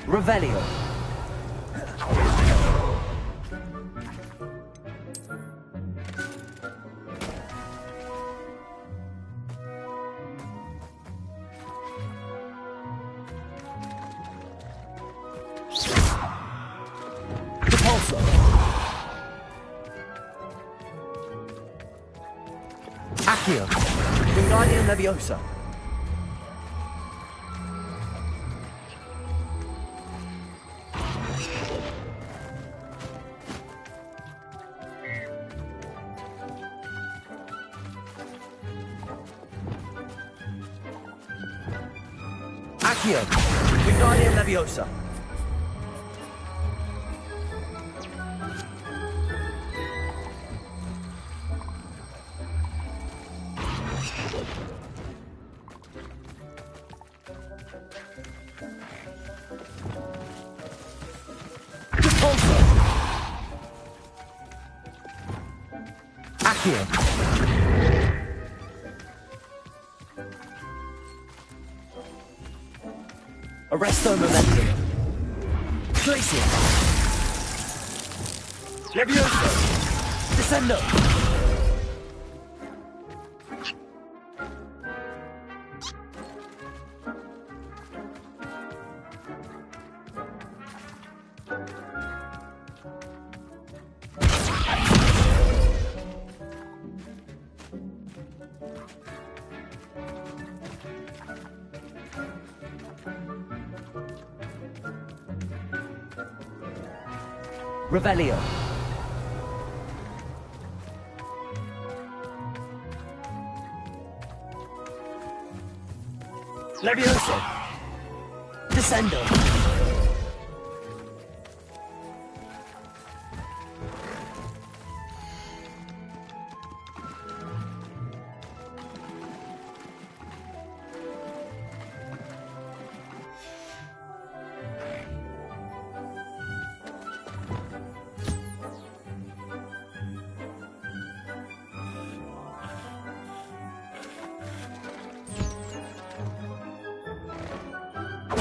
Revelio. Repulsor. Accio. Wingardium Leviosa. Accio. Wingardium Leviosa. Repulsor. Accio. Arresto Momentum. Glacier. Leviosa. Descendo. Revelio. Leviosa. Descendo.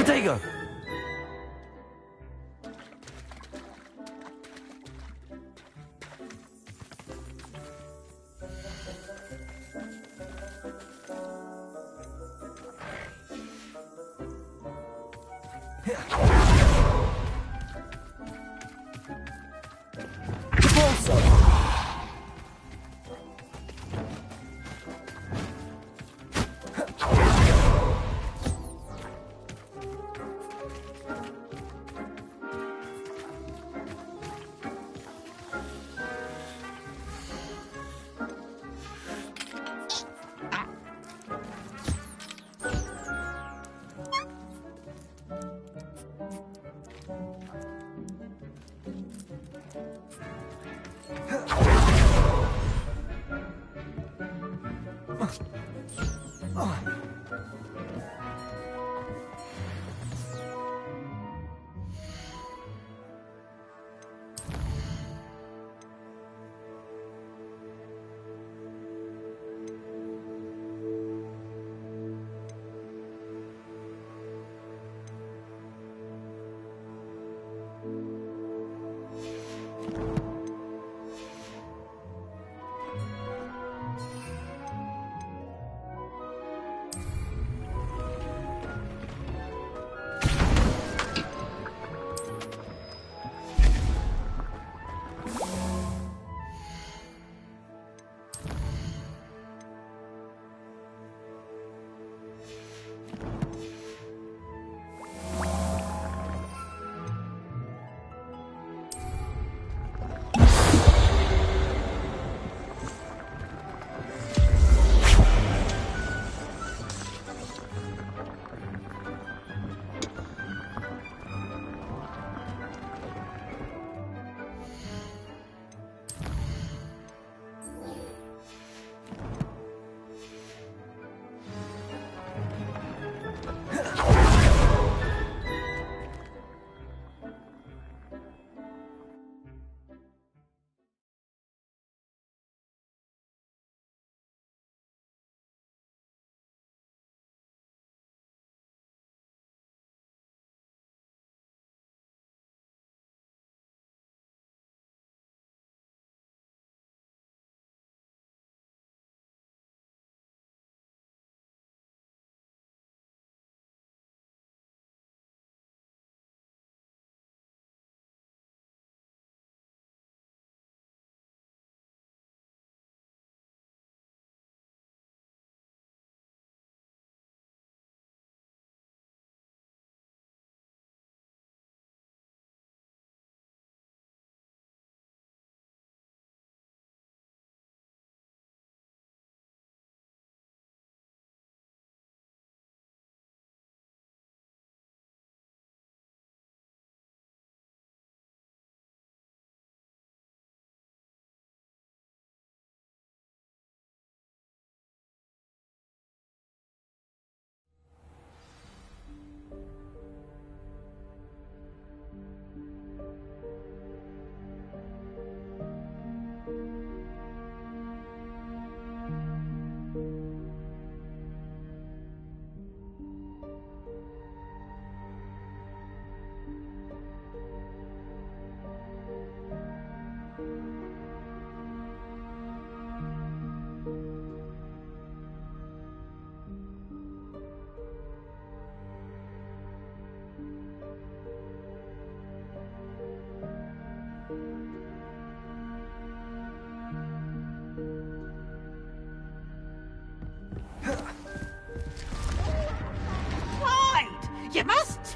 Potato. Repulsor.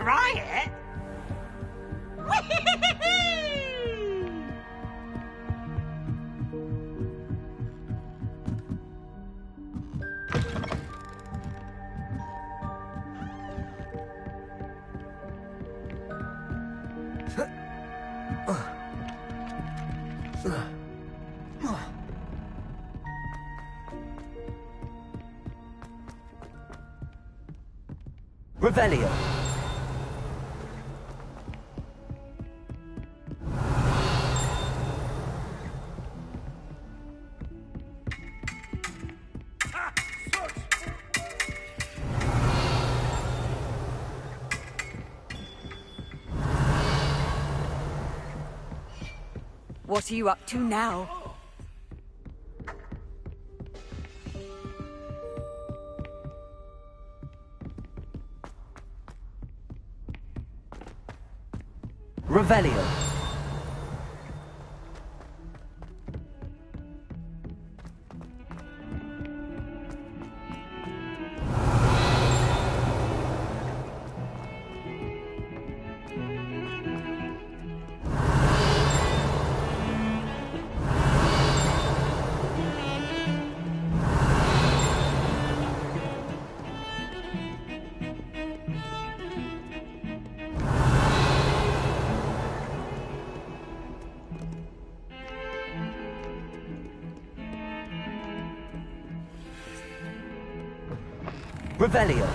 try it? Revelio. What are you up to now? Revelio. Revelio.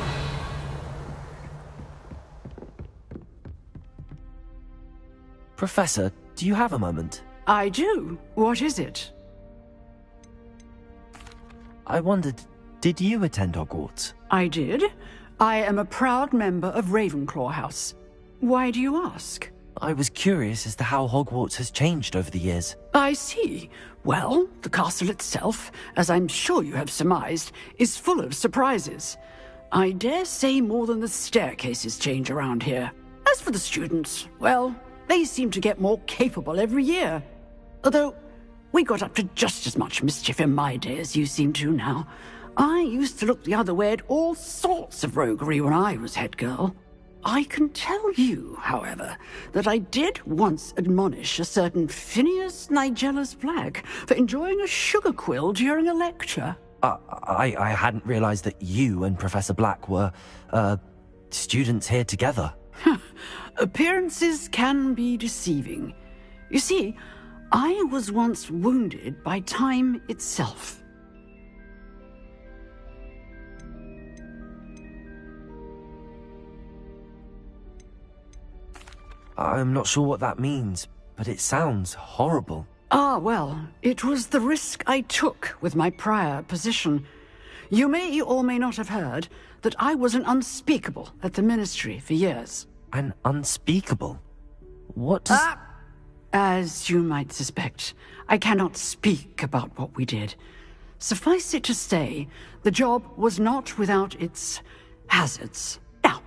Professor, do you have a moment? I do. What is it? I wondered, did you attend Hogwarts? I did. I am a proud member of Ravenclaw House. Why do you ask? I was curious as to how Hogwarts has changed over the years. I see. Well, the castle itself, as I'm sure you have surmised, is full of surprises. I dare say more than the staircases change around here. As for the students, well, they seem to get more capable every year. Although, we got up to just as much mischief in my day as you seem to now. I used to look the other way at all sorts of roguery when I was head girl. I can tell you, however, that I did once admonish a certain Phineas Nigellus Black for enjoying a sugar quill during a lecture. I hadn't realized that you and Professor Black were, students here together. Appearances can be deceiving. You see, I was once wounded by time itself. I'm not sure what that means, but it sounds horrible. Ah, well, it was the risk I took with my prior position. You may or may not have heard that I was an unspeakable at the Ministry for years. An unspeakable? What does... As you might suspect, I cannot speak about what we did. Suffice it to say, the job was not without its hazards. Now,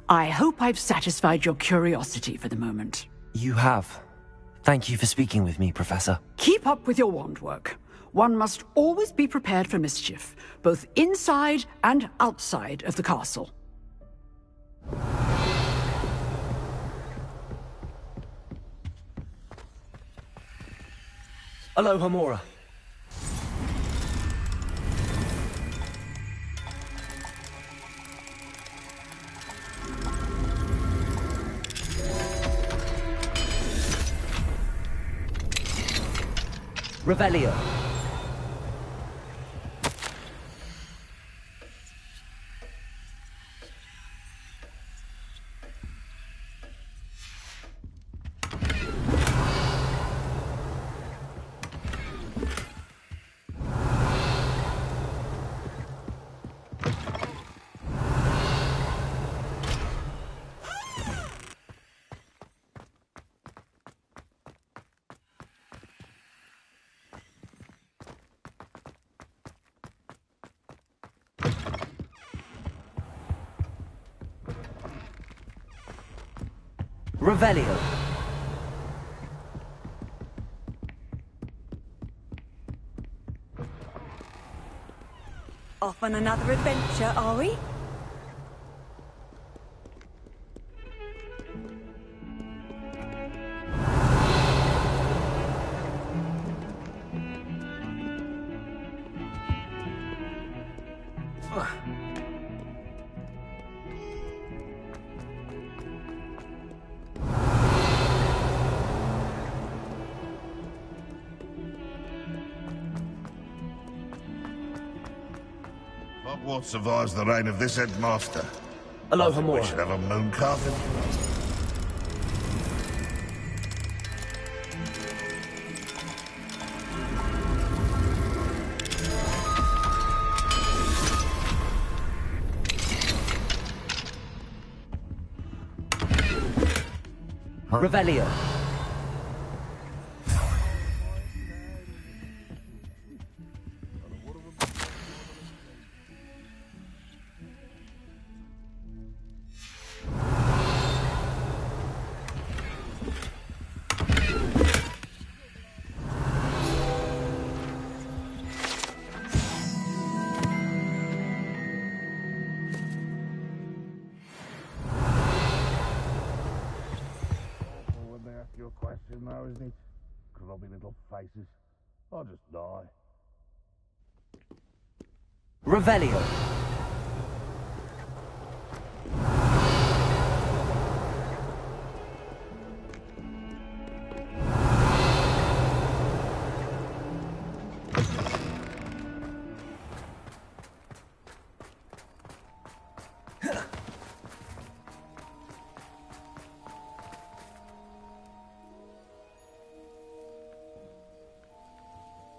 I hope I've satisfied your curiosity for the moment. You have. Thank you for speaking with me, Professor. Keep up with your wand work. One must always be prepared for mischief, both inside and outside of the castle. Aloha Mora. Revelio. Revelio. Off on another adventure, are we? Hogwart survives the reign of this headmaster. Aloha We more. should have a moon carving. Revelio. When they ask you a question now, isn't it? Grubby little faces. I'll just die. Revelio.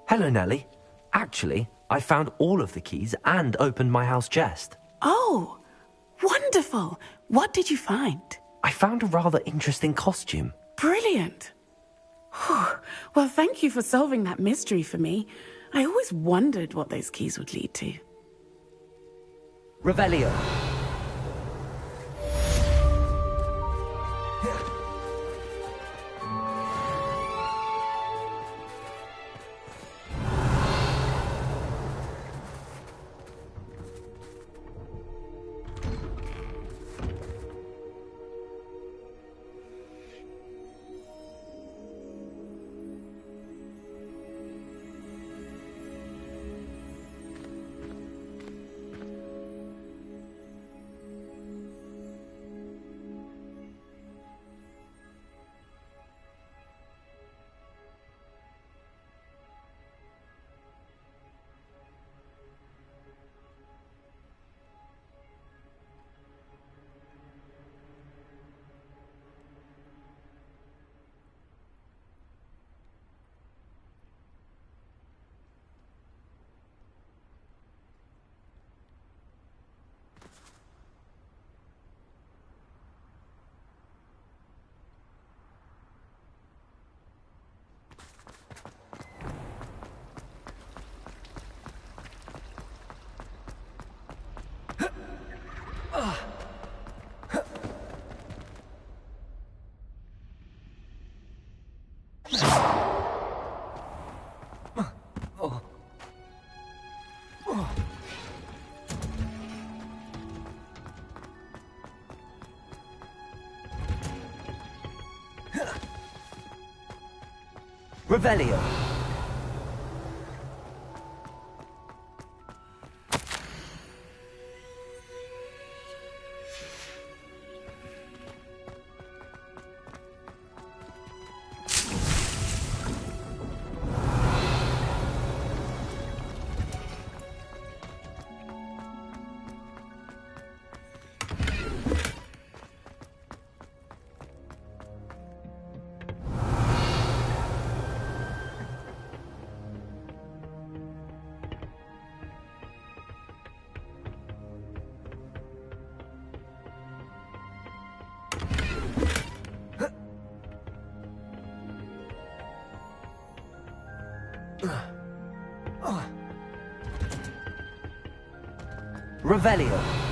Hello, Nellie. Actually, I found all of the keys and opened my house chest. Oh, wonderful. What did you find? I found a rather interesting costume. Brilliant. Whew. Well, thank you for solving that mystery for me. I always wondered what those keys would lead to. Revelio. Revelio. Revelio.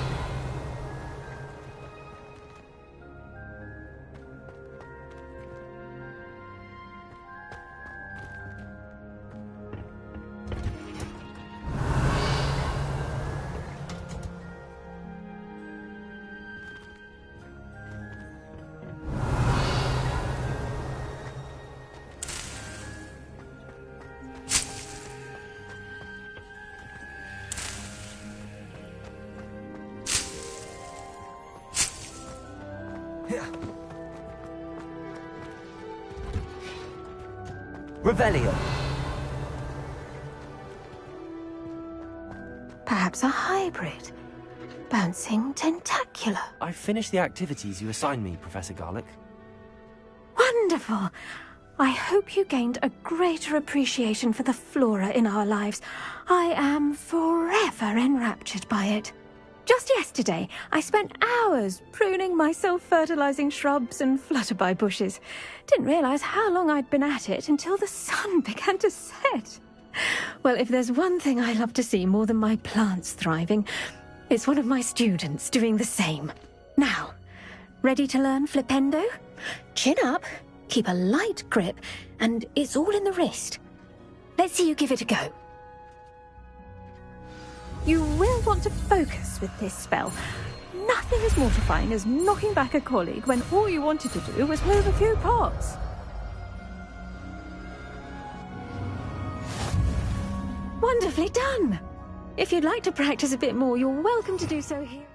Revelio. Perhaps a hybrid. Bouncing tentacular. I finished the activities you assigned me, Professor Garlick. Wonderful! I hope you gained a greater appreciation for the flora in our lives. I am forever enraptured by it. Just yesterday, I spent hours pruning my self-fertilizing shrubs and flutterby bushes. Didn't realize how long I'd been at it until the sun began to set. Well, if there's one thing I love to see more than my plants thriving, it's one of my students doing the same. Now, ready to learn flipendo? Chin up, keep a light grip, and it's all in the wrist. Let's see you give it a go. You will want to focus with this spell. Nothing as mortifying as knocking back a colleague when all you wanted to do was move a few parts. Wonderfully done! If you'd like to practice a bit more, you're welcome to do so here.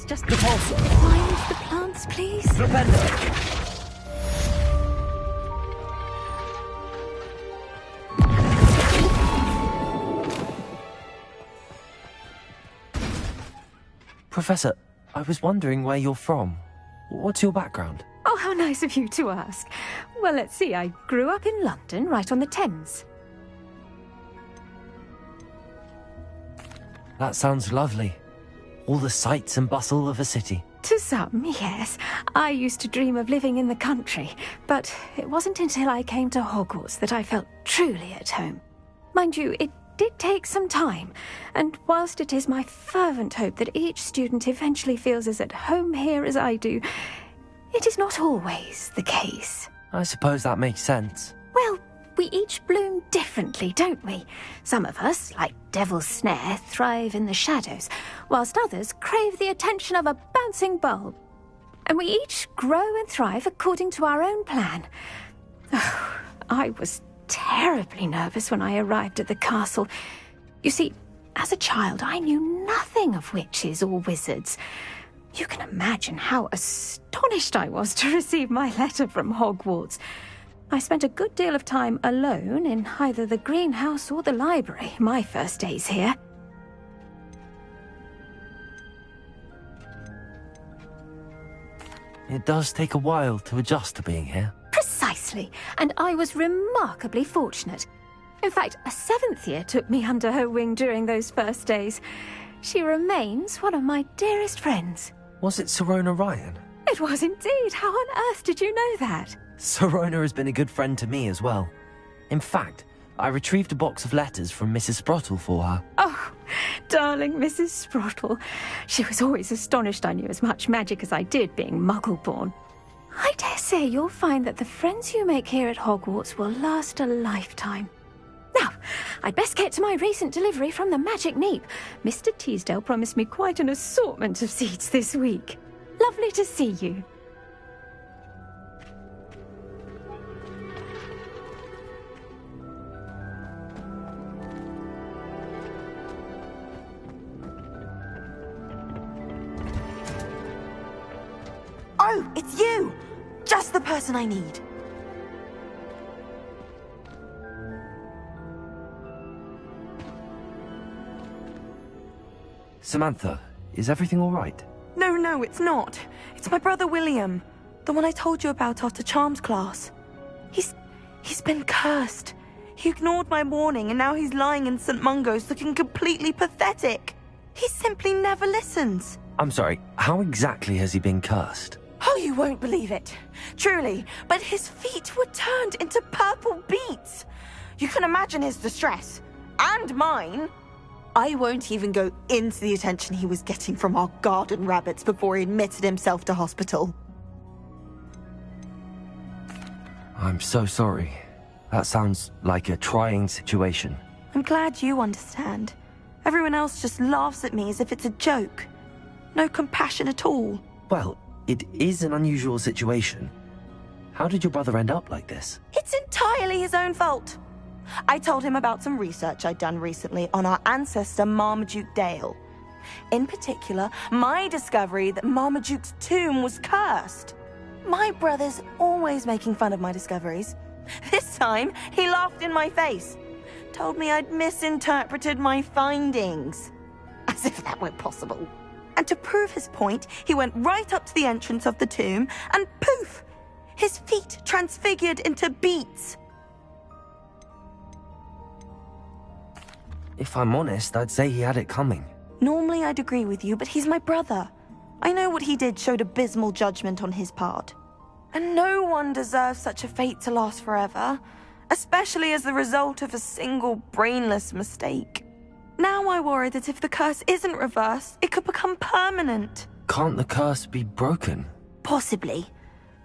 Just find the plants, please. Flipendo. Professor, I was wondering where you're from. What's your background? Oh, how nice of you to ask. Well, let's see. I grew up in London, right on the Thames. That sounds lovely. All the sights and bustle of a city. To some, yes. I used to dream of living in the country, but it wasn't until I came to Hogwarts that I felt truly at home. Mind you, it did take some time, and whilst it is my fervent hope that each student eventually feels as at home here as I do, it is not always the case. I suppose that makes sense. Well, we each bloom differently, don't we? Some of us, like Devil's Snare, thrive in the shadows, whilst others crave the attention of a bouncing bulb. And we each grow and thrive according to our own plan. Oh, I was terribly nervous when I arrived at the castle. You see, as a child, I knew nothing of witches or wizards. You can imagine how astonished I was to receive my letter from Hogwarts. I spent a good deal of time alone in either the greenhouse or the library my first days here. It does take a while to adjust to being here. Precisely, and I was remarkably fortunate. In fact, a 7th year took me under her wing during those first days. She remains one of my dearest friends. Was it Sirona Ryan? It was indeed. How on earth did you know that? Sirona has been a good friend to me as well. In fact, I retrieved a box of letters from Mrs. Sprottle for her. Oh, darling Mrs. Sprottle. She was always astonished I knew as much magic as I did, being Muggle-born. I dare say you'll find that the friends you make here at Hogwarts will last a lifetime. Now, I'd best get to my recent delivery from the Magic Neep. Mr. Teasdale promised me quite an assortment of seeds this week. Lovely to see you. Oh, it's you! Just the person I need. Samantha, is everything all right? No, it's not. It's my brother William. The one I told you about after Charms class. He's been cursed. He ignored my warning and now he's lying in St. Mungo's looking completely pathetic. He simply never listens. I'm sorry, how exactly has he been cursed? Oh, you won't believe it. Truly, but his feet were turned into purple beets. You can imagine his distress. And mine. I won't even go into the attention he was getting from our garden rabbits before he admitted himself to hospital. I'm so sorry. That sounds like a trying situation. I'm glad you understand. Everyone else just laughs at me as if it's a joke. No compassion at all. Well, it is an unusual situation. How did your brother end up like this? It's entirely his own fault. I told him about some research I'd done recently on our ancestor Marmaduke Dale. In particular, my discovery that Marmaduke's tomb was cursed. My brother's always making fun of my discoveries. This time, he laughed in my face. Told me I'd misinterpreted my findings. As if that were possible. And to prove his point, he went right up to the entrance of the tomb and poof! His feet transfigured into beets. If I'm honest, I'd say he had it coming. Normally I'd agree with you, but he's my brother. I know what he did showed abysmal judgment on his part. And no one deserves such a fate to last forever, especially as the result of a single brainless mistake. Now I worry that if the curse isn't reversed, it could become permanent. Can't the curse be broken? Possibly.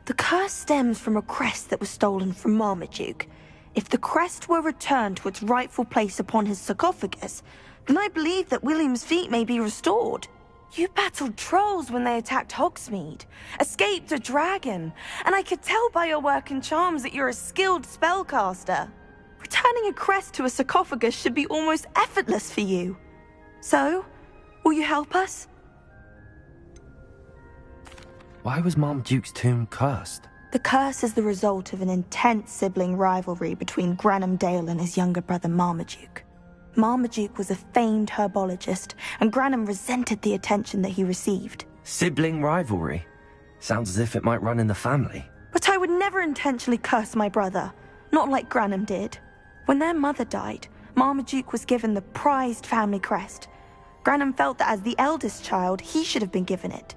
The curse stems from a crest that was stolen from Marmaduke. If the crest were returned to its rightful place upon his sarcophagus, then I believe that William's feet may be restored. You battled trolls when they attacked Hogsmeade, escaped a dragon, and I could tell by your work and charms that you're a skilled spellcaster. Returning a crest to a sarcophagus should be almost effortless for you. So, will you help us? Why was Marmaduke's tomb cursed? The curse is the result of an intense sibling rivalry between Granham Dale and his younger brother Marmaduke. Marmaduke was a famed herbologist, and Granham resented the attention that he received. Sibling rivalry? Sounds as if it might run in the family. But I would never intentionally curse my brother, not like Granham did. When their mother died, Marmaduke was given the prized family crest. Granham felt that as the eldest child, he should have been given it.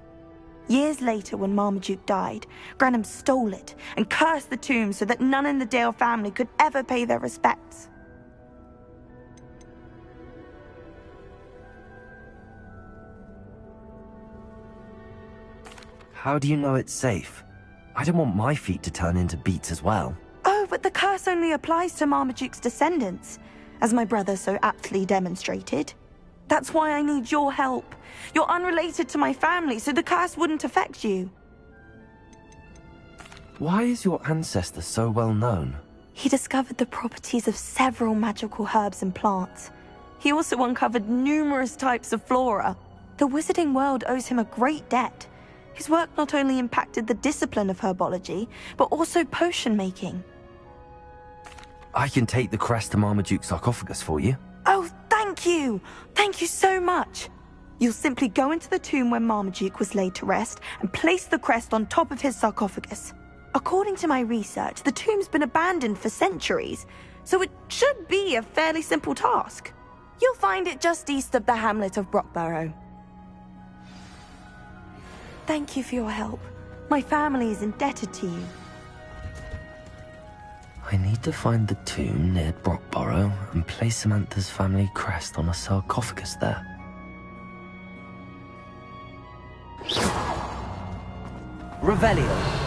Years later, when Marmaduke died, Granham stole it and cursed the tomb so that none in the Dale family could ever pay their respects. How do you know it's safe? I don't want my feet to turn into beets as well. Oh, but the curse only applies to Marmaduke's descendants, as my brother so aptly demonstrated. That's why I need your help. You're unrelated to my family, so the curse wouldn't affect you. Why is your ancestor so well known? He discovered the properties of several magical herbs and plants. He also uncovered numerous types of flora. The wizarding world owes him a great debt. His work not only impacted the discipline of herbology, but also potion making. I can take the crest to Marmaduke's sarcophagus for you. Oh, thank you! Thank you so much! You'll simply go into the tomb where Marmaduke was laid to rest and place the crest on top of his sarcophagus. According to my research, the tomb's been abandoned for centuries, so it should be a fairly simple task. You'll find it just east of the hamlet of Brockborough. Thank you for your help. My family is indebted to you. I need to find the tomb near Brockborough and place Samantha's family crest on a sarcophagus there. Revelio.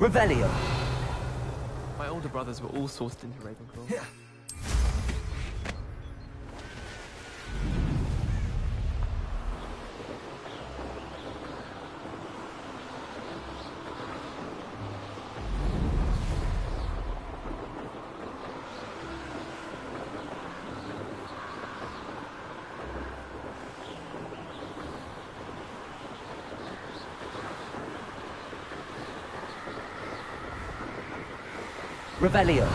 Revelio. My older brothers were all sourced into Ravenclaw. Yeah. Revelio.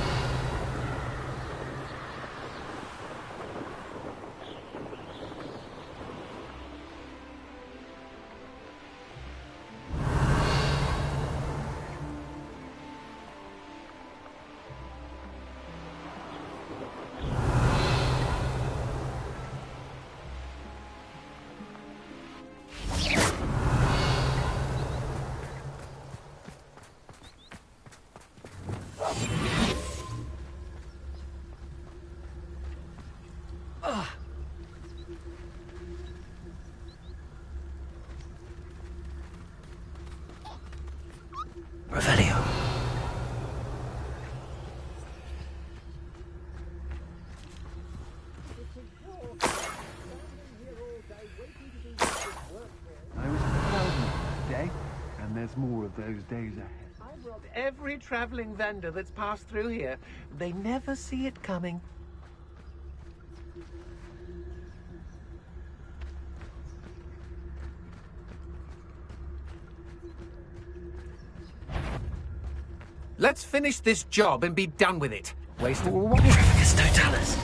Revelio. I was proud of this day, and there's more of those days ahead. I brought every traveling vendor that's passed through here. They never see it coming. Let's finish this job and be done with it. Waste of Trafficus totalis.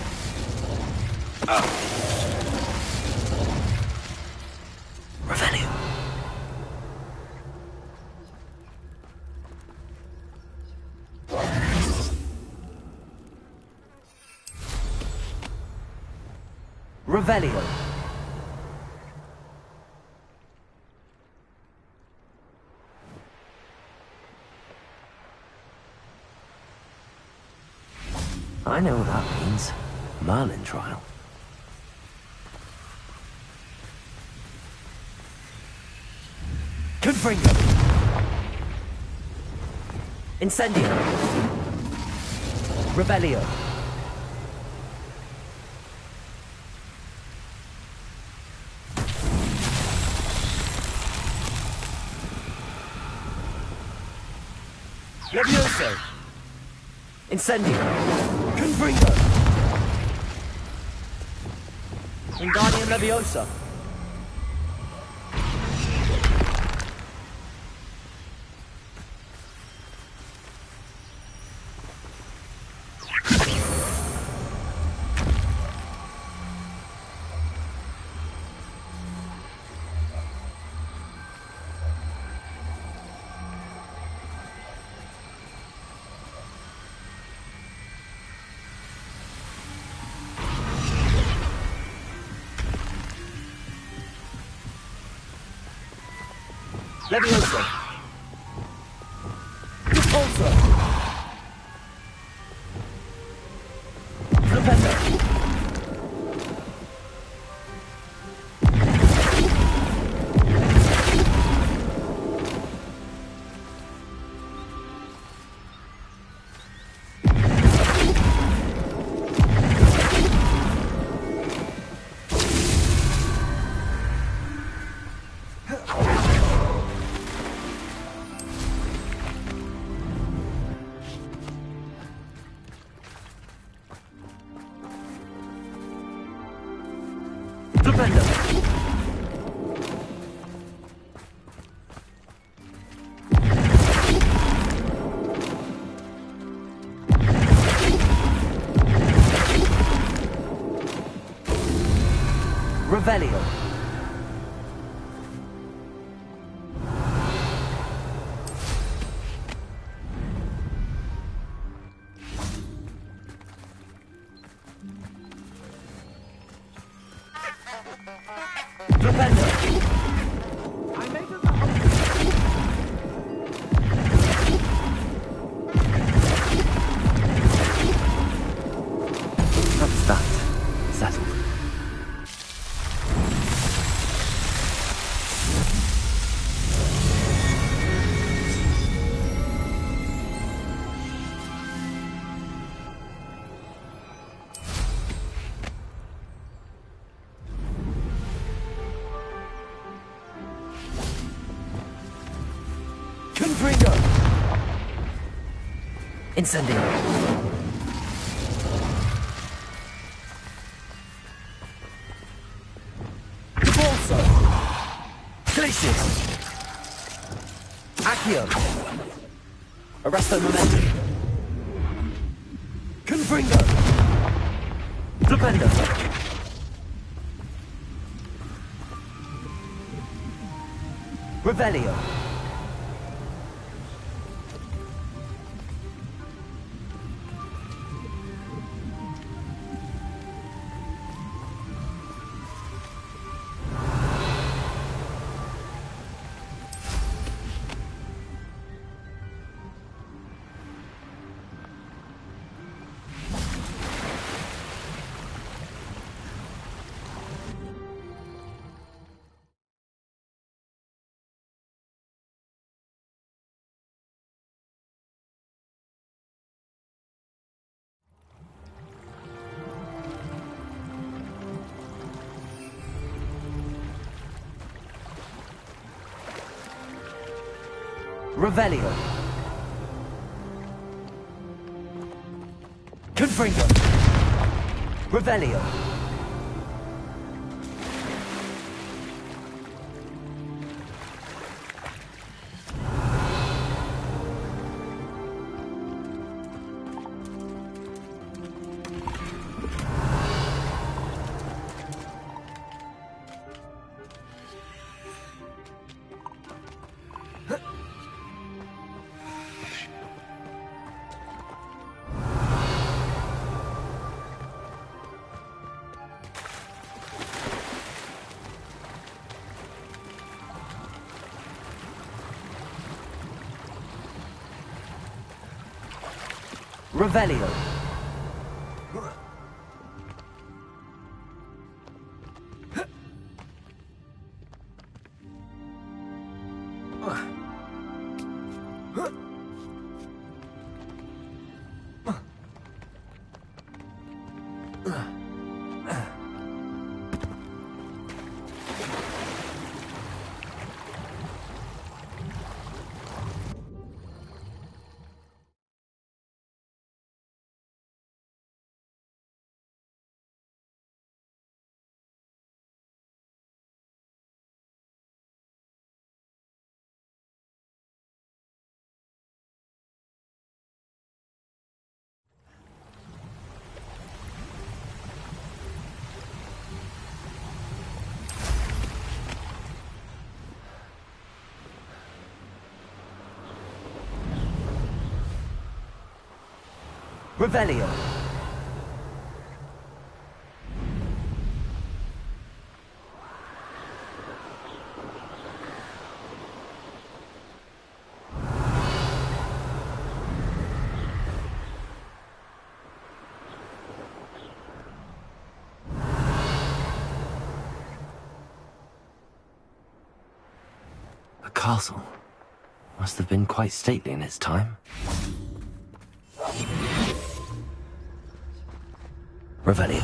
Revelio. Revelio. I know what that means. Merlin trial. Confringo. Incendio. Revelio. Levioso. Incendio. Confringo. Wingardium Leviosa. Leviosa. Repulsor. Flipendo. Revelio. Flipendo. I made a That's that. Settled. Incendio. Balsa. Glacius. Accio. Arresto Momentum. Confringo. Flipendo. Revelio. Revelio. Confringo. Revelio. Revelio. Revelio. The castle must have been quite stately in its time. Revelio.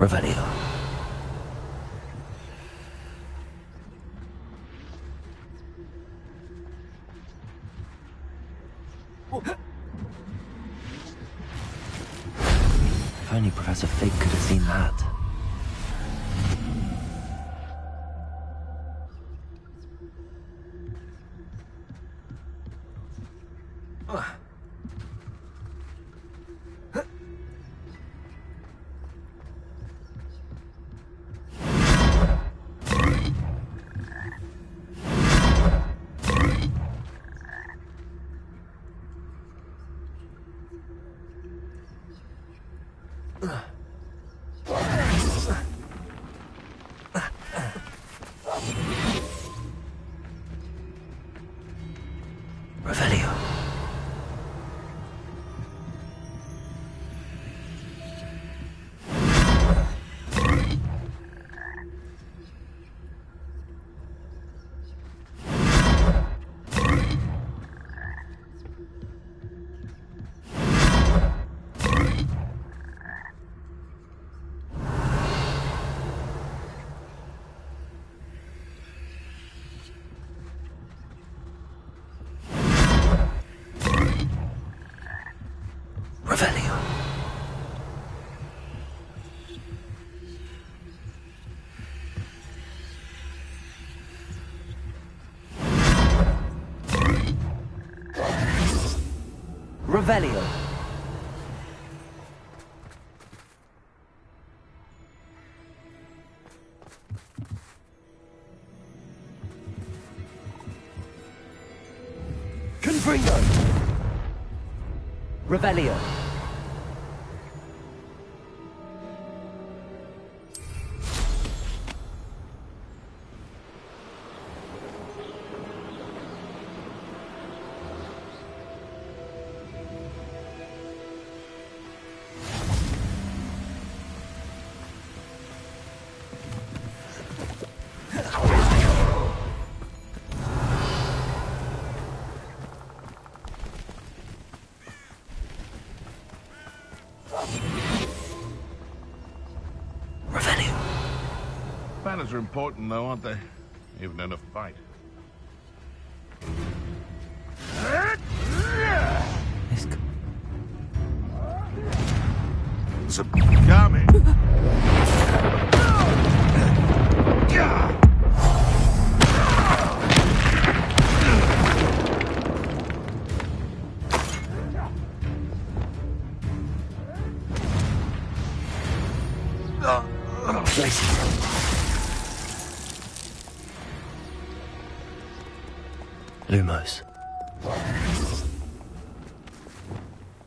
Revelio. If only Professor Fig could have seen that. Revelio. Revelio. Revelio. Confringo. Revelio. Manners are important, though, aren't they? Even in a fight. Coming. Lumos.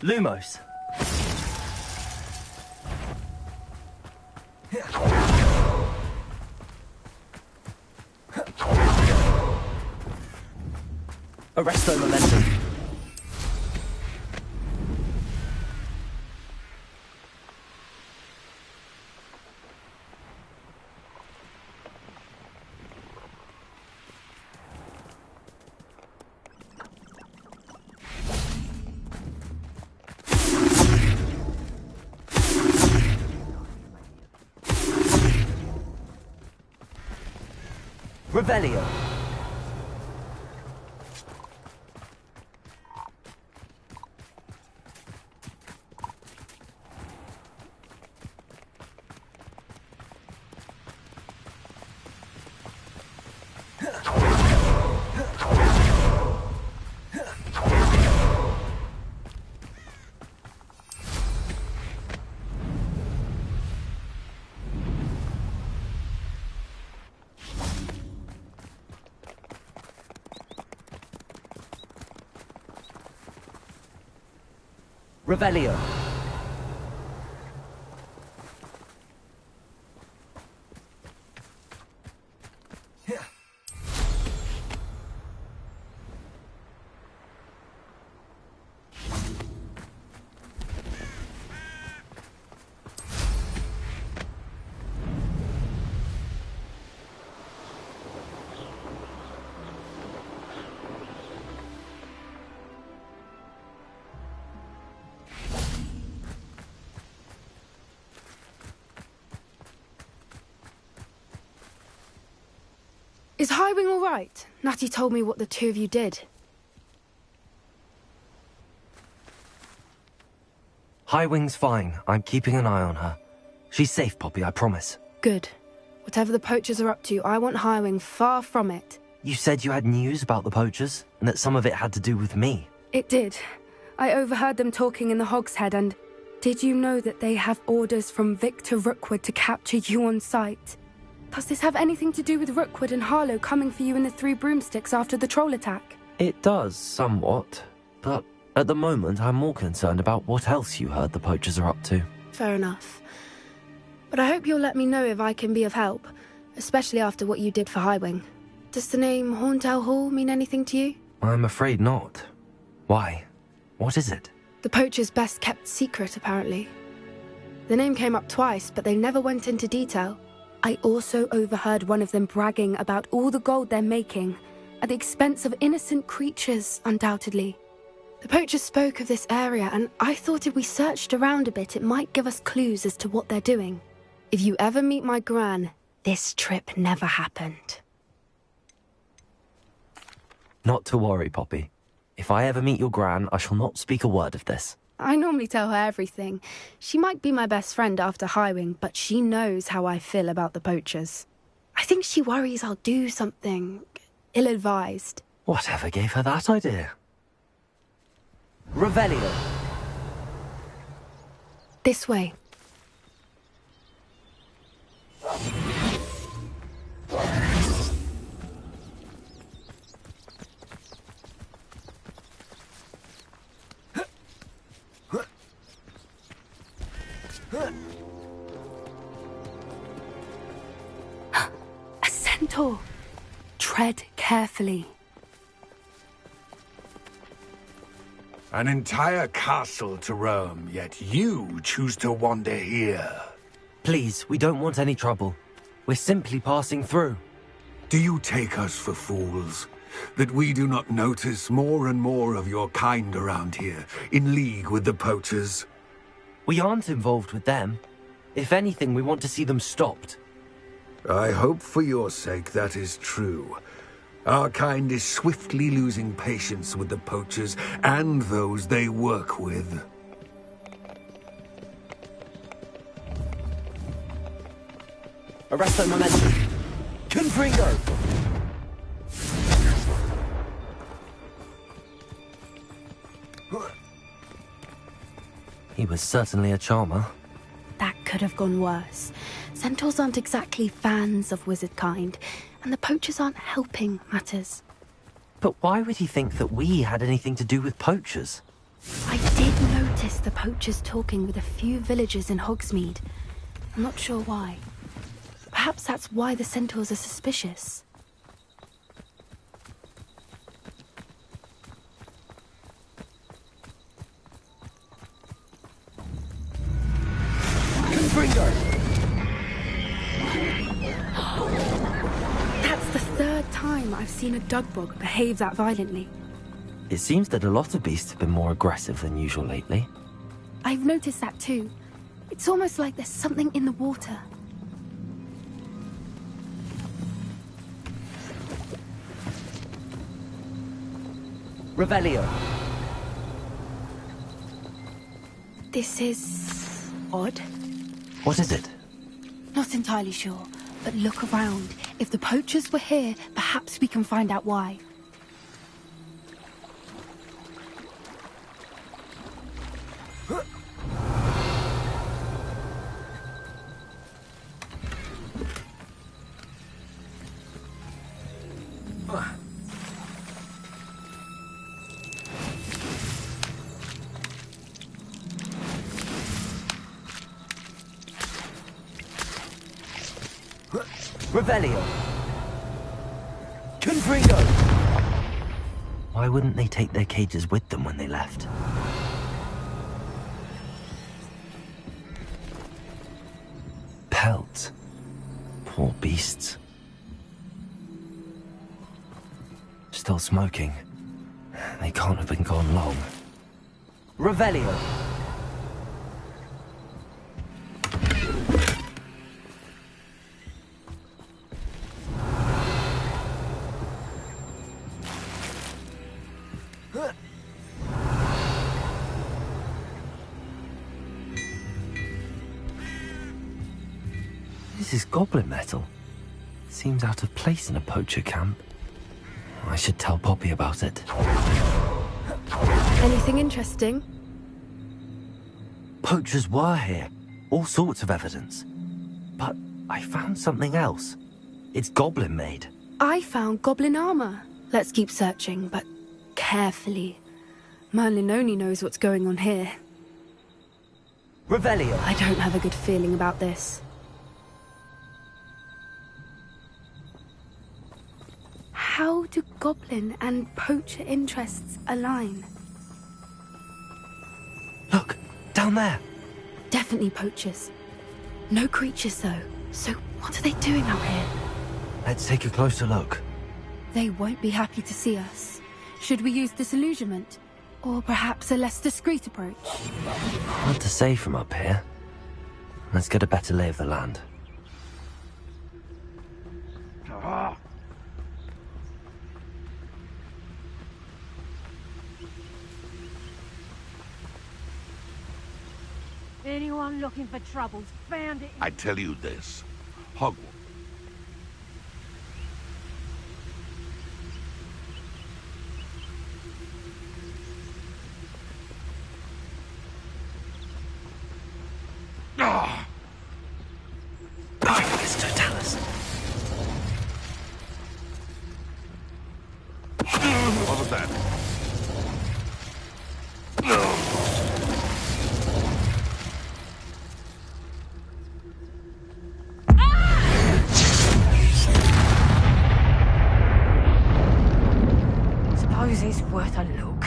Lumos. Arresto momentum. Revelio. Revelio. Is Highwing all right? Natty told me what the two of you did. Highwing's fine. I'm keeping an eye on her. She's safe, Poppy, I promise. Good. Whatever the poachers are up to, I want Highwing far from it. You said you had news about the poachers, and that some of it had to do with me. It did. I overheard them talking in the Hogshead, and did you know that they have orders from Victor Rookwood to capture you on sight? Does this have anything to do with Rookwood and Harlow coming for you in the Three Broomsticks after the troll attack? It does, somewhat. But at the moment, I'm more concerned about what else you heard the poachers are up to. Fair enough. But I hope you'll let me know if I can be of help, especially after what you did for Highwing. Does the name Horndale Hall mean anything to you? I'm afraid not. Why? What is it? The poachers' best kept secret, apparently. The name came up twice, but they never went into detail. I also overheard one of them bragging about all the gold they're making, at the expense of innocent creatures, undoubtedly. The poachers spoke of this area, and I thought if we searched around a bit, it might give us clues as to what they're doing. If you ever meet my gran, this trip never happened. Not to worry, Poppy. If I ever meet your gran, I shall not speak a word of this. I normally tell her everything. She might be my best friend after Highwing, but she knows how I feel about the poachers. I think she worries I'll do something ill-advised. Whatever gave her that idea? Revelio. This way. A centaur. Tread carefully. An entire castle to roam, yet you choose to wander here. Please, we don't want any trouble. We're simply passing through. Do you take us for fools? That we do not notice more and more of your kind around here, in league with the poachers? We aren't involved with them. If anything, we want to see them stopped. I hope for your sake that is true. Our kind is swiftly losing patience with the poachers and those they work with. Arresto momentum. Confringo! He was certainly a charmer. That could have gone worse. Centaurs aren't exactly fans of wizard kind, and the poachers aren't helping matters. But why would he think that we had anything to do with poachers? I did notice the poachers talking with a few villagers in Hogsmeade. I'm not sure why. Perhaps that's why the centaurs are suspicious. Confringo! That's the third time I've seen a dugbog behave that violently. It seems that a lot of beasts have been more aggressive than usual lately. I've noticed that too. It's almost like there's something in the water. Revelio. This is odd. What is it? Not entirely sure, but look around. If the poachers were here, perhaps we can find out why. Revelio. Confringo! Why wouldn't they take their cages with them when they left? Pelts. Poor beasts. Still smoking. They can't have been gone long. Revelio. is goblin metal. Seems out of place in a poacher camp. I should tell Poppy about it. Anything interesting? Poachers were here. All sorts of evidence. But I found something else. It's goblin made. I found goblin armor. Let's keep searching, but carefully. Merlin only knows what's going on here. Revelio. I don't have a good feeling about this. How do goblin and poacher interests align? Look, down there. Definitely poachers. No creatures, though. So what are they doing out here? Let's take a closer look. They won't be happy to see us. Should we use disillusionment? Or perhaps a less discreet approach? Hard to say from up here. Let's get a better lay of the land. Anyone looking for troubles found it. I tell you this, Hogwart. It's Totalis. What was that? Suppose it's worth a look.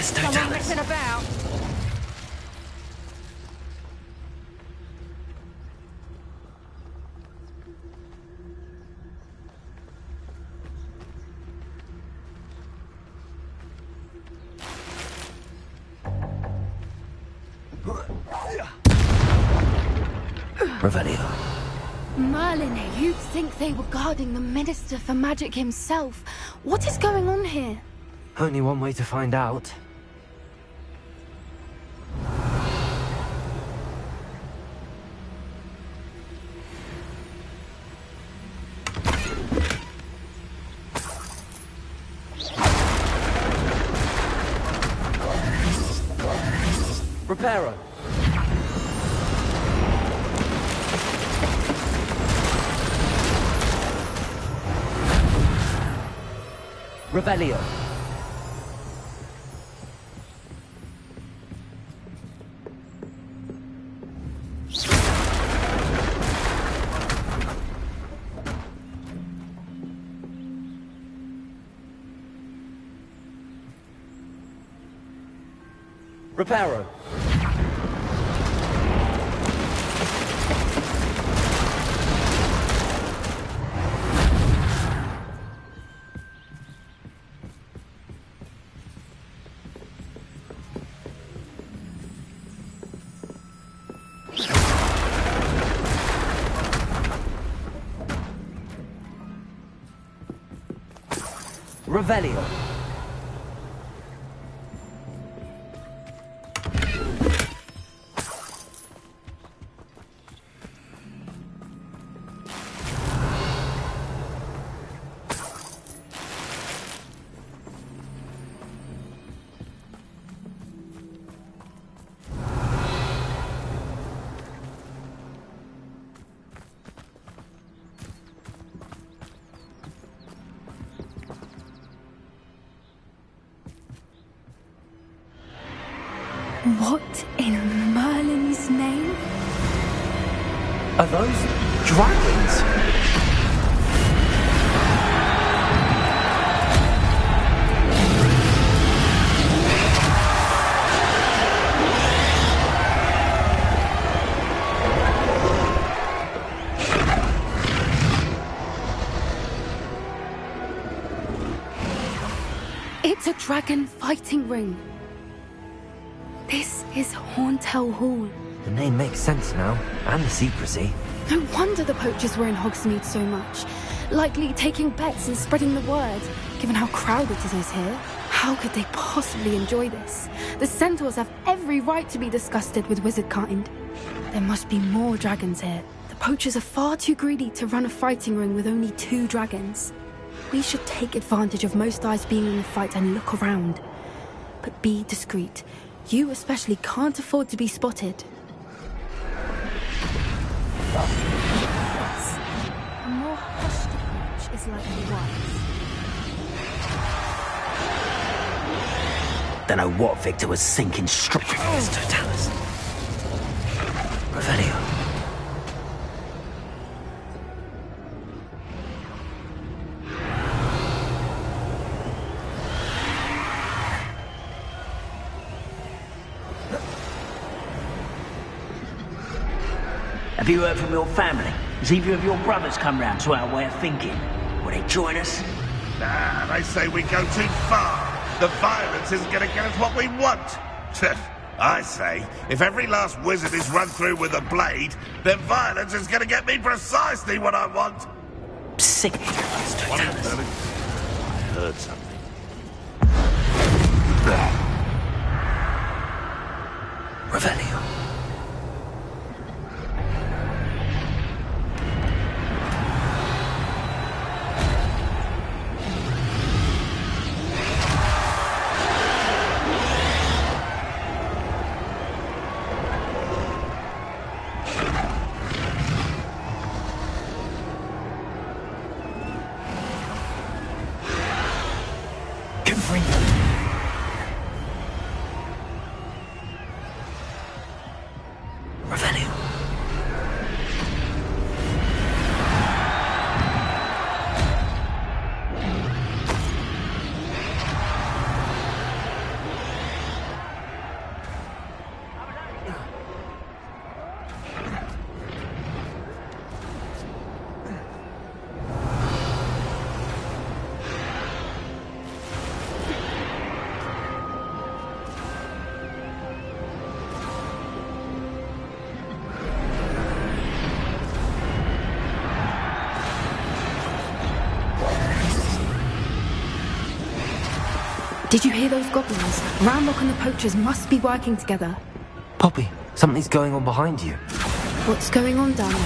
Someone messing about. Revelio. Merlin, you'd think they were guarding the Minister for Magic himself. What is going on here? Only one way to find out. Reparo. Revelio. Reparo. Revelio. What in Merlin's name? Are those dragons? It's a dragon fighting ring. This is Horntail Hall. The name makes sense now, and the secrecy. No wonder the poachers were in Hogsmeade so much. Likely taking bets and spreading the word, given how crowded it is here. How could they possibly enjoy this? The centaurs have every right to be disgusted with wizard kind. There must be more dragons here. The poachers are far too greedy to run a fighting ring with only 2 dragons. We should take advantage of most eyes being in the fight and look around. But be discreet. You especially can't afford to be spotted. Yes. A more hushed approach is likely wise. Don't know what Victor was sinking straight through his totalis. Revelio. Have you heard from your family? Has either of your brothers come round to our way of thinking? Will they join us? Nah, they say we go too far. The violence isn't going to get us what we want. I say, if every last wizard is run through with a blade, then violence is going to get me precisely what I want. Sick. I heard something. Revelio. Did you hear those goblins? Ramlock and the poachers must be working together. Poppy, something's going on behind you. What's going on down there?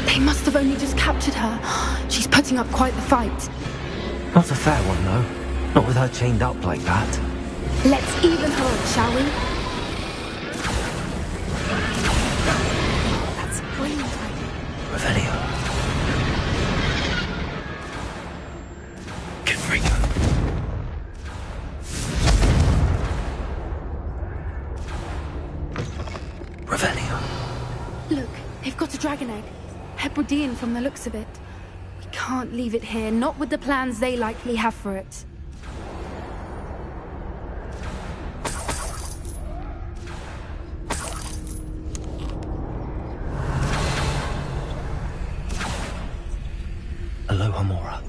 They must have only just captured her. She's putting up quite the fight. Not a fair one, though. Not with her chained up like that. Let's even her up, shall we? That's a brilliant idea. Revelio. Look, they've got a dragon egg. Hebridean from the looks of it. We can't leave it here, not with the plans they likely have for it. Aloha Mora.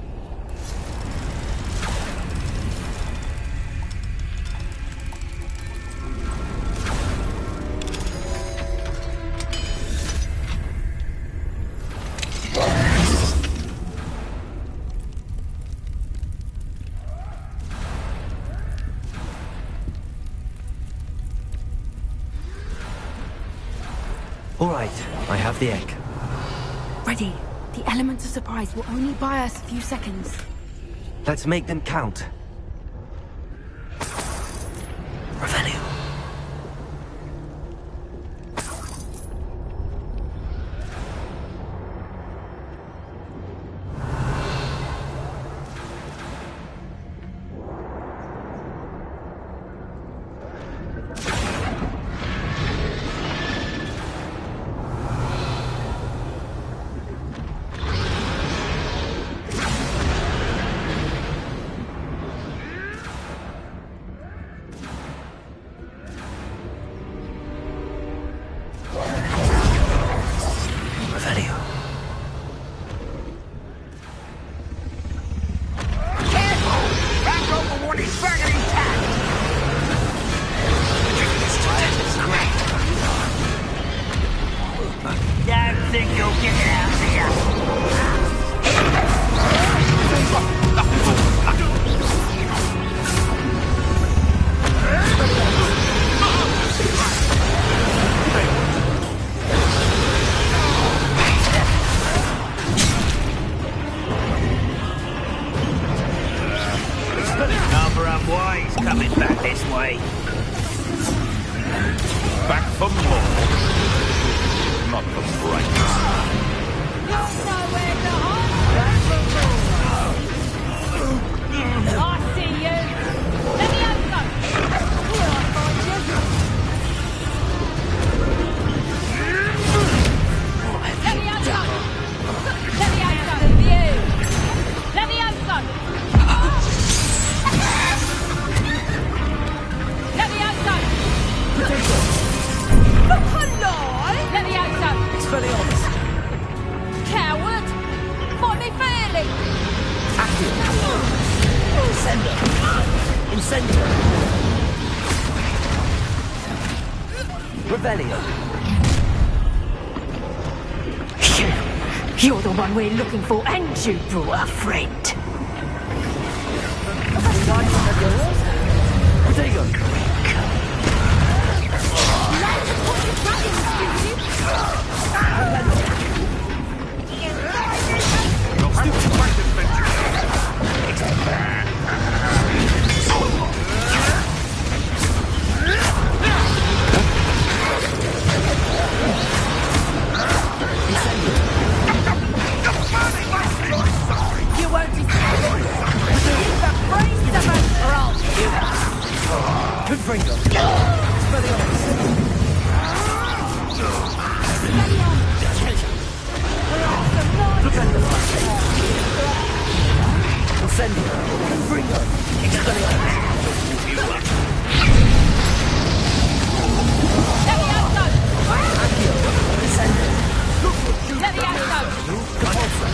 All right, I have the egg. Ready. The element of surprise will only buy us a few seconds. Let's make them count. Revelio. Another unwise coming back this way. Back for more. Not for brains. I see you. Let me over. Here I find you. Let me over. Let me over. You. Let me over. Let me over. Hello. Let me over. It's fairly honest. Coward. Fight me fairly. Incendio! Incendio! Revelio! You're the one we're looking for, and you brought a friend. Protego! You won't be sorry. Use the brains of us, or I'll shoot. Good Fringo! Expelliarmus! Incendio! Good Fringo! Expelliarmus! Let me out, though. Accio! Incendio! Let me out, though. Capulso!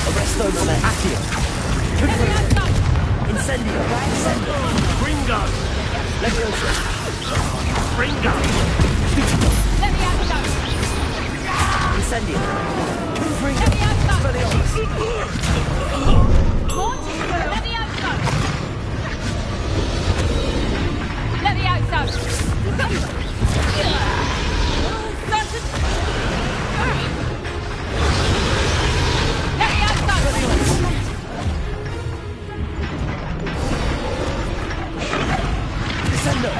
Arresto non è Accio! Incendio! Incendio! Ringo! Leviosa! Ringo! Let me out, though. Incendio! Fringo! Let me out, though. Expelliarmus! What? Let me out, though. Let me out, though. Descendo!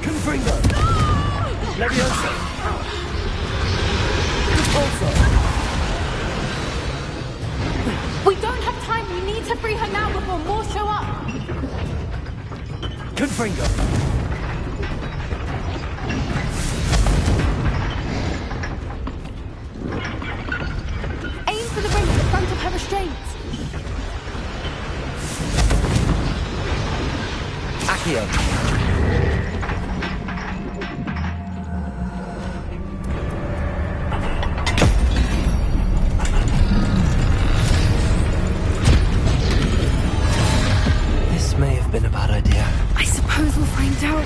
Confringo! Leviosa! Repulso! We don't have time. We need to free her now before more show up. Confringo! Aim for the ring at the front of her restraints. Accio! This may have been a bad idea. I suppose we'll find out.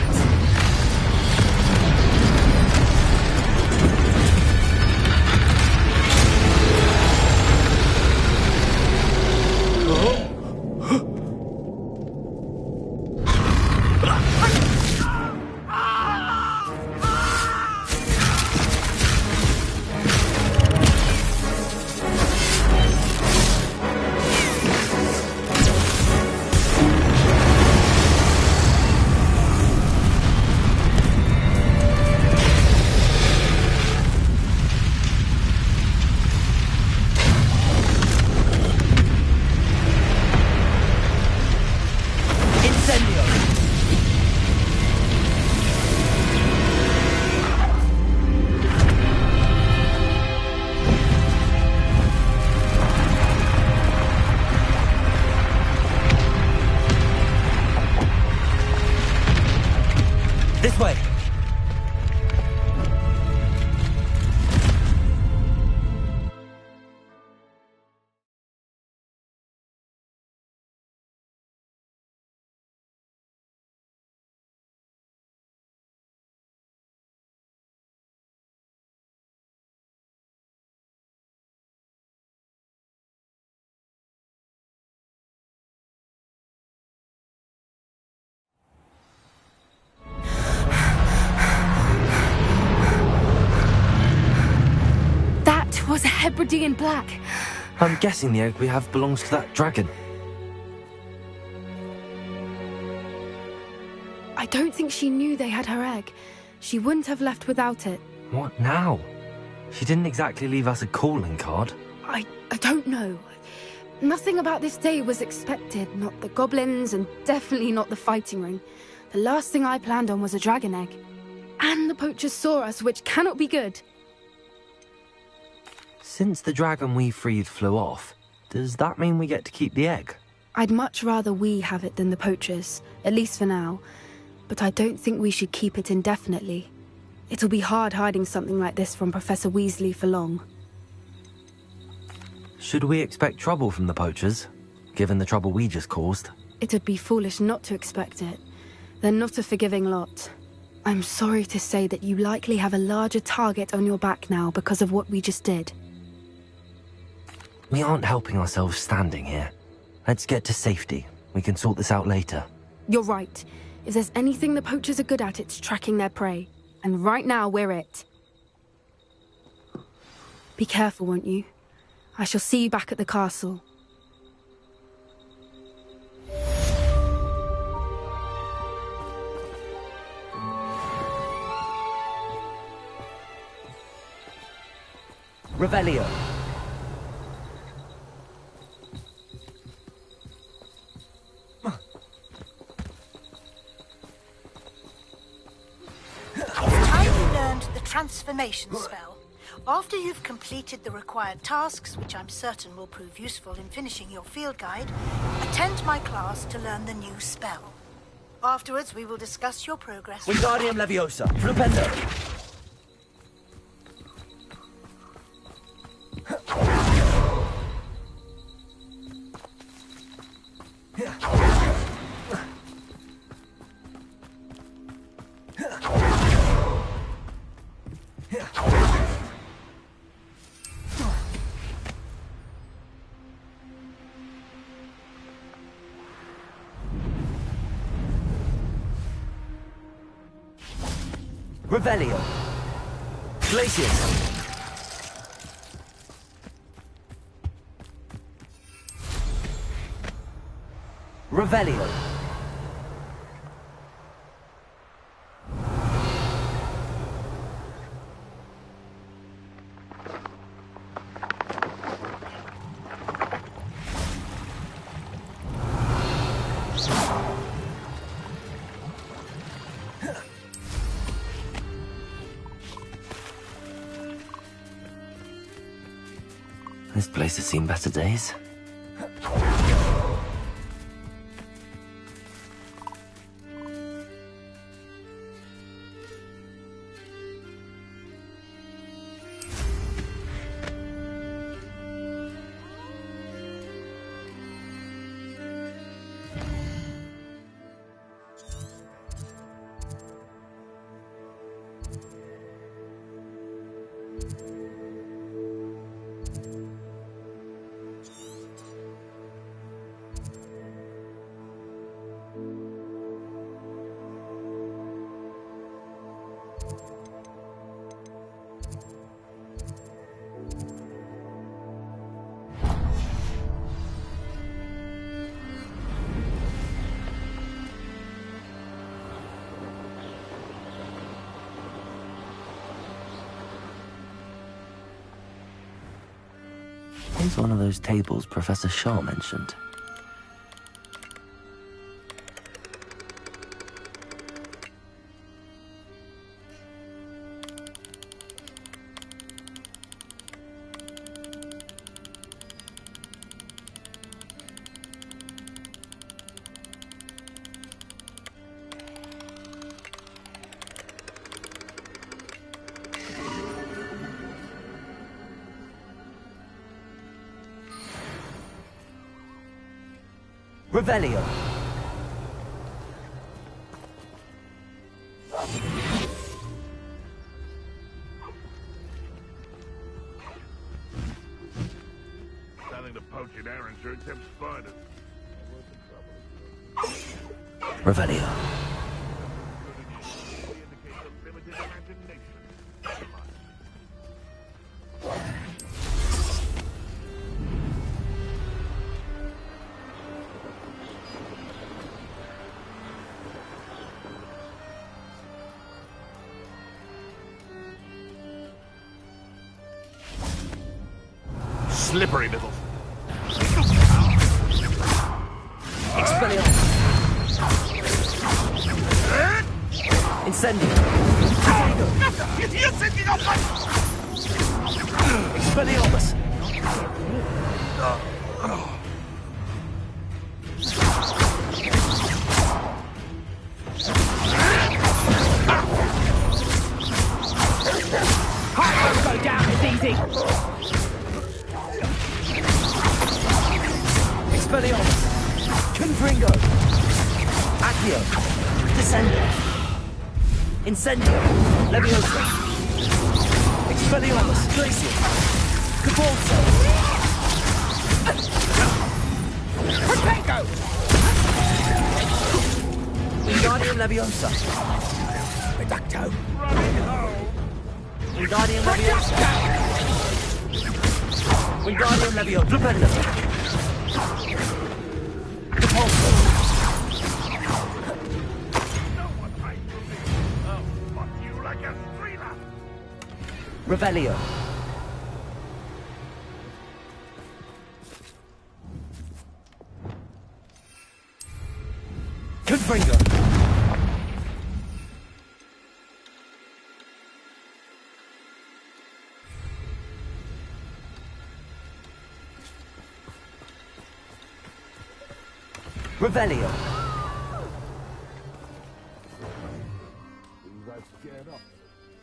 This way! Hebridean black. I'm guessing the egg we have belongs to that dragon. I don't think she knew they had her egg. She wouldn't have left without it. What now? She didn't exactly leave us a calling card. I don't know. Nothing about this day was expected. Not the goblins, and definitely not the fighting ring. The last thing I planned on was a dragon egg. And the poachers saw us, which cannot be good. Since the dragon we freed flew off, does that mean we get to keep the egg? I'd much rather we have it than the poachers, at least for now. But I don't think we should keep it indefinitely. It'll be hard hiding something like this from Professor Weasley for long. Should we expect trouble from the poachers, given the trouble we just caused? It'd be foolish not to expect it. They're not a forgiving lot. I'm sorry to say that you likely have a larger target on your back now because of what we just did. We aren't helping ourselves standing here. Let's get to safety. We can sort this out later. You're right. If there's anything the poachers are good at, it's tracking their prey. And right now, we're it. Be careful, won't you? I shall see you back at the castle. Revelio. Transformation spell. After you've completed the required tasks, which I'm certain will prove useful in finishing your field guide, attend my class to learn the new spell. Afterwards, we will discuss your progress. Wingardium Leviosa. Flipendo. Revelio. Glacius. Revelio. This place has seen better days. Here's one of those tables Professor Shaw mentioned. Revelio. Nothing to poach in Arrowsure except spiders. Revelio. slippery little... Expelliarmus. Incendio. You're thinking of my... Expelliarmus. Hogwart go down, it's easy. Expelliarmus. Confringo. Accio. Descendo. Incendio. Leviosa. Expelliarmus. Glacier. Cabalso. Protego! Wingardium Leviosa. Reducto. Wingardium Leviosa. Wingardium Leviosa. Rependo. Cabalso. Revelio. Confringo. Revelio.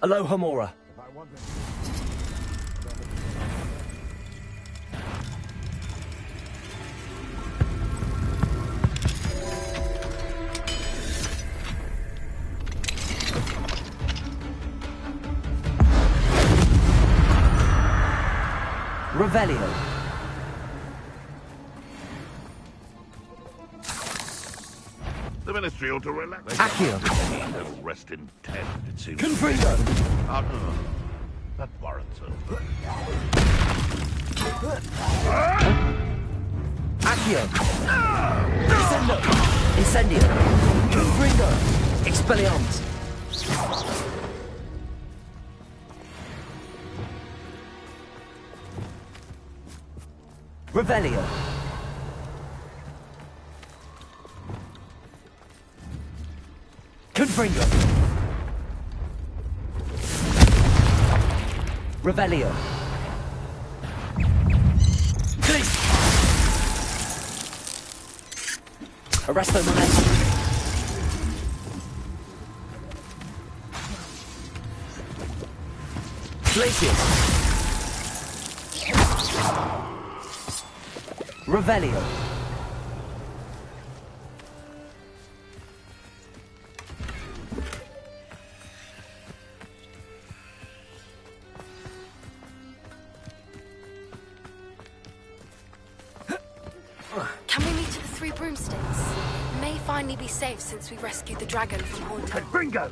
Aloha Mora. Revelio. The Ministry ought to relax. Accio. Don't rest in tent, it seems. Confringo. That warrants it. Accio. Descendo. Incendio. Confringo. Expelliarmus. Revelio. Confringo. Revelio. Please. Arresto momentum. Glacius. Revelio. Can we meet at the Three Broomsticks? We may finally be safe since we rescued the dragon from Haunted. Confringo!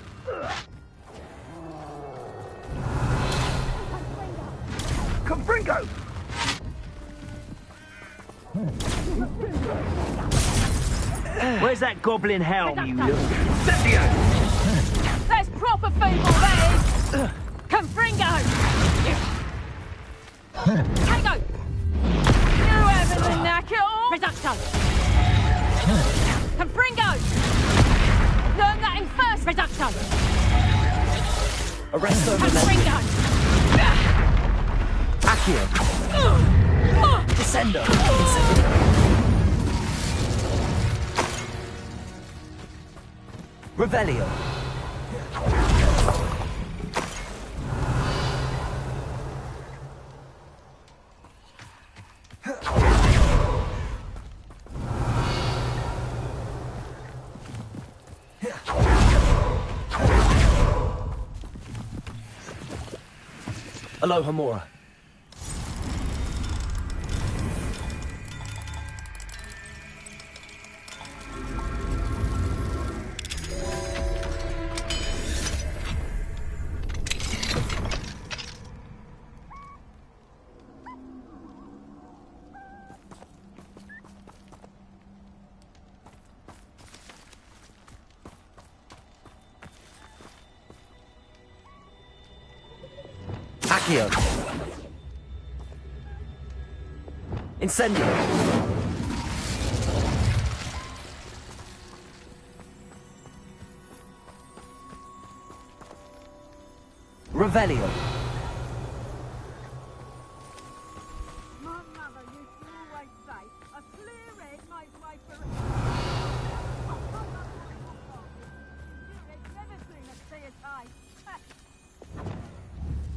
Confringo! Where's that goblin helm, you little... That's proper feeble, that is! Confringo! Tango! You haven't the knack at all! Reducto! Confringo! Learn that in first, Reducto! Arresto Confringo! Accio. Descendo. Incendio. Revelio. Aloha Mora. Accio. Incendio! Revelio!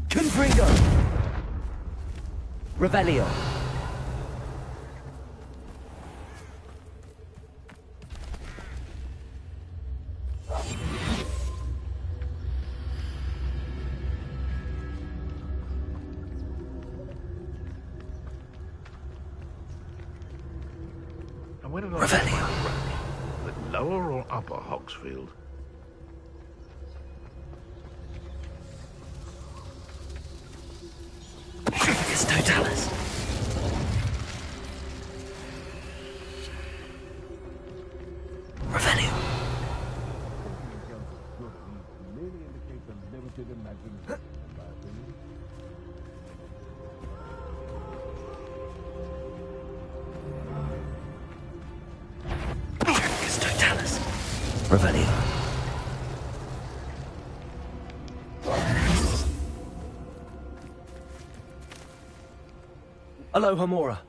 Confringo! Revelio! And where did I get my rank? The lower or upper Hogsfield? It's Totalis. Revelio. It's Totalis. Revelio. Aloha Mora.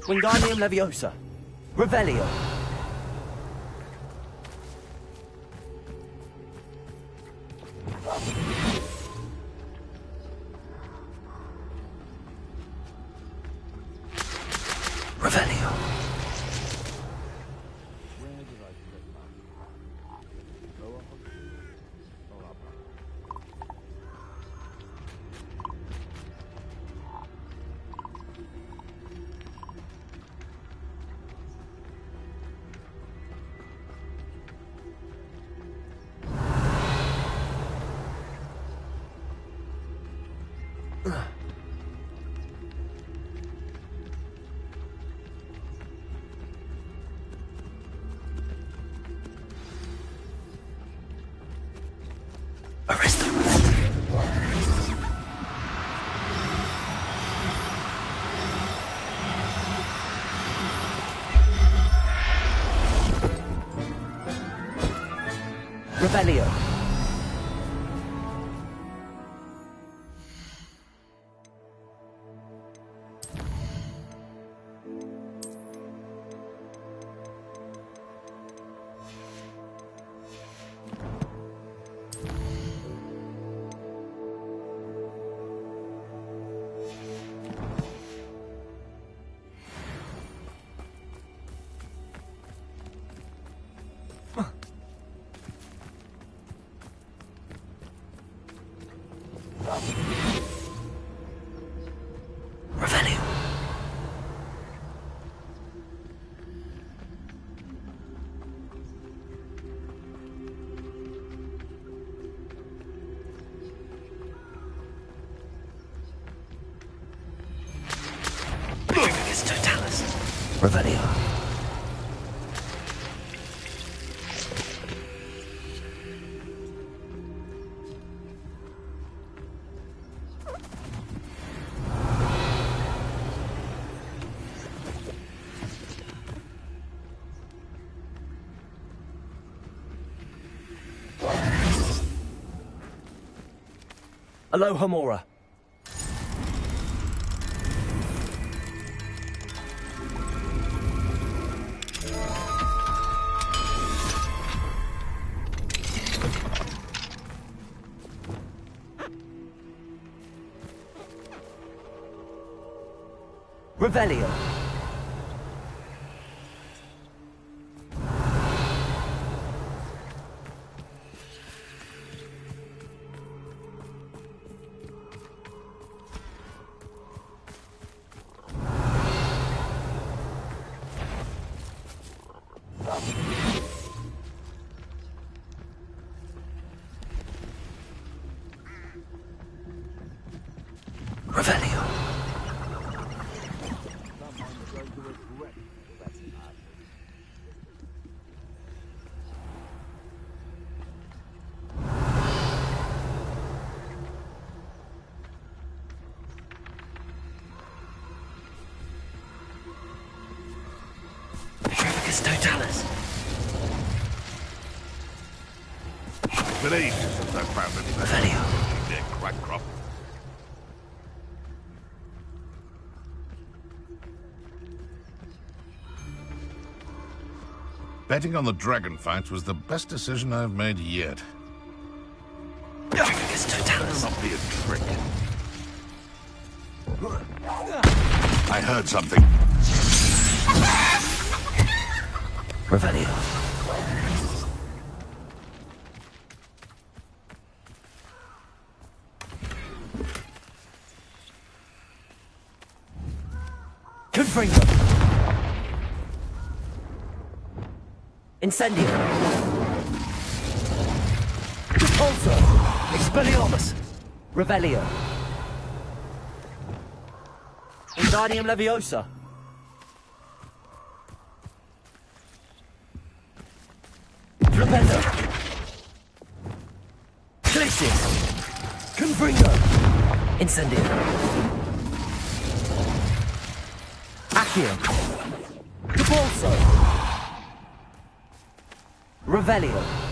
Wingardium Leviosa. Revelio. Revelio. Revelio. Revelio. It's Totalis. Revelio. Aloha Mora. Revelio. Revelio. Totalis. Been ages since I found anything. Revelio. Near crack crop. Betting on the dragon fight was the best decision I've made yet. Dragicus Totalis. Better not be a trick. I heard something. Revelio. Confringo. Incendio. Repulsor. Expelliarmus. Revelio. Wingardium Leviosa. Repello. Glacius. Confringo. Incendio. Accio. Repulso. Revelio.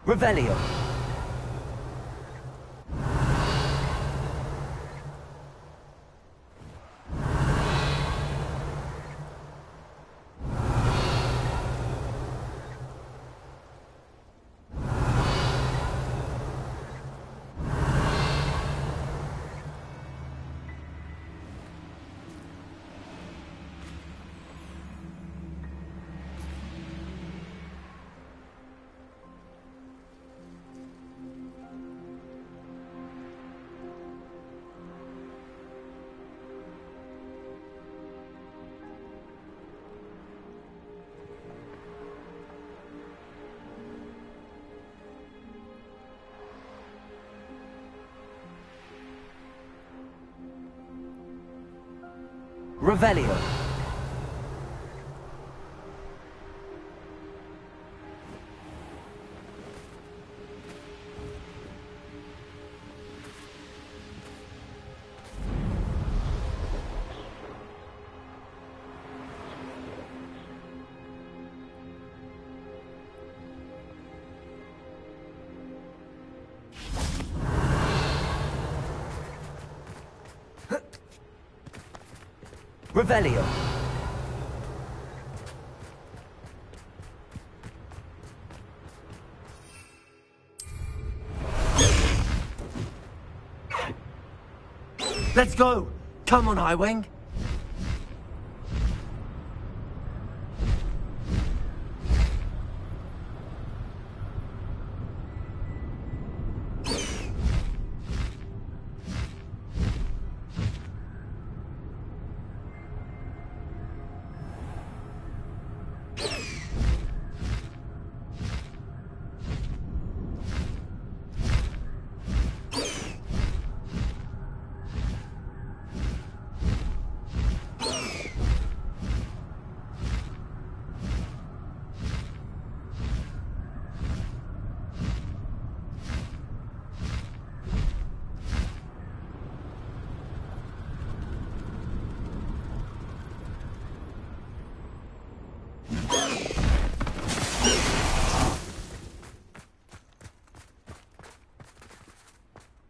Revelio. Revelio. Revelio. Let's go! Come on, Highwing!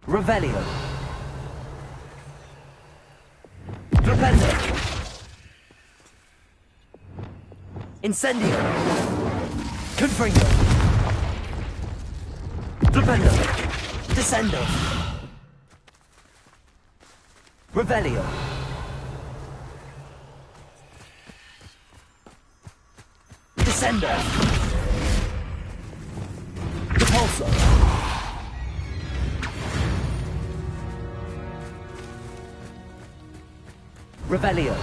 Revelio. Flipendo. Incendio. Confringo. Flipendo. Descendo. Revelio. Descendo. Repulso. Revelio.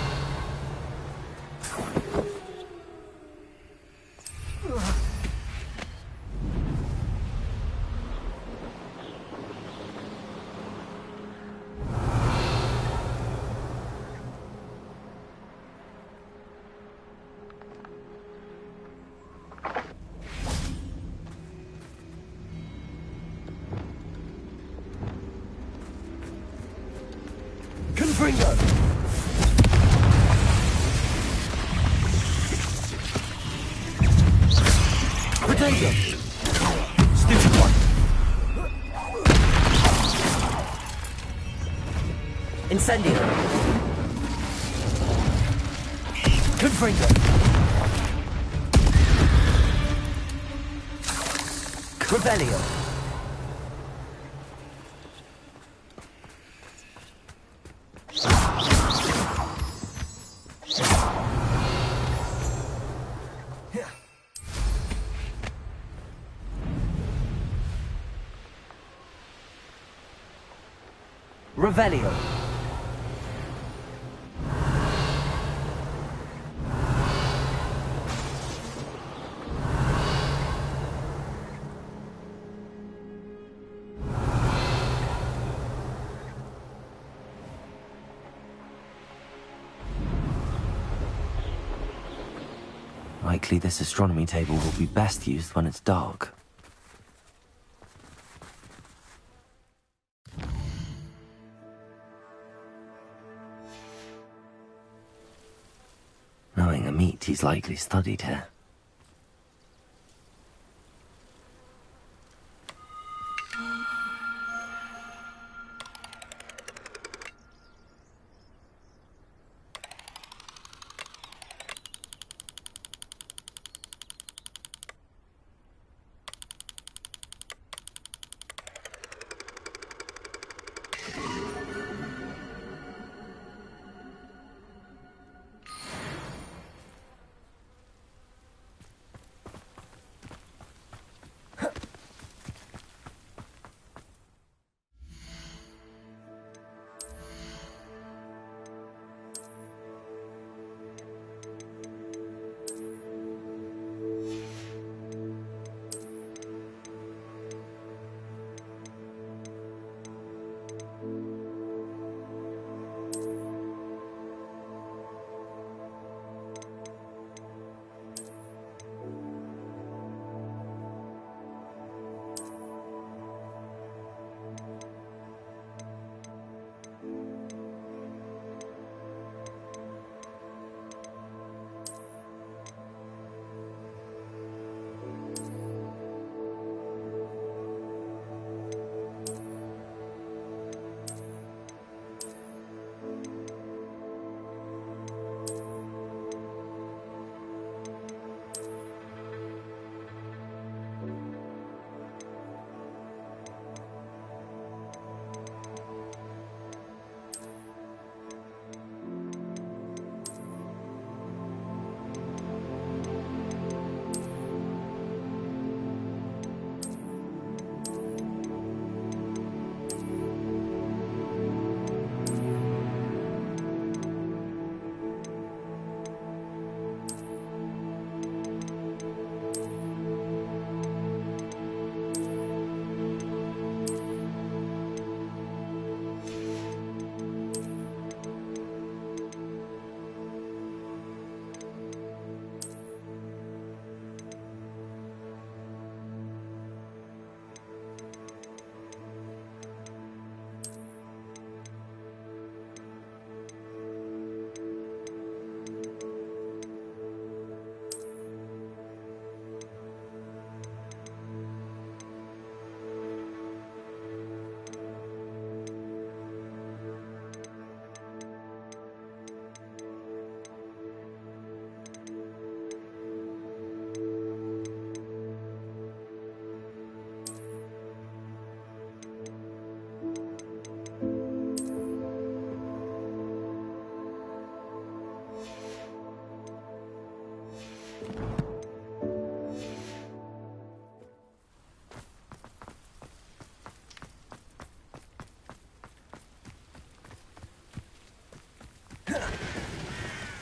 Confringo. Potato! Stupid one! Incendio! Confringo! Revelio! Revelio. Likely this astronomy table will be best used when it's dark. Knowing Amit, he's likely studied here.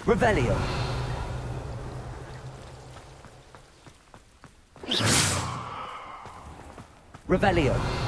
Revelio. Revelio.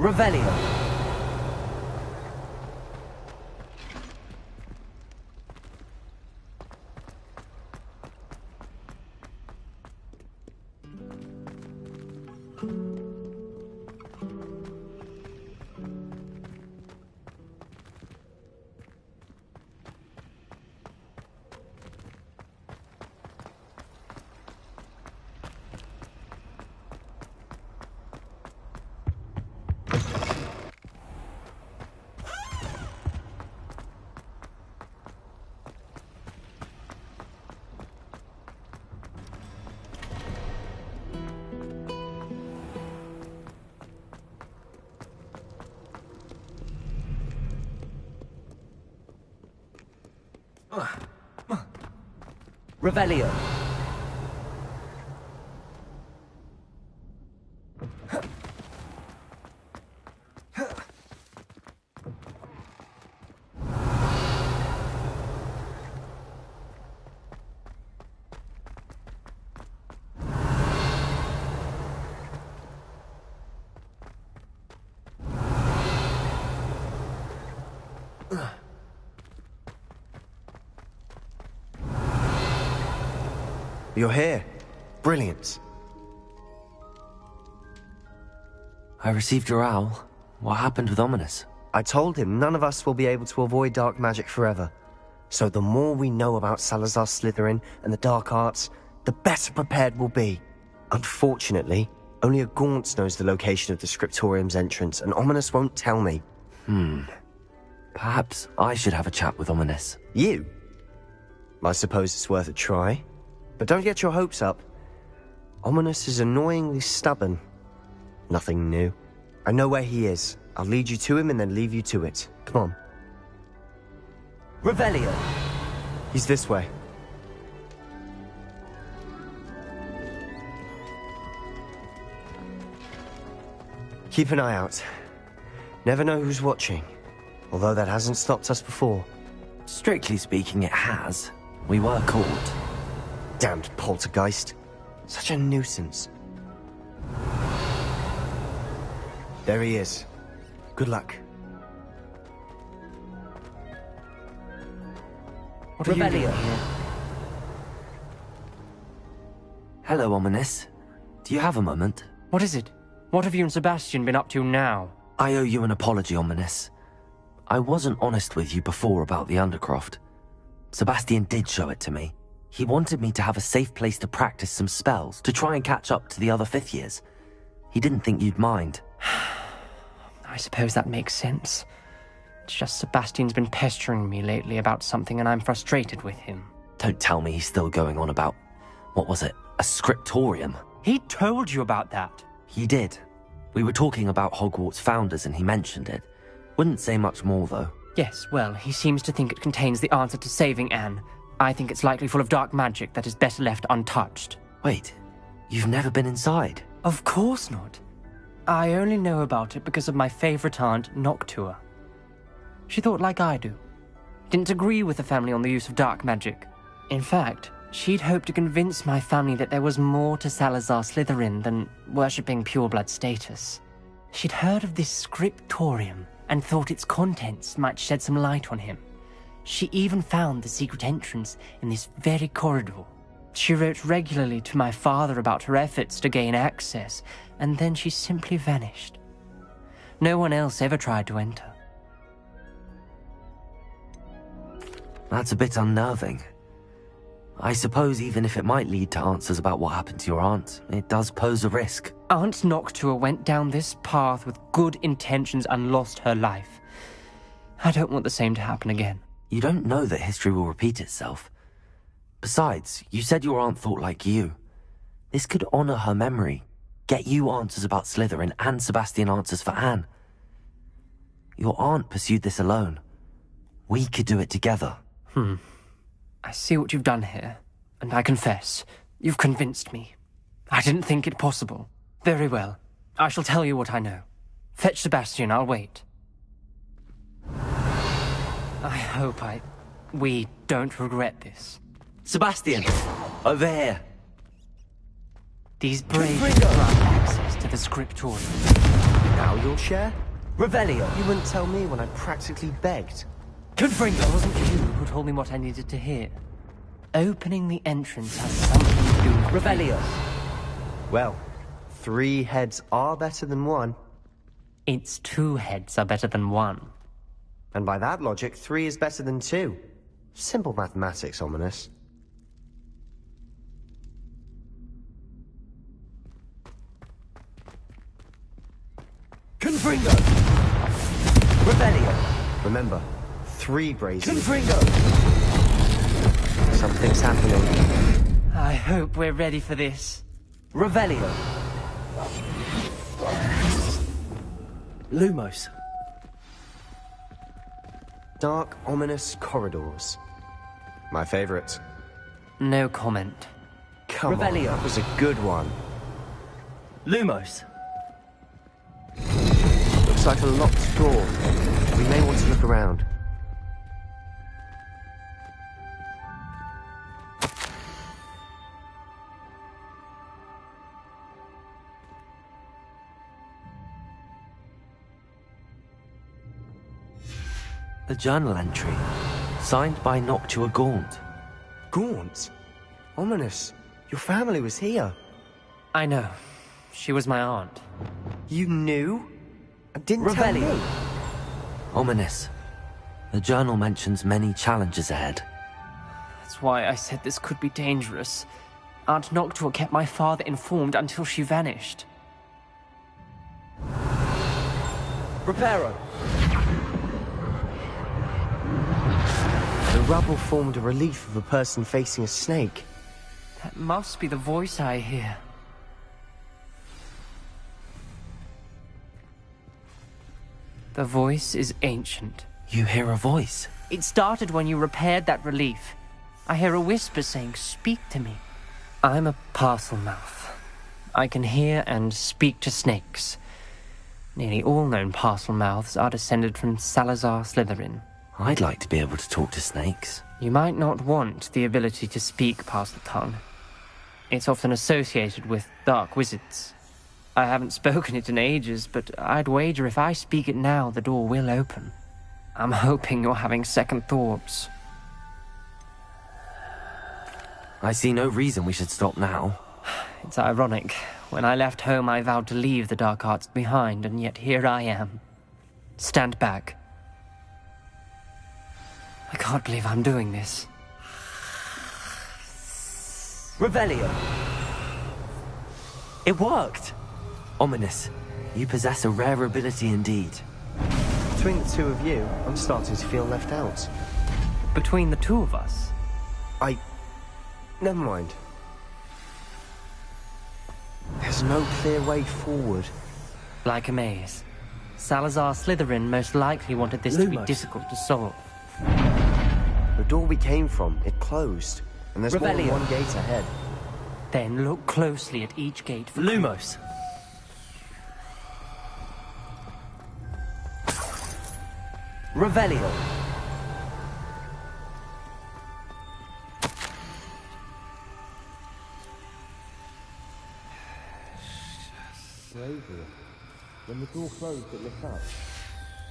Revelio. Revelio. You're here. Brilliant. I received your owl. What happened with Ominous? I told him none of us will be able to avoid dark magic forever. So the more we know about Salazar Slytherin and the dark arts, the better prepared we'll be. Unfortunately, only a Gaunt knows the location of the Scriptorium's entrance, and Ominous won't tell me. Perhaps I should have a chat with Ominous. You? I suppose it's worth a try. But don't get your hopes up. Ominous is annoyingly stubborn. Nothing new. I know where he is. I'll lead you to him and then leave you to it. Come on. Revelio. He's this way. Keep an eye out. Never know who's watching. Although that hasn't stopped us before. Strictly speaking, it has. We were caught. Damned poltergeist. Such a nuisance. There he is. Good luck. What are you doing here? Hello, Ominous. Do you have a moment? What is it? What have you and Sebastian been up to now? I owe you an apology, Ominous. I wasn't honest with you before about the Undercroft. Sebastian did show it to me. He wanted me to have a safe place to practice some spells, to try and catch up to the other fifth years. He didn't think you'd mind. I suppose that makes sense. It's just Sebastian's been pestering me lately about something and I'm frustrated with him. Don't tell me he's still going on about what was it, a scriptorium? He told you about that. He did. We were talking about Hogwart's founders and he mentioned it. Wouldn't say much more, though. Yes, well, he seems to think it contains the answer to saving Anne. I think it's likely full of dark magic that is better left untouched. Wait, you've never been inside? Of course not. I only know about it because of my favorite aunt, Noctua. She thought like I do. Didn't agree with the family on the use of dark magic. In fact, she'd hoped to convince my family that there was more to Salazar Slytherin than worshipping pureblood status. She'd heard of this scriptorium and thought its contents might shed some light on him. She even found the secret entrance in this very corridor. She wrote regularly to my father about her efforts to gain access, and then she simply vanished. No one else ever tried to enter. That's a bit unnerving. I suppose even if it might lead to answers about what happened to your aunt, it does pose a risk. Aunt Noctua went down this path with good intentions and lost her life. I don't want the same to happen again. You don't know that history will repeat itself. Besides, you said your aunt thought like you. This could honor her memory, get you answers about Slytherin and Sebastian answers for Anne. Your aunt pursued this alone. We could do it together. I see what you've done here, and I confess, you've convinced me. I didn't think it possible. Very well. I shall tell you what I know. Fetch Sebastian, I'll wait. I hope we don't regret this. Sebastian! Over here! These braves grant access to the scriptorium. Now you'll share? Revelio! You wouldn't tell me when I practically begged. Confringo! It wasn't you who told me what I needed to hear. Opening the entrance has something to do with Revelio! Well, 3 heads are better than 1. It's 2 heads are better than 1. And by that logic, 3 is better than 2. Simple mathematics, Ominous. Confringo! Revelio! Remember, 3 brazen. Confringo! Something's happening. I hope we're ready for this. Revelio! Lumos. Dark, ominous corridors. My favorite. No comment. Come Revelio. on, that was a good one. Lumos. Looks like a locked door. We may want to look around. The journal entry, signed by Noctua Gaunt. Gaunt? Ominous. Your family was here. I know. She was my aunt. You knew? And didn't tell me? Ominous. The journal mentions many challenges ahead. That's why I said this could be dangerous. Aunt Noctua kept my father informed until she vanished. Reparo! The rubble formed a relief of a person facing a snake. That must be the voice I hear. The voice is ancient. You hear a voice? It started when you repaired that relief. I hear a whisper saying, "Speak to me." I'm a parcel mouth. I can hear and speak to snakes. Nearly all known parcel mouths are descended from Salazar Slytherin. I'd like to be able to talk to snakes. You might not want the ability to speak parcel tongue. It's often associated with dark wizards. I haven't spoken it in ages, but I'd wager if I speak it now, the door will open. I'm hoping you're having second thoughts. I see no reason we should stop now. It's ironic. When I left home, I vowed to leave the dark arts behind, and yet here I am. Stand back. I can't believe I'm doing this. Revelio! It worked! Ominous, you possess a rare ability indeed. Between the 2 of you, I'm starting to feel left out. Between the 2 of us? Never mind. There's no clear way forward. Like a maze. Salazar Slytherin most likely wanted this to be difficult to solve. The door we came from, it closed. And there's more than one gate ahead. Then look closely at each gate for Lumos. Revelio. When the door closed, it lit up.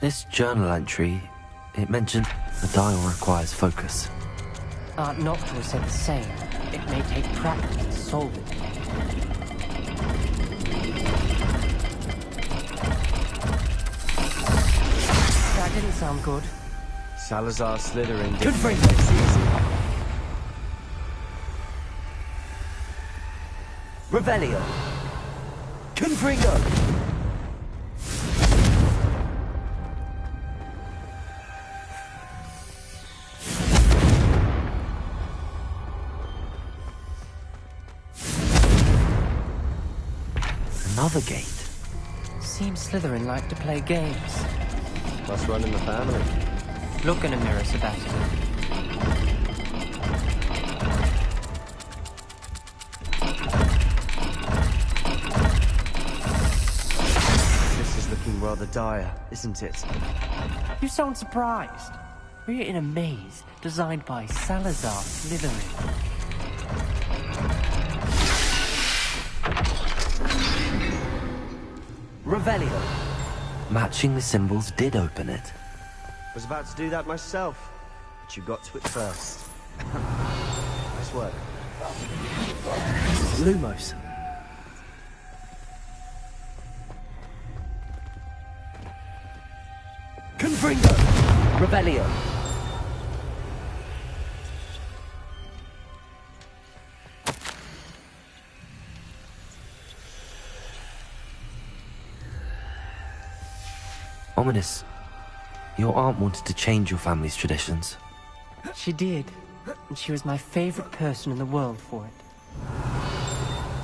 This journal entry, it mentioned the dial requires focus. Aunt Noctua said the same. It may take practice to solve it. That didn't sound good. Salazar Slytherin Good didn't make this easy. Revelio. Confringo. Another gate. Seems Slytherin like to play games. Must run in the family. Look in a mirror, Sebastian. This is looking rather dire, isn't it? You sound surprised. We're in a maze designed by Salazar Slytherin. Revelio. Matching the symbols did open it. Was about to do that myself, but you got to it first. Nice work. Lumos. Confringo. Revelio. Ominous. Your aunt wanted to change your family's traditions. She did. And she was my favorite person in the world for it.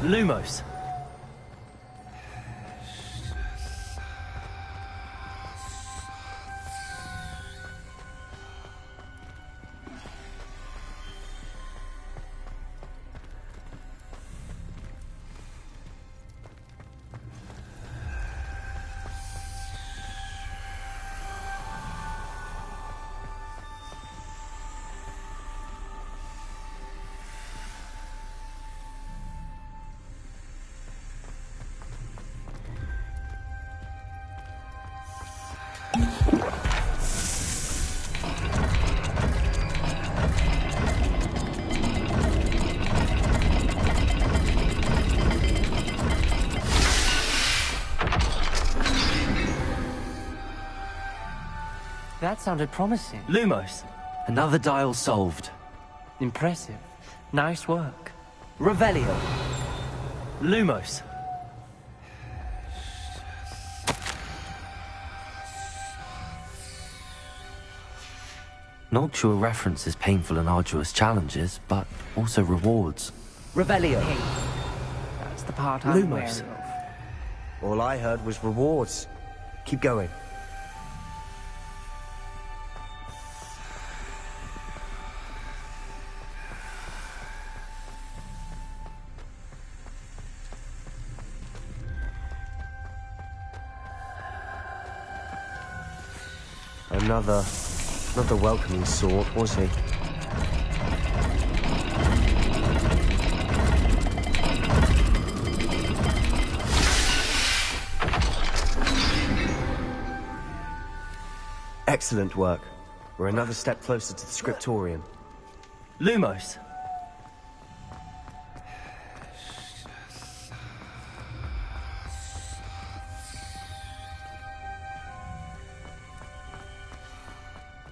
Lumos. That sounded promising. Lumos. Another dial solved. Impressive. Nice work. Revelio. Lumos. Noctua references painful and arduous challenges, but also rewards. Revelio. Hey, that's the part I'm wary Lumos. of. All I heard was rewards. Keep going. Not the welcoming sort, was he? Excellent work. We're another step closer to the scriptorium. Lumos.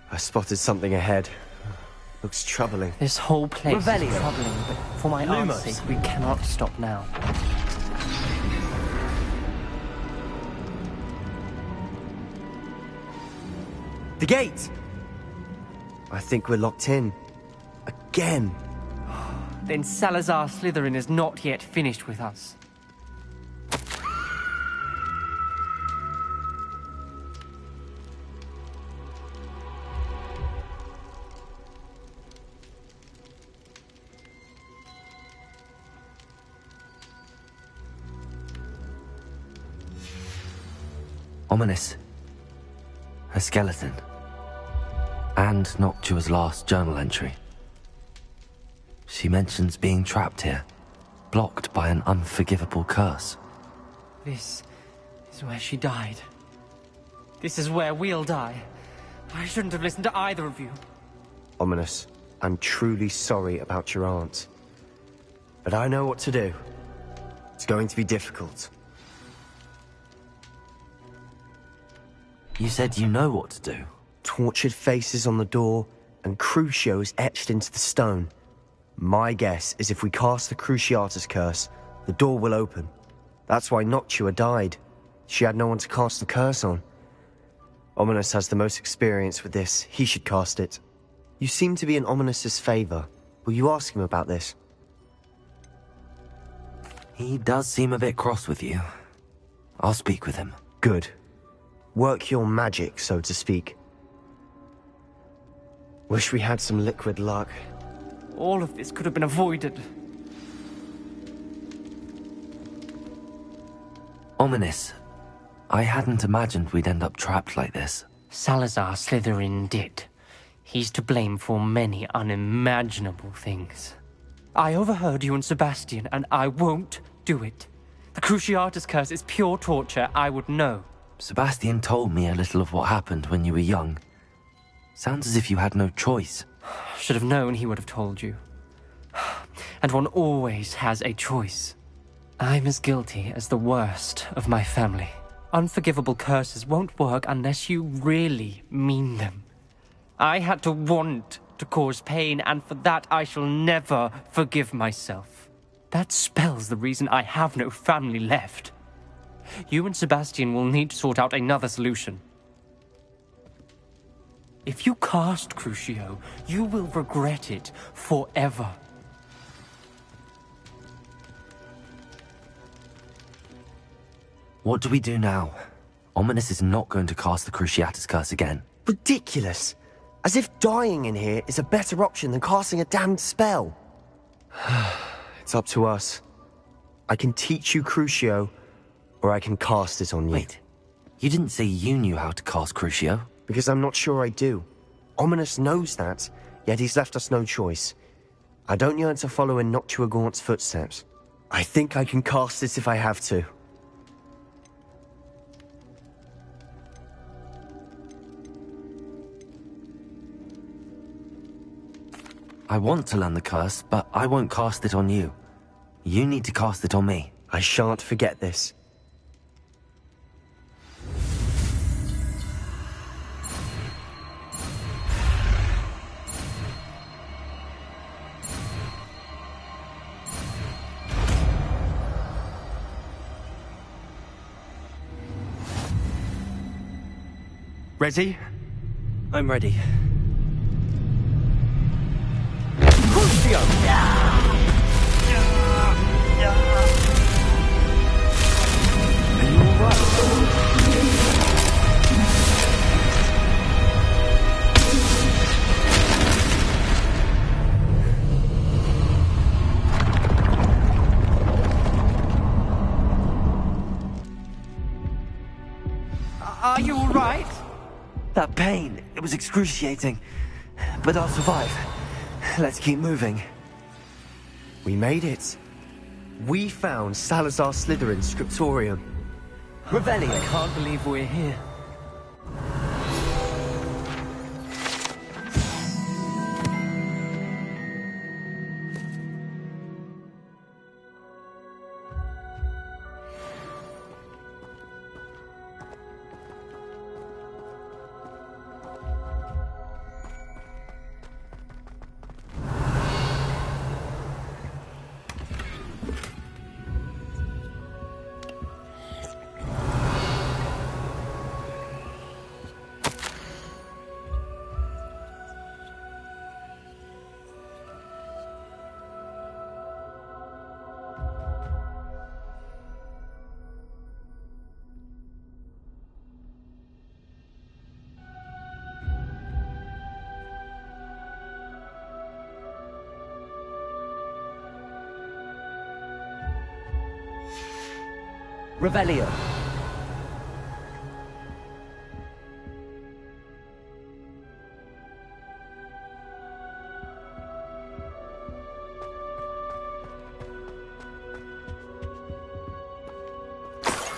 I spotted something ahead. Looks troubling. This whole place Revelio. is troubling, but for my aunt's Lumos. sake, we cannot stop now. The gate! I think we're locked in. Again. Then Salazar Slytherin is not yet finished with us. Ominous. A skeleton. And Noctua's last journal entry. She mentions being trapped here, blocked by an unforgivable curse. This is where she died. This is where we'll die. I shouldn't have listened to either of you. Ominous, I'm truly sorry about your aunt. But I know what to do. It's going to be difficult. You said you know what to do. Tortured faces on the door, and Crucios etched into the stone. My guess is if we cast the Cruciatus curse, the door will open. That's why Noctua died. She had no one to cast the curse on. Ominous has the most experience with this. He should cast it. You seem to be in Ominous's favor. Will you ask him about this? He does seem a bit cross with you. I'll speak with him. Good. Work your magic, so to speak. Wish we had some liquid luck. All of this could have been avoided. Ominous. I hadn't imagined we'd end up trapped like this. Salazar Slytherin did. He's to blame for many unimaginable things. I overheard you and Sebastian, and I won't do it. The Cruciatus curse is pure torture, I would know. Sebastian told me a little of what happened when you were young. Sounds as if you had no choice. Should have known he would have told you. And one always has a choice. I'm as guilty as the worst of my family. Unforgivable curses won't work unless you really mean them. I had to want to cause pain, and for that I shall never forgive myself. That spells the reason I have no family left. You and Sebastian will need to sort out another solution. If you cast Crucio, you will regret it forever. What do we do now? Ominous is not going to cast the Cruciatus curse again. Ridiculous! As if dying in here is a better option than casting a damned spell. It's up to us. I can teach you Crucio, or I can cast it on you. Wait, you didn't say you knew how to cast Crucio? Because I'm not sure I do. Ominous knows that, yet he's left us no choice. I don't yearn to follow in Noctua Gaunt's footsteps. I think I can cast it if I have to. I want to learn the curse, but I won't cast it on you. You need to cast it on me. I shan't forget this. Ready? I'm ready. Crucio! Are you alright? Are you alright? That pain, it was excruciating. But I'll survive. Let's keep moving. We made it. We found Salazar Slytherin's scriptorium. Revelio. I can't believe we're here. Revelio.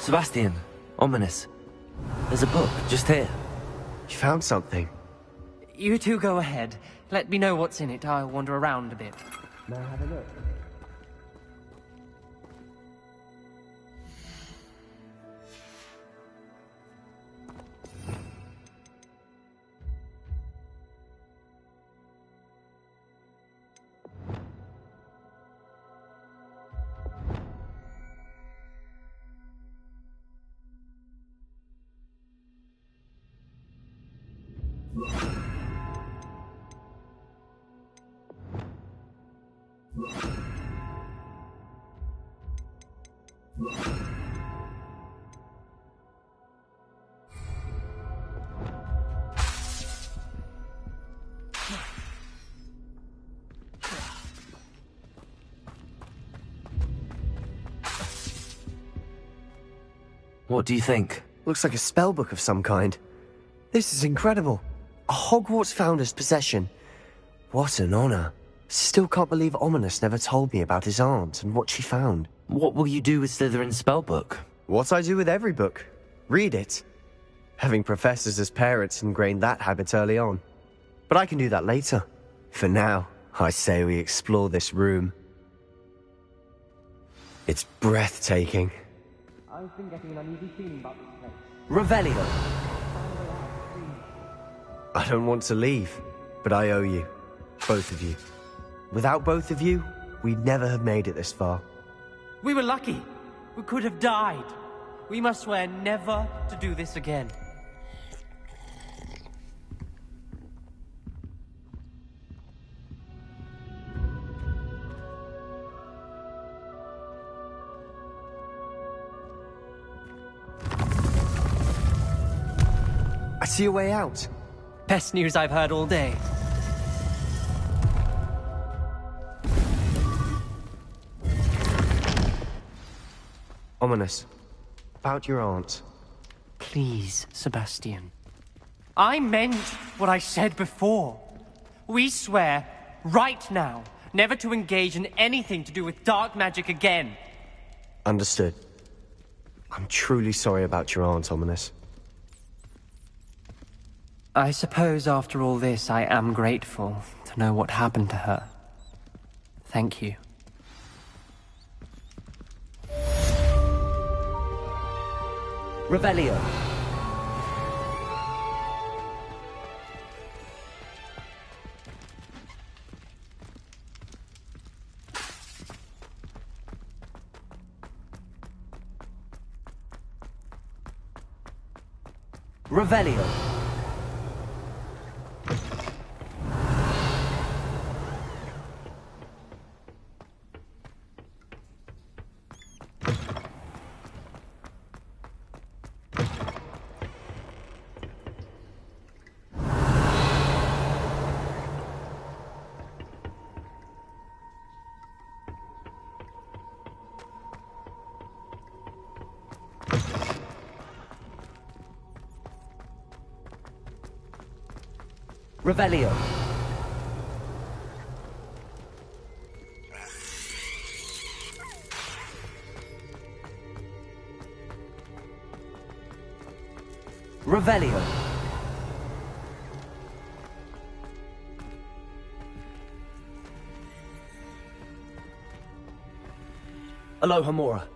Sebastian, ominous. There's a book just here. You found something? You two go ahead. Let me know what's in it. I'll wander around a bit. May I have a look? What do you think? Looks like a spellbook of some kind. This is incredible. A Hogwarts founder's possession. What an honor. Still can't believe Ominous never told me about his aunt and what she found. What will you do with Slytherin's spellbook? What I do with every book. Read it. Having professors as parents ingrained that habit early on. But I can do that later. For now, I say we explore this room. It's breathtaking. I've been getting an uneasy feeling about this place. Revelio! I don't want to leave, but I owe you. Both of you. Without both of you, we'd never have made it this far. We were lucky. We could have died. We must swear never to do this again. I see a way out. Best news I've heard all day. Ominous. About your aunt. Please, Sebastian. I meant what I said before. We swear, right now, never to engage in anything to do with dark magic again. Understood. I'm truly sorry about your aunt, Ominous. I suppose after all this, I am grateful to know what happened to her. Thank you. Revelio. Revelio. Revelio. Revelio. Aloha Mora.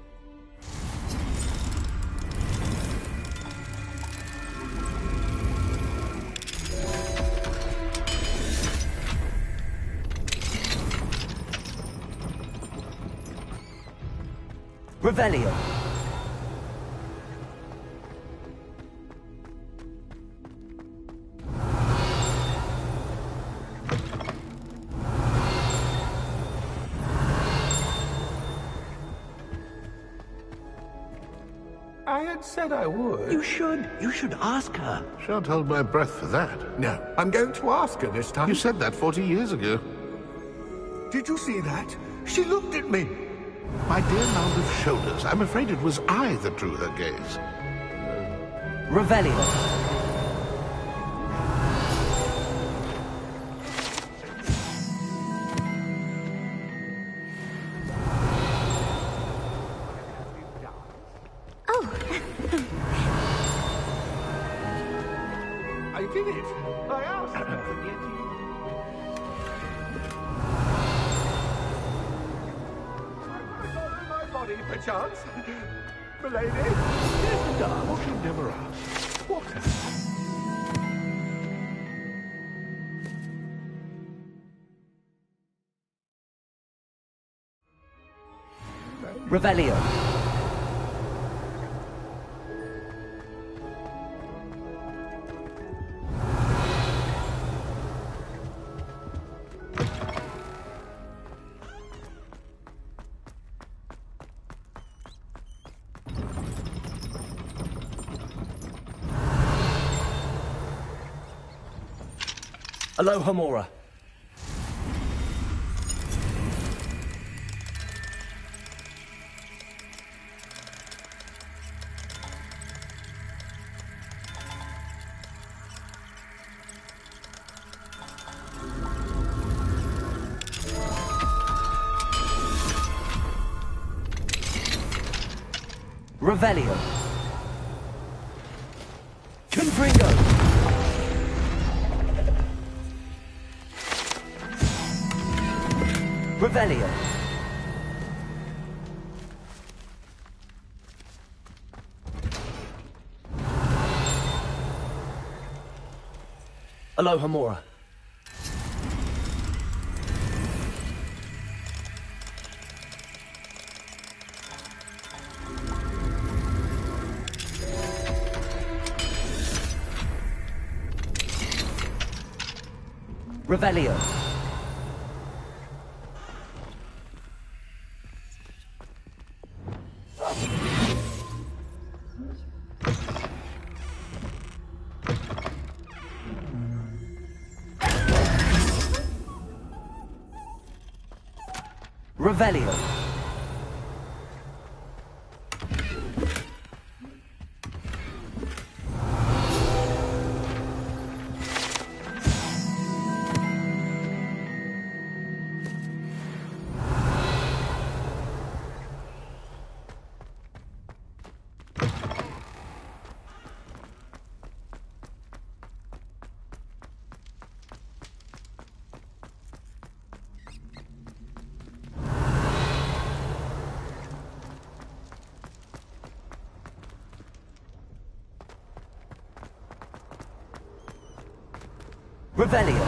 Revelio. I had said I would. You should. You should ask her. Shan't hold my breath for that. No, I'm going to ask her this time. You said that 40 years ago. Did you see that? She looked at me. My dear mound of shoulders, I'm afraid it was I that drew her gaze. Revelio. Oh, did it! I asked, and yet you... My body, perchance? Milady? Yes, madame, what you never ask. What happened? Revelio. Aloha Mora. Revelio. Confringo. Revelio. Aloha Mora. Revelio. Revelio. Revelio.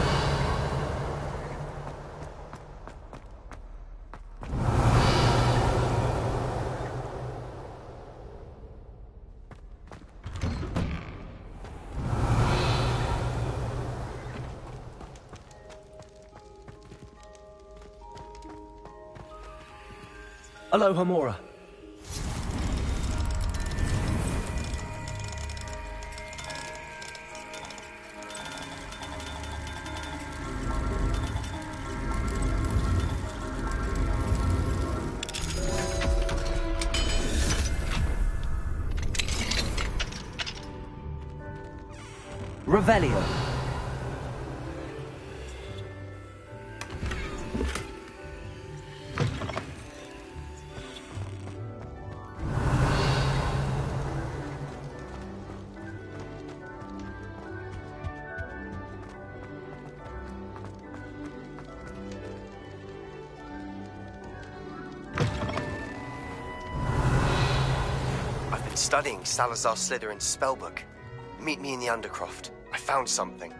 Aloha Mora. Revelio. I've been studying Salazar Slytherin's spellbook. Meet me in the Undercroft. I found something.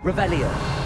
Revelio.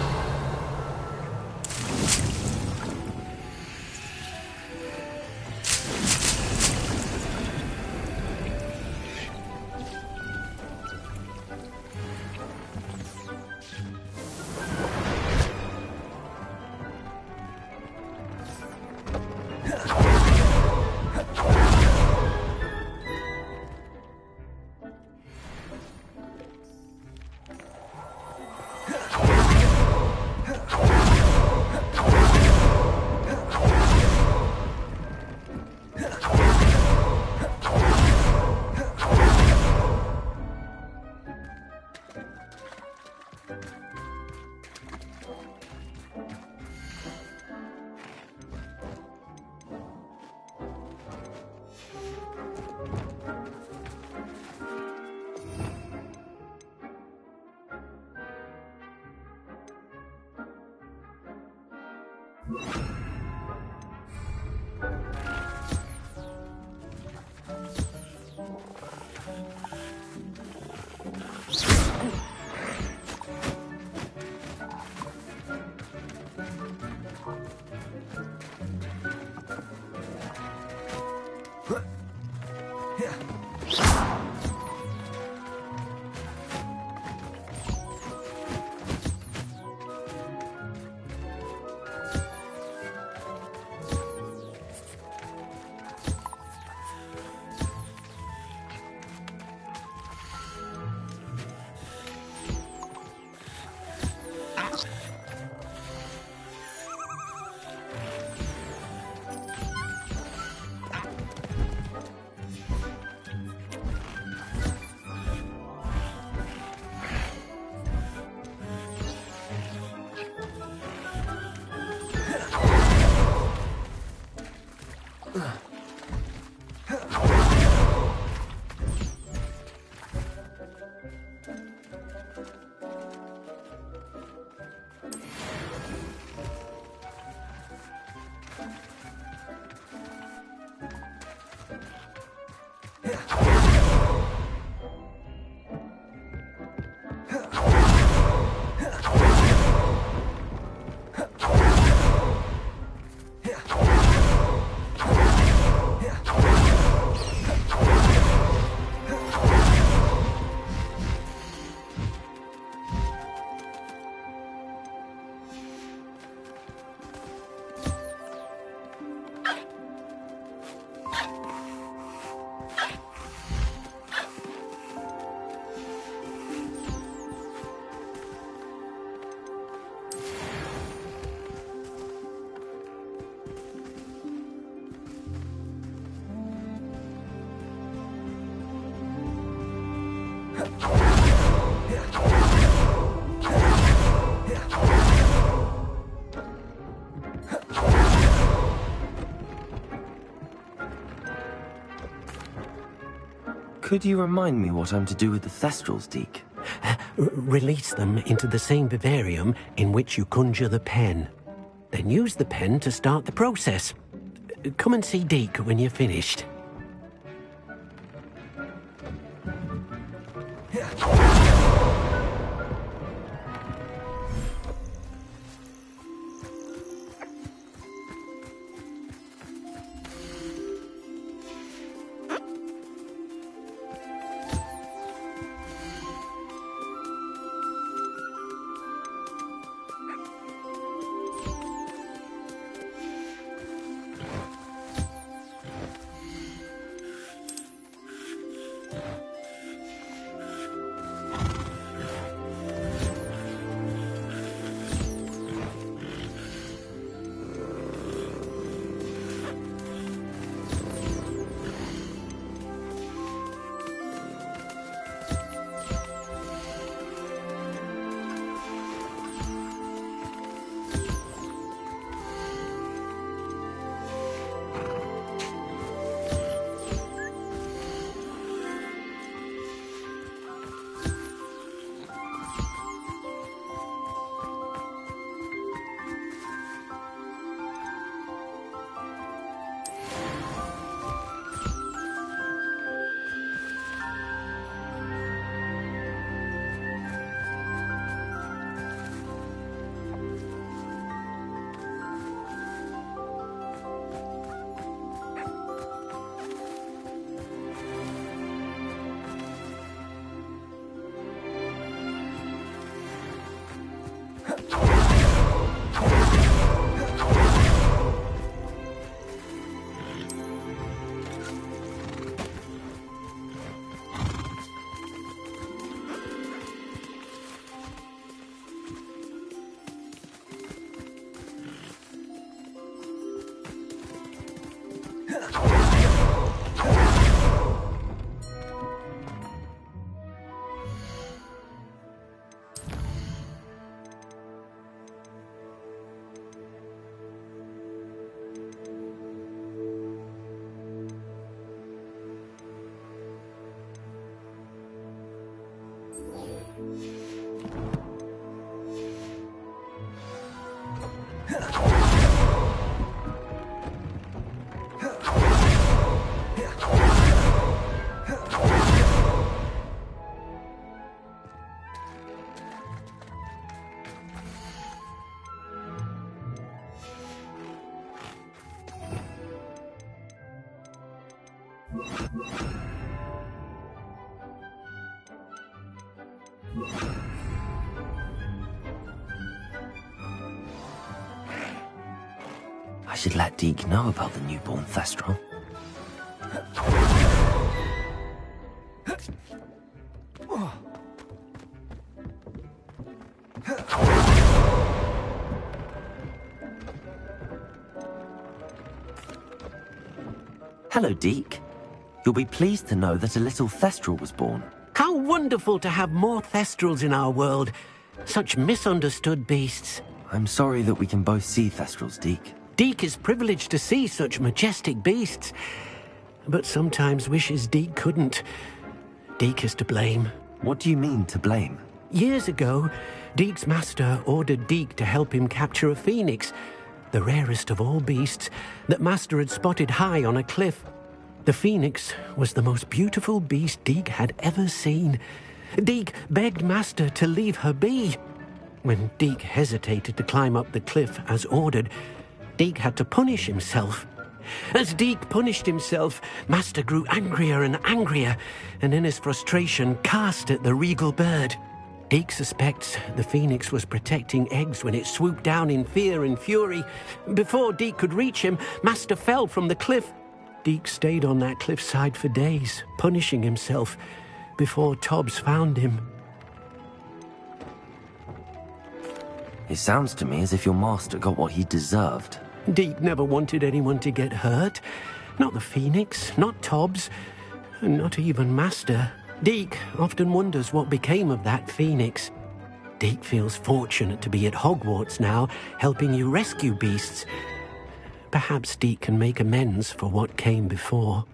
Could you remind me what I'm to do with the Thestrals, Deke? Release them into the same vivarium in which you conjure the pen. Then use the pen to start the process. Come and see Deke when you're finished. I should let Deke know about the newborn Thestral. Hello, Deke. You'll be pleased to know that a little Thestral was born. How wonderful to have more Thestrals in our world. Such misunderstood beasts. I'm sorry that we can both see Thestrals, Deke. Deke is privileged to see such majestic beasts, but sometimes wishes Deke couldn't. Deke is to blame. What do you mean, to blame? Years ago, Deke's master ordered Deke to help him capture a phoenix, the rarest of all beasts, that master had spotted high on a cliff. The phoenix was the most beautiful beast Deke had ever seen. Deke begged master to leave her be. When Deke hesitated to climb up the cliff as ordered, Deke had to punish himself. As Deke punished himself, master grew angrier and angrier, and in his frustration cast at the regal bird. Deke suspects the phoenix was protecting eggs when it swooped down in fear and fury. Before Deke could reach him, master fell from the cliff. Deke stayed on that cliffside for days, punishing himself, before Tobbs found him. It sounds to me as if your master got what he deserved. Deke never wanted anyone to get hurt. Not the phoenix, not Tobbs, and not even master. Deke often wonders what became of that phoenix. Deke feels fortunate to be at Hogwarts now, helping you rescue beasts. Perhaps Deke can make amends for what came before.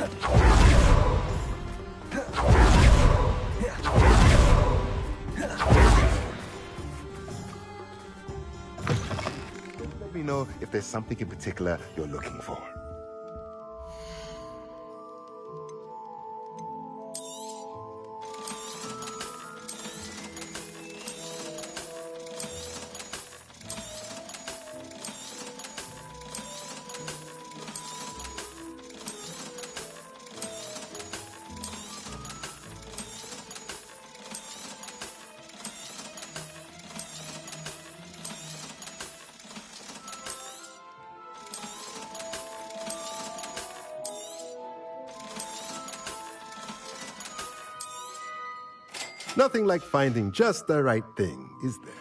Let me know if there's something in particular you're looking for. Nothing like finding just the right thing, is there?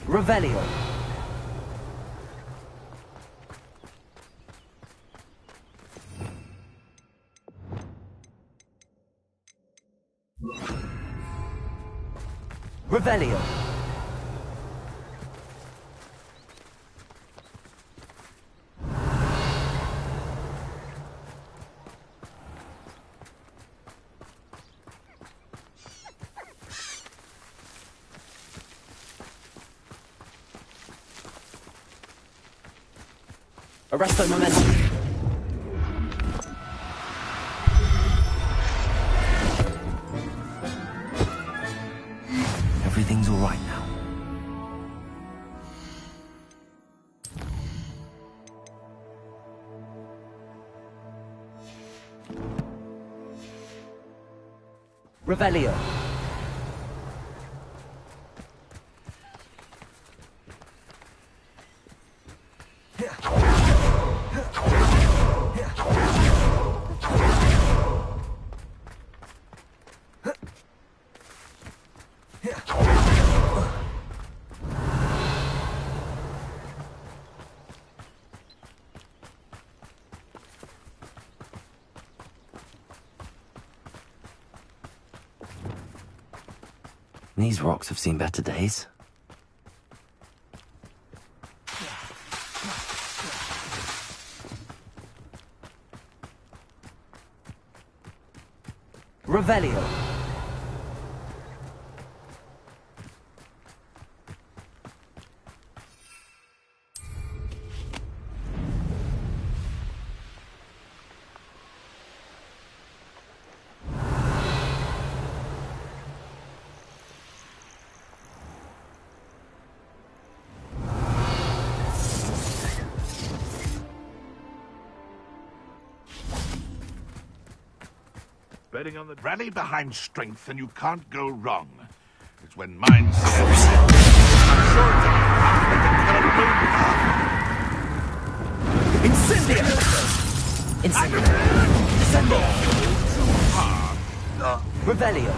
Revelio. Revelio. Arresto momentum. Everything's all right now. Revelio. These rocks have seen better days. Revelio. Betting on the rally behind strength, and you can't go wrong. It's when mind says, I'm sure it's a path that can kill a moon. Incendio! Incendio! Incendio! Revelio!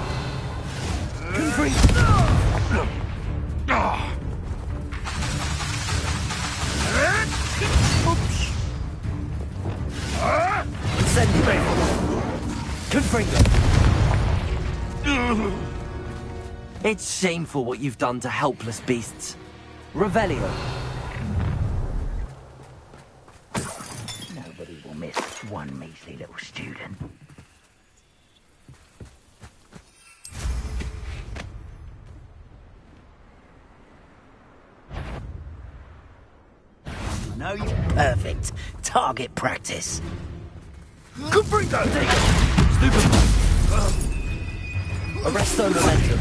Incendio! Confringo! It's shameful what you've done to helpless beasts. Revelio! Nobody will miss one measly little student. know you. Perfect. Target practice. Good Bringo! Stupid. Arresto momentum.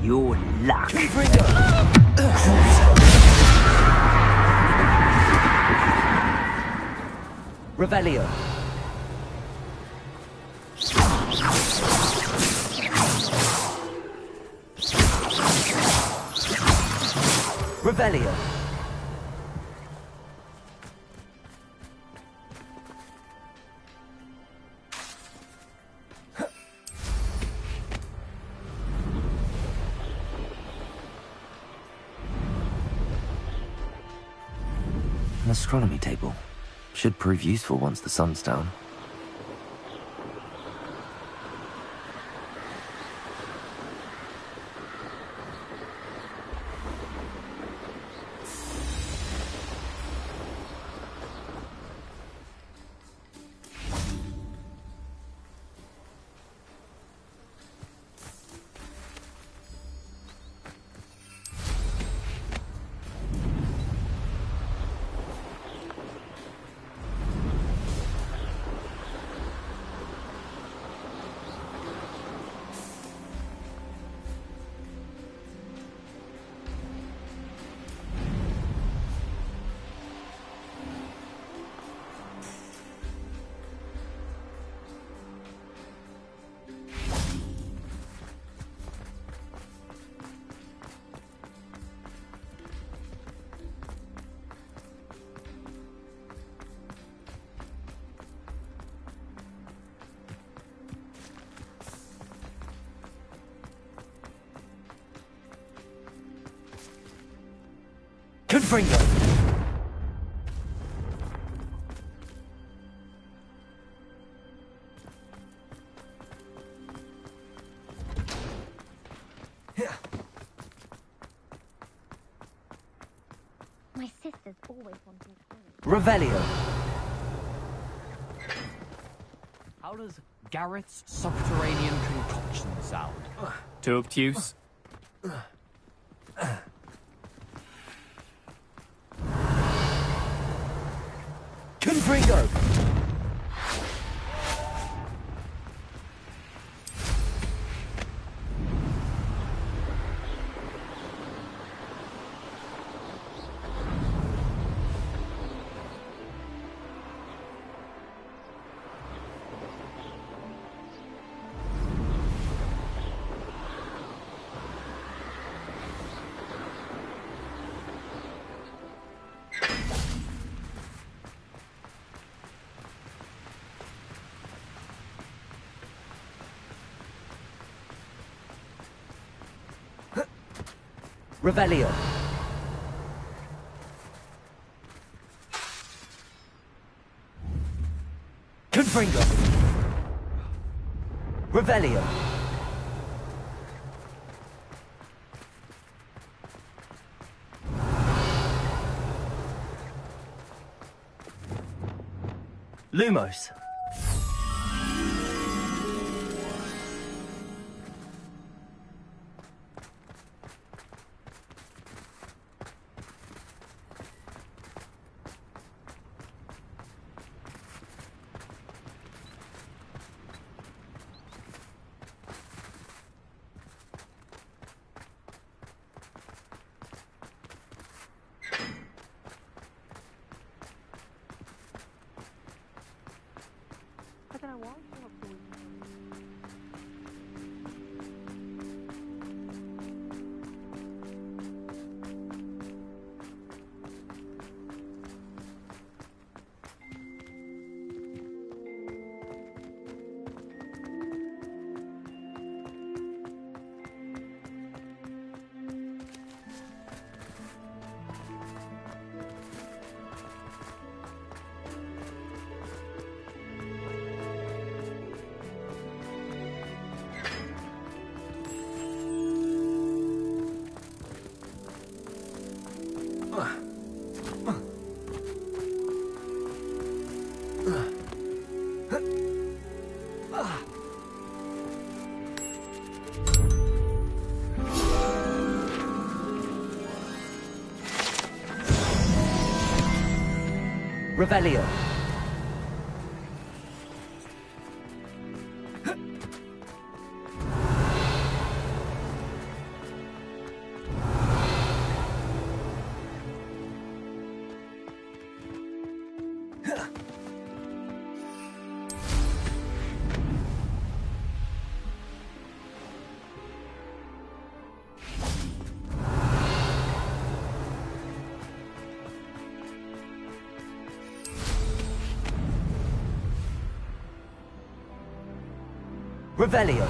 Your luck. Good Bringo! Revelio. Revelio. An astronomy table. Should prove useful once the sun's down. Confringo. My sister's always wanting to. Revelio. How does Garrett's subterranean concoction sound? Too obtuse? Confringo. Revelio. Confringo. Revelio. Lumos. Revelio. Revelio.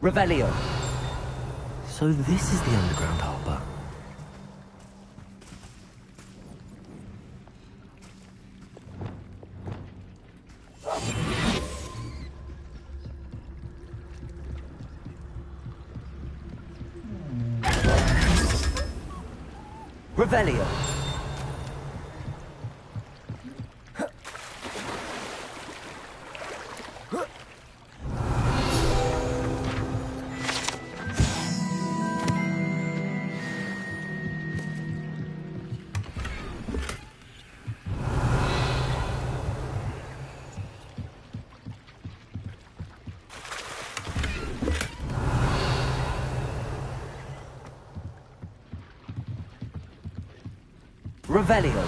Revelio. So this is the underground harbour. Revelio. Revelio.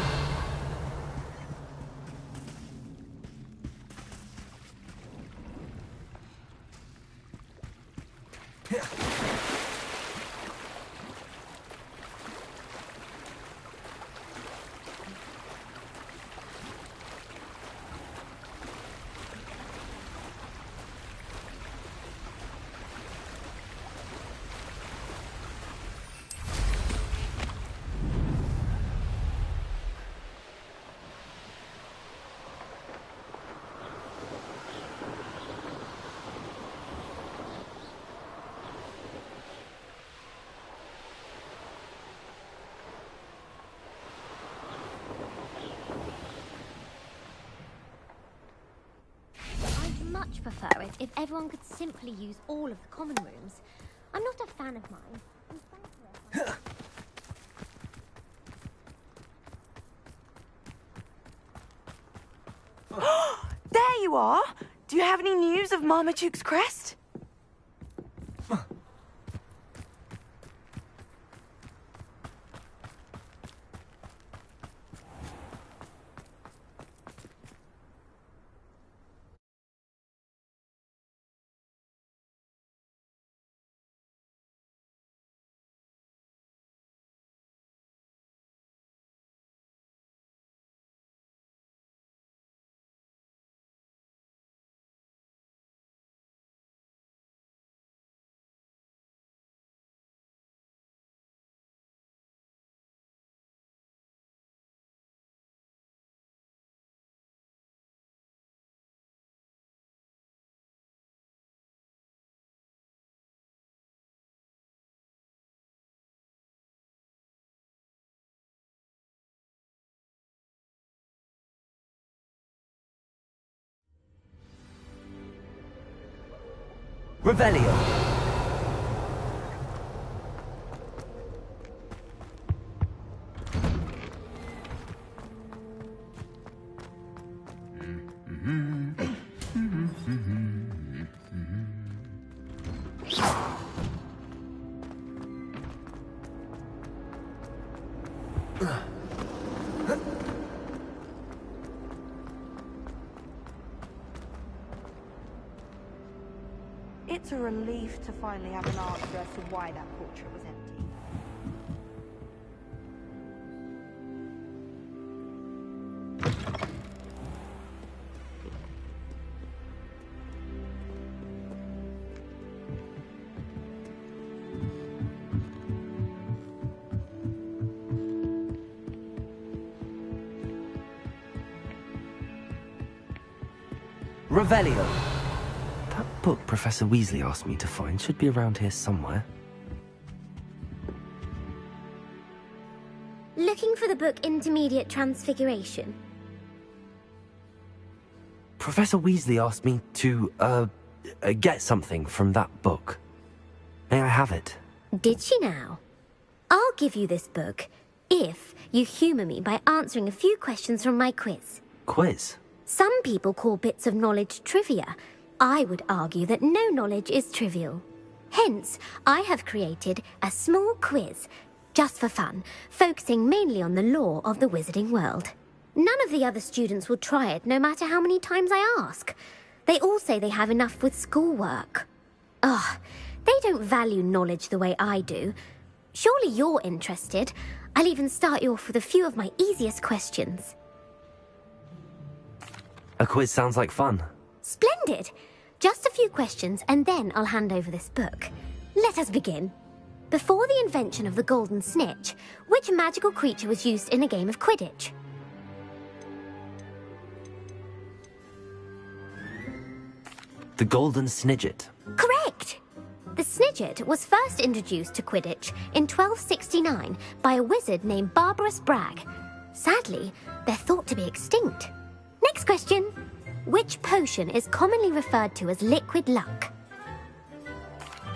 I'd much prefer it if everyone could simply use all of the common rooms. I'm not a fan of mine. And frankly, There you are! Do you have any news of Marmaduke's crest? Revelio. It's a relief to finally have an answer as to why that portrait was empty. Revelio. That book Professor Weasley asked me to find should be around here somewhere. Looking for the book Intermediate Transfiguration? Professor Weasley asked me to, get something from that book. May I have it? Did she now? I'll give you this book if you humour me by answering a few questions from my quiz. Quiz? Some people call bits of knowledge trivia. I would argue that no knowledge is trivial. Hence, I have created a small quiz, just for fun, focusing mainly on the lore of the wizarding world. None of the other students will try it, no matter how many times I ask. They all say they have enough with schoolwork. Ugh, they don't value knowledge the way I do. Surely you're interested. I'll even start you off with a few of my easiest questions. A quiz sounds like fun. Splendid! Just a few questions, and then I'll hand over this book. Let us begin. Before the invention of the golden snitch, which magical creature was used in a game of Quidditch? The golden snidget. Correct! The snidget was first introduced to Quidditch in 1269 by a wizard named Barbarous Bragg. Sadly, they're thought to be extinct. Next question. Which potion is commonly referred to as liquid luck?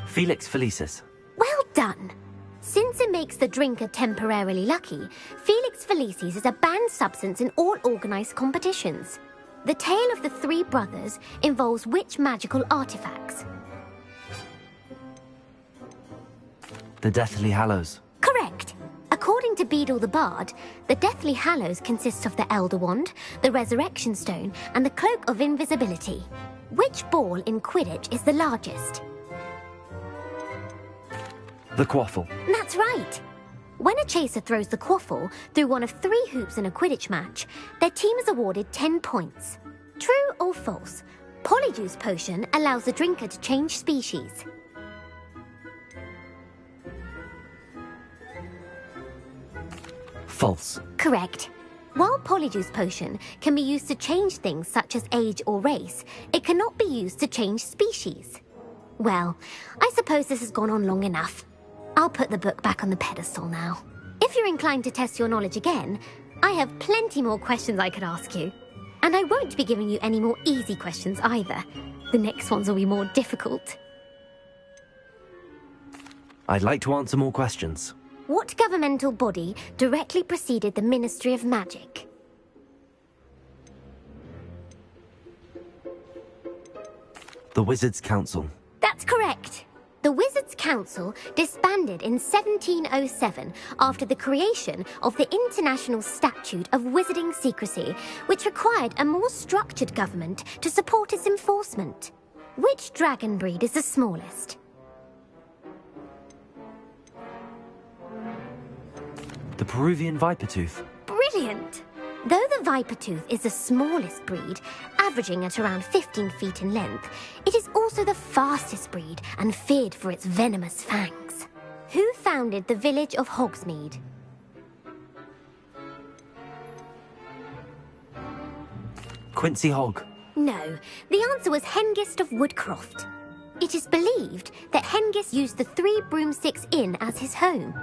Felix Felicis. Well done! Since it makes the drinker temporarily lucky, Felix Felicis is a banned substance in all organised competitions. The tale of the three brothers involves which magical artifacts? The Deathly Hallows. Correct! According to Beedle the Bard, the Deathly Hallows consists of the Elder Wand, the Resurrection Stone, and the Cloak of Invisibility. Which ball in Quidditch is the largest? The Quaffle. That's right! When a chaser throws the quaffle through one of 3 hoops in a Quidditch match, their team is awarded 10 points. True or false? Polyjuice Potion allows the drinker to change species. False. Correct. While Polyjuice Potion can be used to change things such as age or race, it cannot be used to change species. Well, I suppose this has gone on long enough. I'll put the book back on the pedestal now. If you're inclined to test your knowledge again, I have plenty more questions I could ask you. And I won't be giving you any more easy questions either. The next ones will be more difficult. I'd like to answer more questions. What governmental body directly preceded the Ministry of Magic? The Wizards' Council. That's correct. The Wizards' Council disbanded in 1707 after the creation of the International Statute of Wizarding Secrecy, which required a more structured government to support its enforcement. Which dragon breed is the smallest? The Peruvian Vipertooth. Brilliant! Though the Vipertooth is the smallest breed, averaging at around 15 feet in length, it is also the fastest breed and feared for its venomous fangs. Who founded the village of Hogsmeade? Quincy Hogg. No, the answer was Hengist of Woodcroft. It is believed that Hengist used the 3 Broomsticks Inn as his home.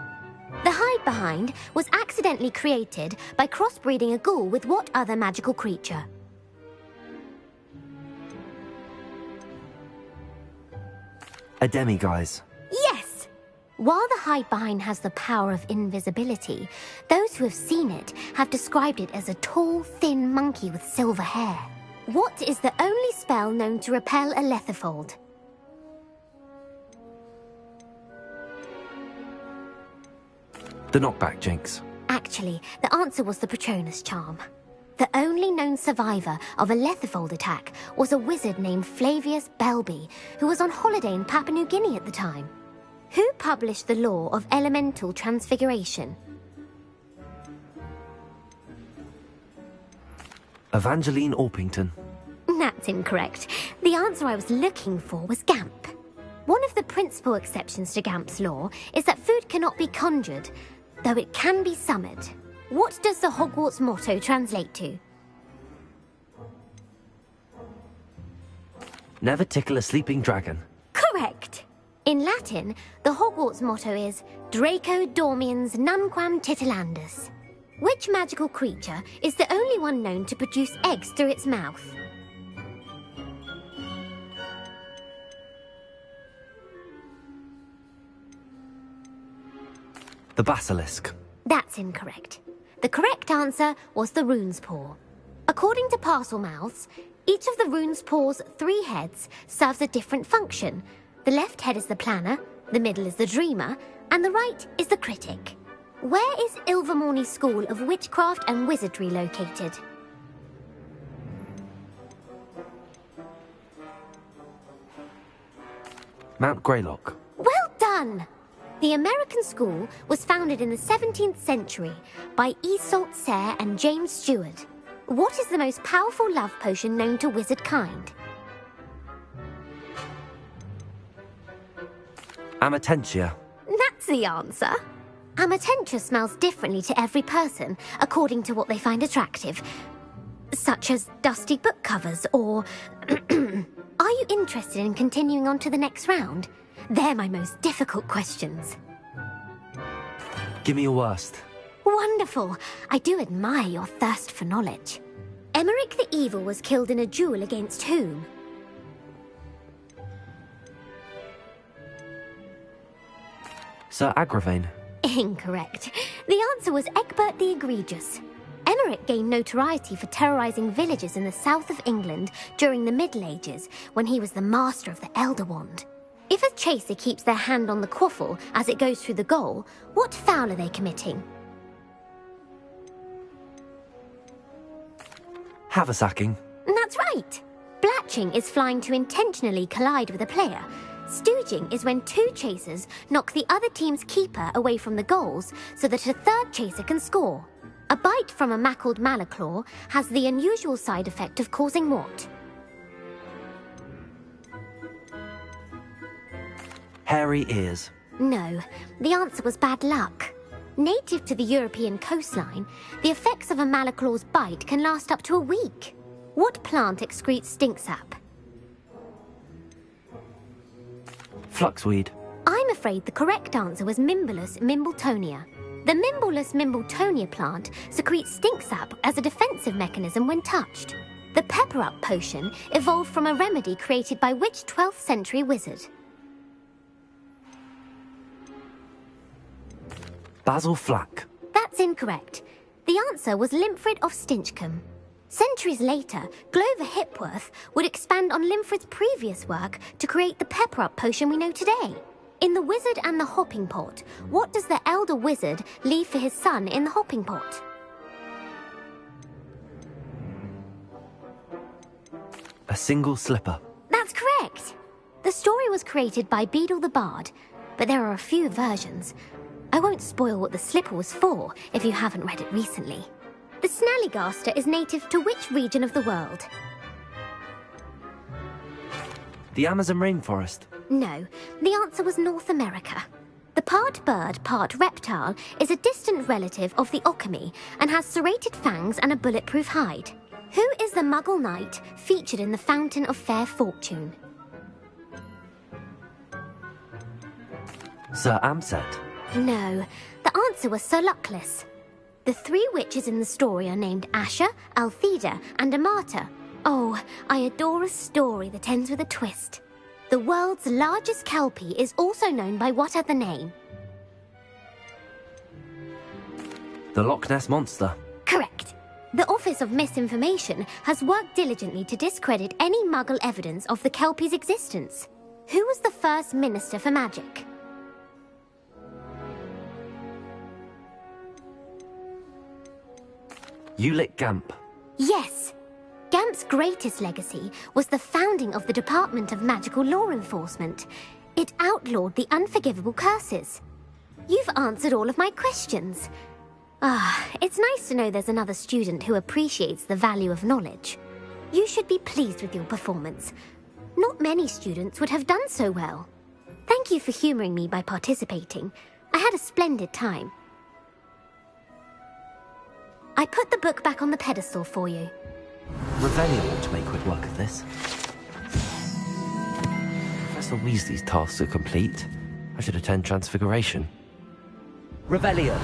The hide-behind was accidentally created by crossbreeding a ghoul with what other magical creature? A demiguise. Yes! While the hide-behind has the power of invisibility, those who have seen it have described it as a tall, thin monkey with silver hair. What is the only spell known to repel a letherfold? The knockback jinx. Actually, the answer was the Patronus charm. The only known survivor of a Letherfold attack was a wizard named Flavius Belby, who was on holiday in Papua New Guinea at the time. Who published the law of elemental transfiguration? Evangeline Orpington. That's incorrect. The answer I was looking for was Gamp. One of the principal exceptions to Gamp's law is that food cannot be conjured, though it can be summoned. What does the Hogwarts motto translate to? Never tickle a sleeping dragon. Correct. In Latin, the Hogwarts motto is Draco Dormiens Nunquam Titilandus. Which magical creature is the only one known to produce eggs through its mouth? The basilisk. That's incorrect. The correct answer was the rune's paw. According to Parselmouths, each of the rune's paw's 3 heads serves a different function. The left head is the planner, the middle is the dreamer, and the right is the critic. Where is Ilvermorny School of Witchcraft and Wizardry located? Mount Greylock. Well done! The American school was founded in the 17th century by Iseult Sayre and James Stewart. What is the most powerful love potion known to wizard kind? Amatentia. That's the answer. Amatentia smells differently to every person, according to what they find attractive. Such as dusty book covers, or... Are you interested in continuing on to the next round? They're my most difficult questions. Give me your worst. Wonderful. I do admire your thirst for knowledge. Emeric the Evil was killed in a duel against whom? Sir Agravain. Incorrect. The answer was Egbert the Egregious. Emeric gained notoriety for terrorizing villages in the south of England during the Middle Ages, when he was the master of the Elder Wand. If a chaser keeps their hand on the quaffle as it goes through the goal, what foul are they committing? Haversacking. That's right. Blatching is flying to intentionally collide with a player. Stooging is when 2 chasers knock the other team's keeper away from the goals so that a 3rd chaser can score. A bite from a mackled malaclaw has the unusual side effect of causing what? Hairy ears. No, the answer was bad luck. Native to the European coastline, the effects of a malaclaw's bite can last up to a week. What plant excretes stink sap? Fluxweed. I'm afraid the correct answer was Mimbulus mimbletonia. The Mimbulus mimbletonia plant secretes stink sap as a defensive mechanism when touched. The pepper-up potion evolved from a remedy created by which 12th century wizard? Basil Flack. That's incorrect. The answer was Limfrid of Stinchcombe. Centuries later, Glover Hipworth would expand on Limfrid's previous work to create the pepper-up potion we know today. In The Wizard and the Hopping Pot, what does the elder wizard leave for his son in the hopping pot? A single slipper. That's correct. The story was created by Beadle the Bard, but there are a few versions. I won't spoil what the slipper was for if you haven't read it recently. The Snallygaster is native to which region of the world? The Amazon rainforest. No, the answer was North America. The part bird, part reptile is a distant relative of the Occamy and has serrated fangs and a bulletproof hide. Who is the Muggle knight featured in the Fountain of Fair Fortune? Sir Amset. No, the answer was Sir Luckless. The 3 witches in the story are named Asher, Altheda, and Amata. Oh, I adore a story that ends with a twist. The world's largest kelpie is also known by what other name? The Loch Ness Monster. Correct. The Office of Misinformation has worked diligently to discredit any Muggle evidence of the kelpie's existence. Who was the first Minister for Magic? Ulick Gamp. Yes. Gamp's greatest legacy was the founding of the Department of Magical Law Enforcement. It outlawed the unforgivable curses. You've answered all of my questions. It's nice to know there's another student who appreciates the value of knowledge. You should be pleased with your performance. Not many students would have done so well. Thank you for humoring me by participating. I had a splendid time. I put the book back on the pedestal for you. Revelio ought to make quick work of this. Professor Weasley's tasks are complete. I should attend Transfiguration. Revelio.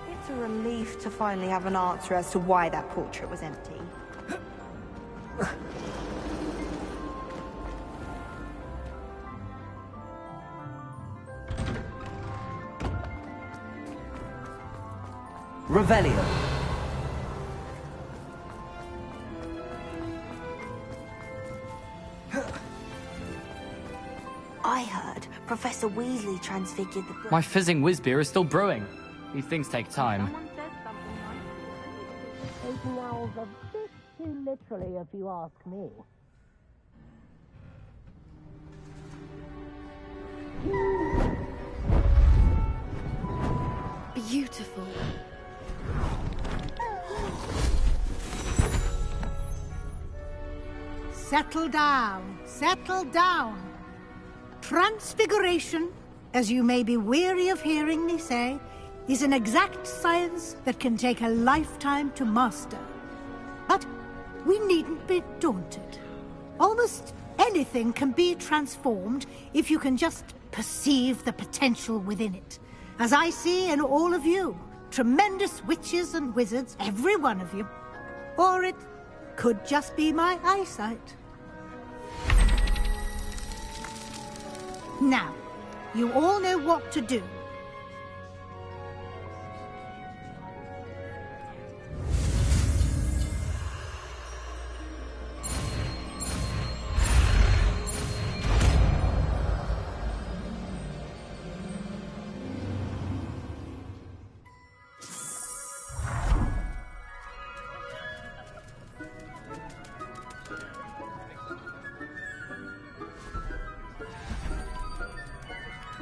It's a relief to finally have an answer as to why that portrait was empty. Revelio. I heard Professor Weasley transfigured the book. My fizzing whiz-beer is still brewing. These things take time. Taking owls a bit too literally, if you ask me. Beautiful. Settle down, settle down. Transfiguration, as you may be weary of hearing me say, is an exact science that can take a lifetime to master. But we needn't be daunted. Almost anything can be transformed if you can just perceive the potential within it. As I see in all of you, tremendous witches and wizards, every one of you. Or it could just be my eyesight. Now, you all know what to do.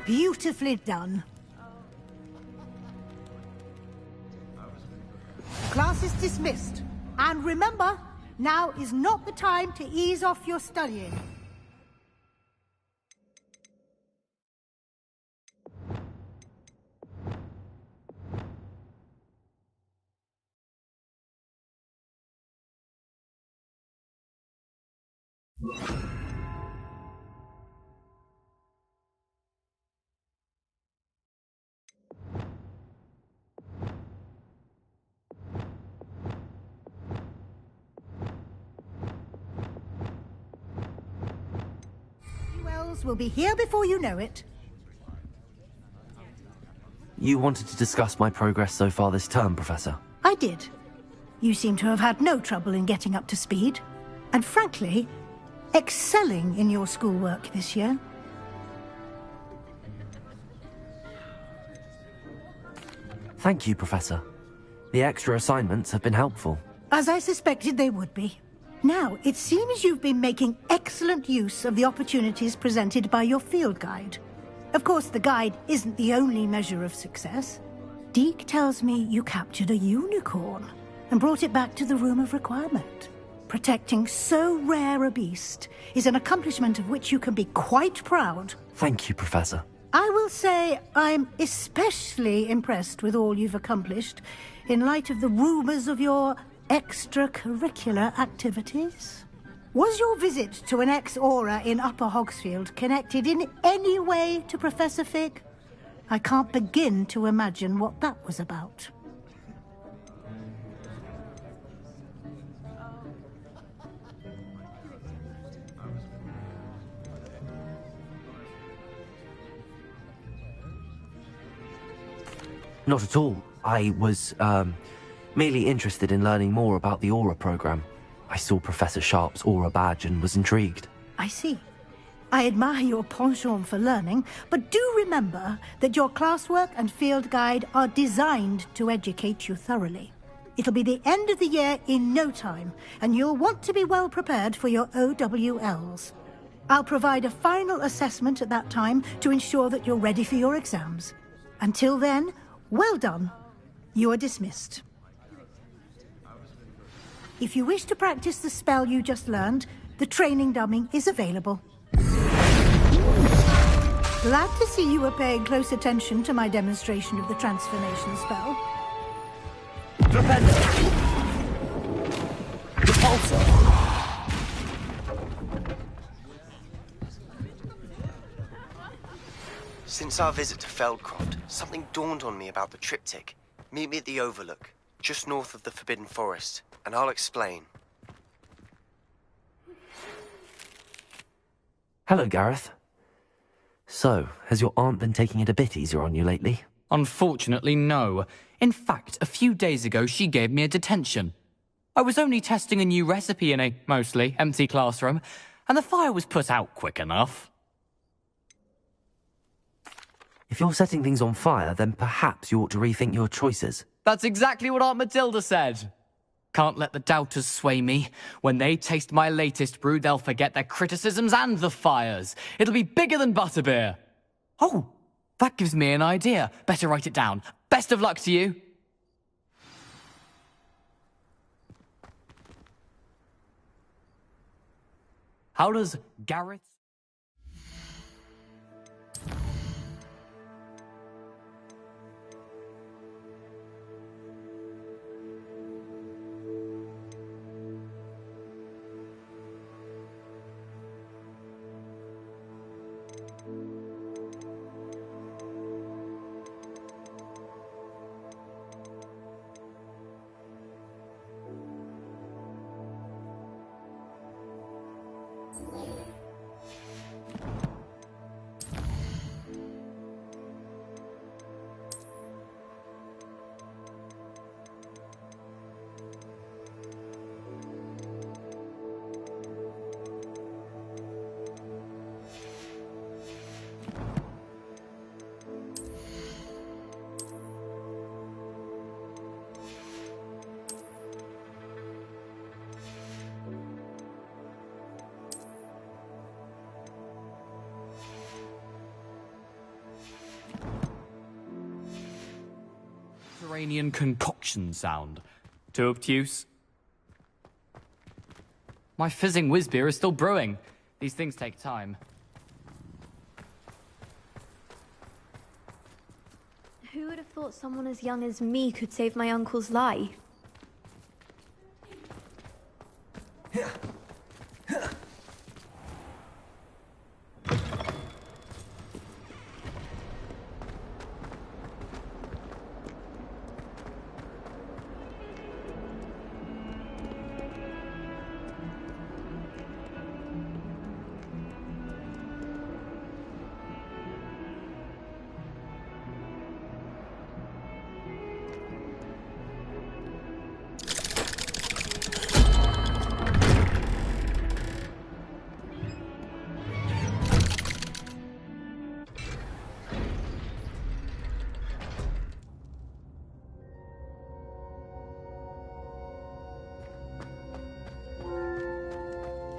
Beautifully done. Class is dismissed. And remember, now is not the time to ease off your studying. Will be here before you know it. You wanted to discuss my progress so far this term, Professor? I did. You seem to have had no trouble in getting up to speed. And frankly, excelling in your schoolwork this year. Thank you, Professor. The extra assignments have been helpful. As I suspected they would be. Now, it seems you've been making excellent use of the opportunities presented by your field guide. Of course, the guide isn't the only measure of success. Deke tells me you captured a unicorn and brought it back to the Room of Requirement. Protecting so rare a beast is an accomplishment of which you can be quite proud. Thank you, Professor. I will say I'm especially impressed with all you've accomplished in light of the rumors of your extracurricular activities. Was your visit to an ex-aura in Upper Hogsfield connected in any way to Professor Fig? I can't begin to imagine what that was about. Not at all. I was, merely interested in learning more about the Aura program. I saw Professor Sharp's Aura badge and was intrigued. I see. I admire your penchant for learning, but do remember that your classwork and field guide are designed to educate you thoroughly. It'll be the end of the year in no time, and you'll want to be well prepared for your OWLs. I'll provide a final assessment at that time to ensure that you're ready for your exams. Until then, well done. You are dismissed. If you wish to practice the spell you just learned, the training dummy is available. Glad to see you were paying close attention to my demonstration of the transformation spell. Since our visit to Feldcroft, something dawned on me about the triptych. Meet me at the Overlook, just north of the Forbidden Forest, and I'll explain. Hello, Gareth. So, has your aunt been taking it a bit easier on you lately? Unfortunately, no. In fact, a few days ago, she gave me a detention. I was only testing a new recipe in a mostly empty classroom, and the fire was put out quick enough. If you're setting things on fire, then perhaps you ought to rethink your choices. That's exactly what Aunt Matilda said. Can't let the doubters sway me. When they taste my latest brew, they'll forget their criticisms and the fires. It'll be bigger than butterbeer. Oh, that gives me an idea. Better write it down. Best of luck to you. How does Gareth... Mediterranean concoction sound. Too obtuse? My fizzing whiz beer is still brewing. These things take time. Who would have thought someone as young as me could save my uncle's life?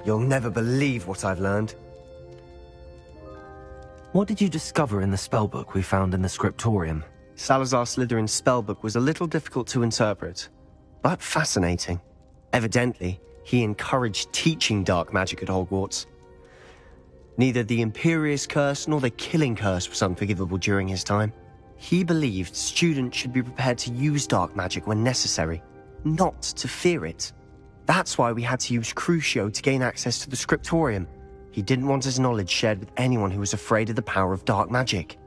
You'll never believe what I've learned. What did you discover in the spellbook we found in the scriptorium? Salazar Slytherin's spellbook was a little difficult to interpret, but fascinating. Evidently, he encouraged teaching dark magic at Hogwarts. Neither the Imperious Curse nor the Killing Curse was unforgivable during his time. He believed students should be prepared to use dark magic when necessary, not to fear it. That's why we had to use Crucio to gain access to the scriptorium. He didn't want his knowledge shared with anyone who was afraid of the power of dark magic.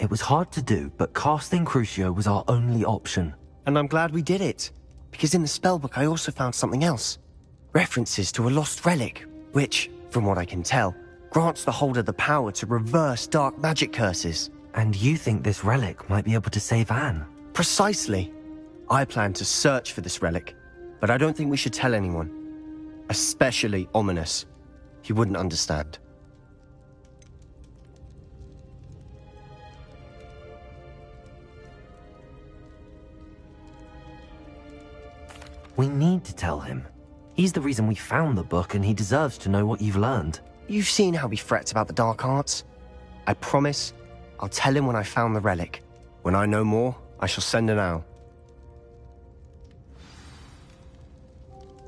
It was hard to do, but casting Crucio was our only option. And I'm glad we did it, because in the spellbook I also found something else. References to a lost relic, which, from what I can tell, grants the holder the power to reverse dark magic curses. And you think this relic might be able to save Anne? Precisely. I plan to search for this relic, but I don't think we should tell anyone. Especially Ominous. He wouldn't understand. We need to tell him. He's the reason we found the book, and he deserves to know what you've learned. You've seen how he frets about the dark arts. I promise I'll tell him when I found the relic. When I know more, I shall send an owl.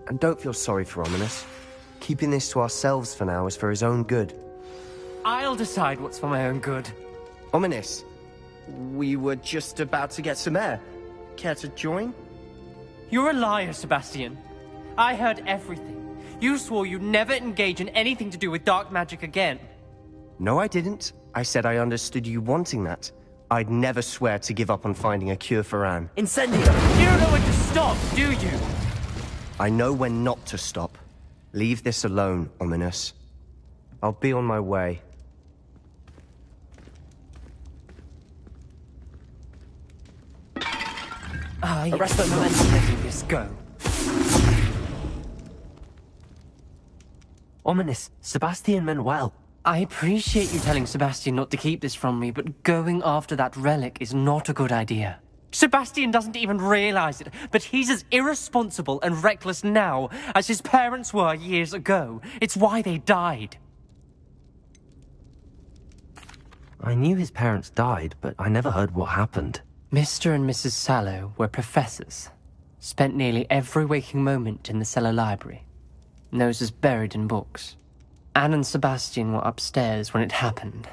And don't feel sorry for Ominous. Keeping this to ourselves for now is for his own good. I'll decide what's for my own good. Ominous, we were just about to get some air. Care to join? You're a liar, Sebastian. I heard everything. You swore you'd never engage in anything to do with dark magic again. No, I didn't. I said I understood you wanting that. I'd never swear to give up on finding a cure for Anne. Incendio! You don't know when to stop, do you? I know when not to stop. Leave this alone, Ominous. I'll be on my way. Arrest the momentum, letting this go. Ominous, Sebastian meant well. I appreciate you telling Sebastian not to keep this from me, but going after that relic is not a good idea. Sebastian doesn't even realize it, but he's as irresponsible and reckless now as his parents were years ago. It's why they died. I knew his parents died, but I never heard what happened. Mr. and Mrs. Sallow were professors. Spent nearly every waking moment in the cellar library. Noses buried in books. Anne and Sebastian were upstairs when it happened.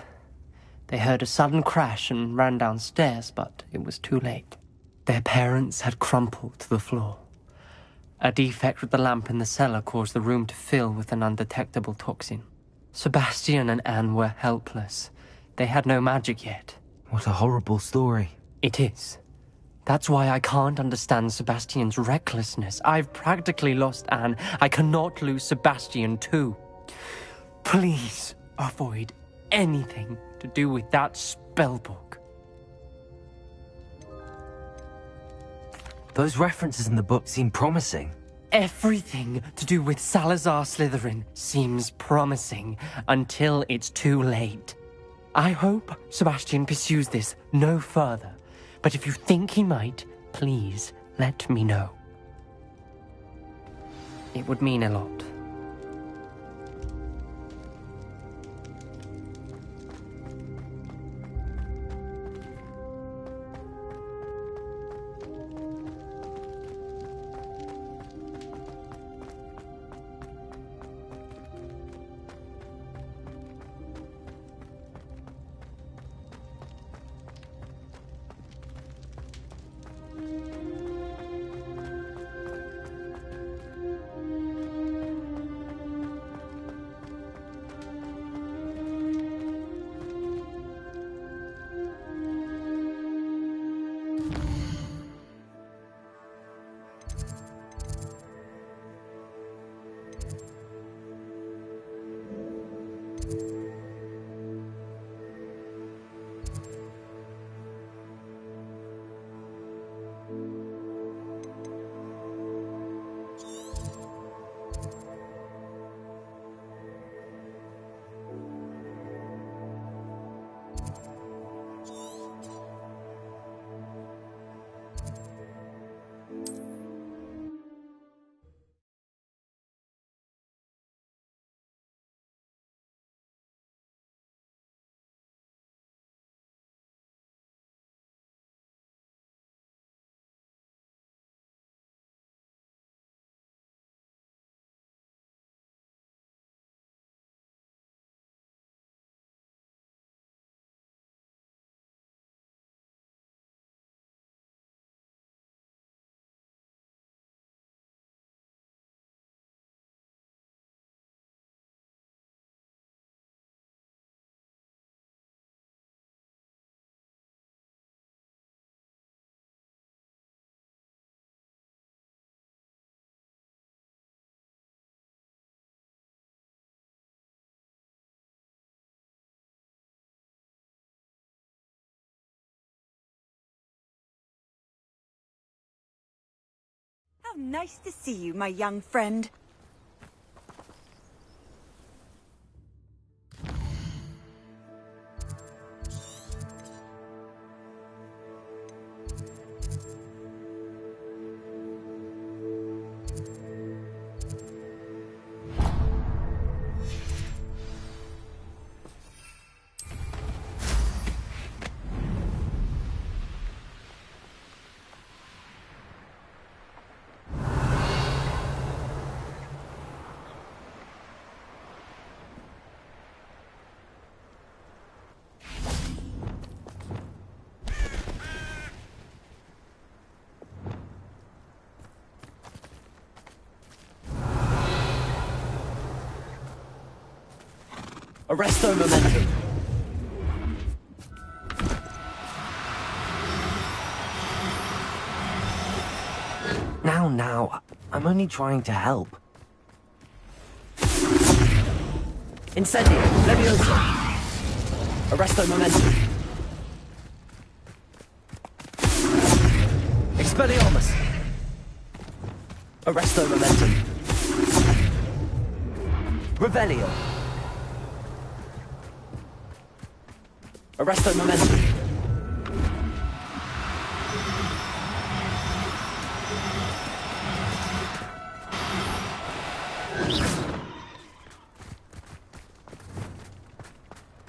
They heard a sudden crash and ran downstairs, but it was too late. Their parents had crumpled to the floor. A defect with the lamp in the cellar caused the room to fill with an undetectable toxin. Sebastian and Anne were helpless. They had no magic yet. What a horrible story. It is. That's why I can't understand Sebastian's recklessness. I've practically lost Anne. I cannot lose Sebastian too. Please avoid anything to do with that spellbook. Those references in the book seem promising. Everything to do with Salazar Slytherin seems promising until it's too late. I hope Sebastian pursues this no further, but if you think he might, please let me know. It would mean a lot. How nice to see you, my young friend. Arresto momentum. Now, I'm only trying to help. Incendio, Leviosa. Arresto momentum. Expelliarmus. Arresto momentum. Revelio. Arresto momentum.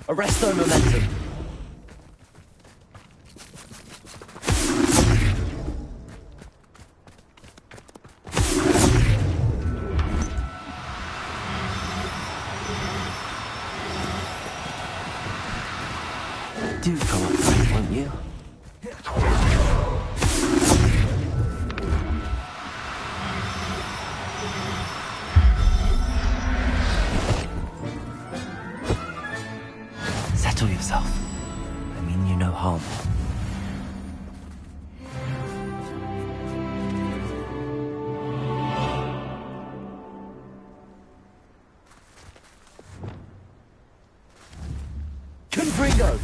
Arresto momentum. Do cooperate, won't you? Settle yourself. I mean you no harm. Confringo!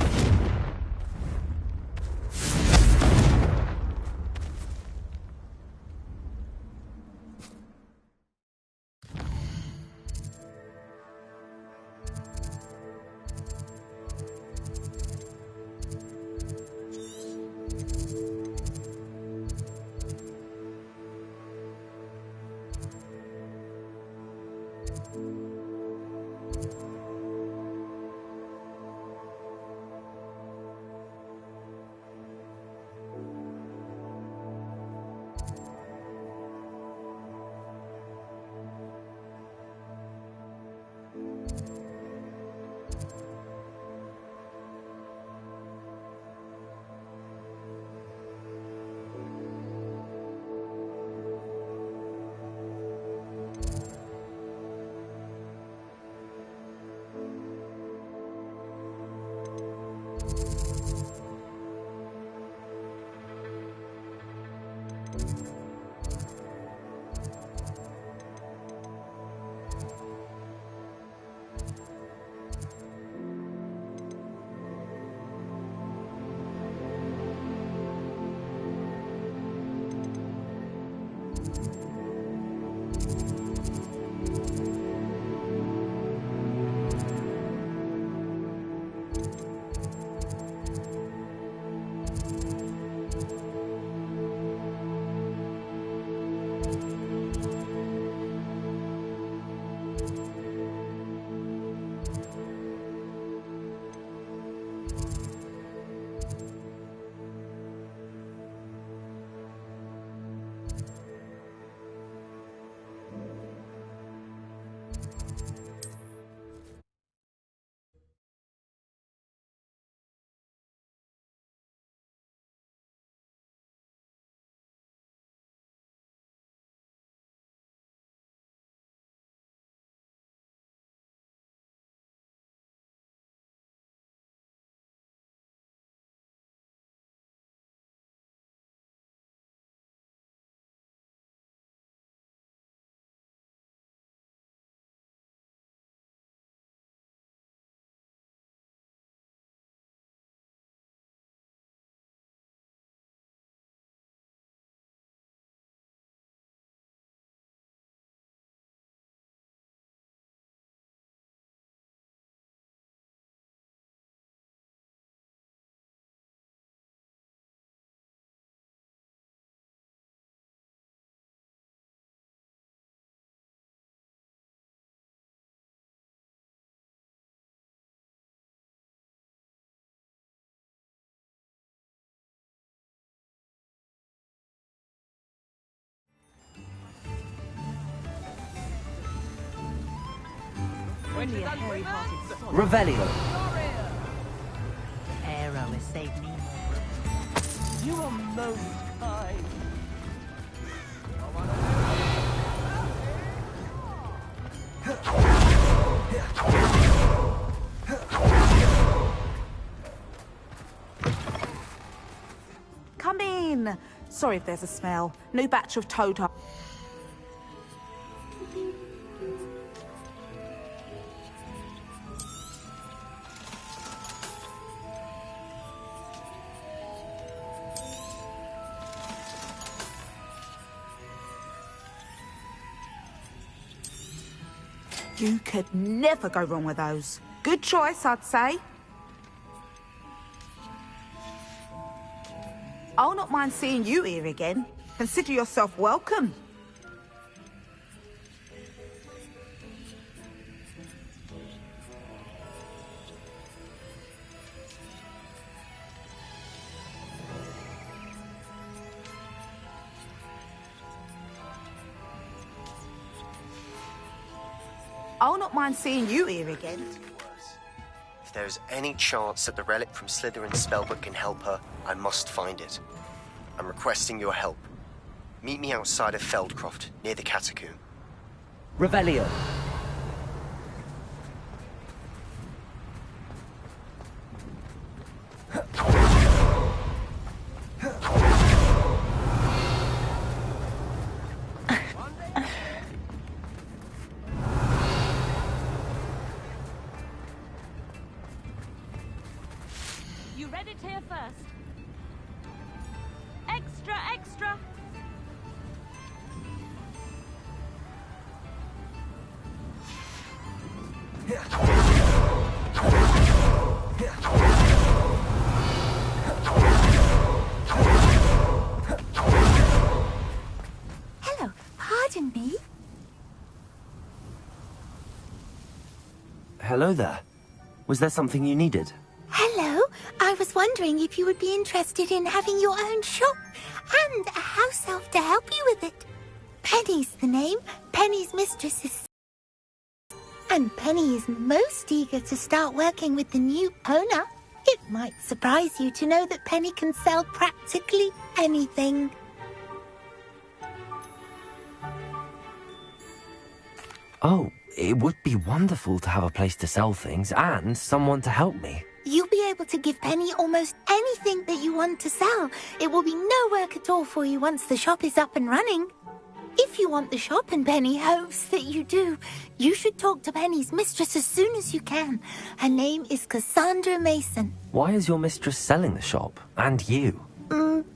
only a hairy-hearted sod. Revelio. Arrow has saved me more. You are most kind. Come in. Sorry if there's a smell. New batch of toad. You could never go wrong with those. Good choice, I'd say. I'll not mind seeing you here again. Consider yourself welcome. I'll not mind seeing you here again. If there's any chance that the relic from Slytherin's spellbook can help her, I must find it. I'm requesting your help. Meet me outside of Feldcroft, near the catacomb. Revelio. You read it here first. Extra, extra. Hello, pardon me. Hello there. Was there something you needed? Hello, I was wondering if you would be interested in having your own shop and a house elf to help you with it. Penny's the name. Penny's mistress is... And Penny is most eager to start working with the new owner. It might surprise you to know that Penny can sell practically anything. Oh, it would be wonderful to have a place to sell things and someone to help me. You'll be able to give Penny almost anything that you want to sell. It will be no work at all for you once the shop is up and running. If you want the shop, and Penny hopes that you do, you should talk to Penny's mistress as soon as you can. Her name is Cassandra Mason. Why is your mistress selling the shop? And you?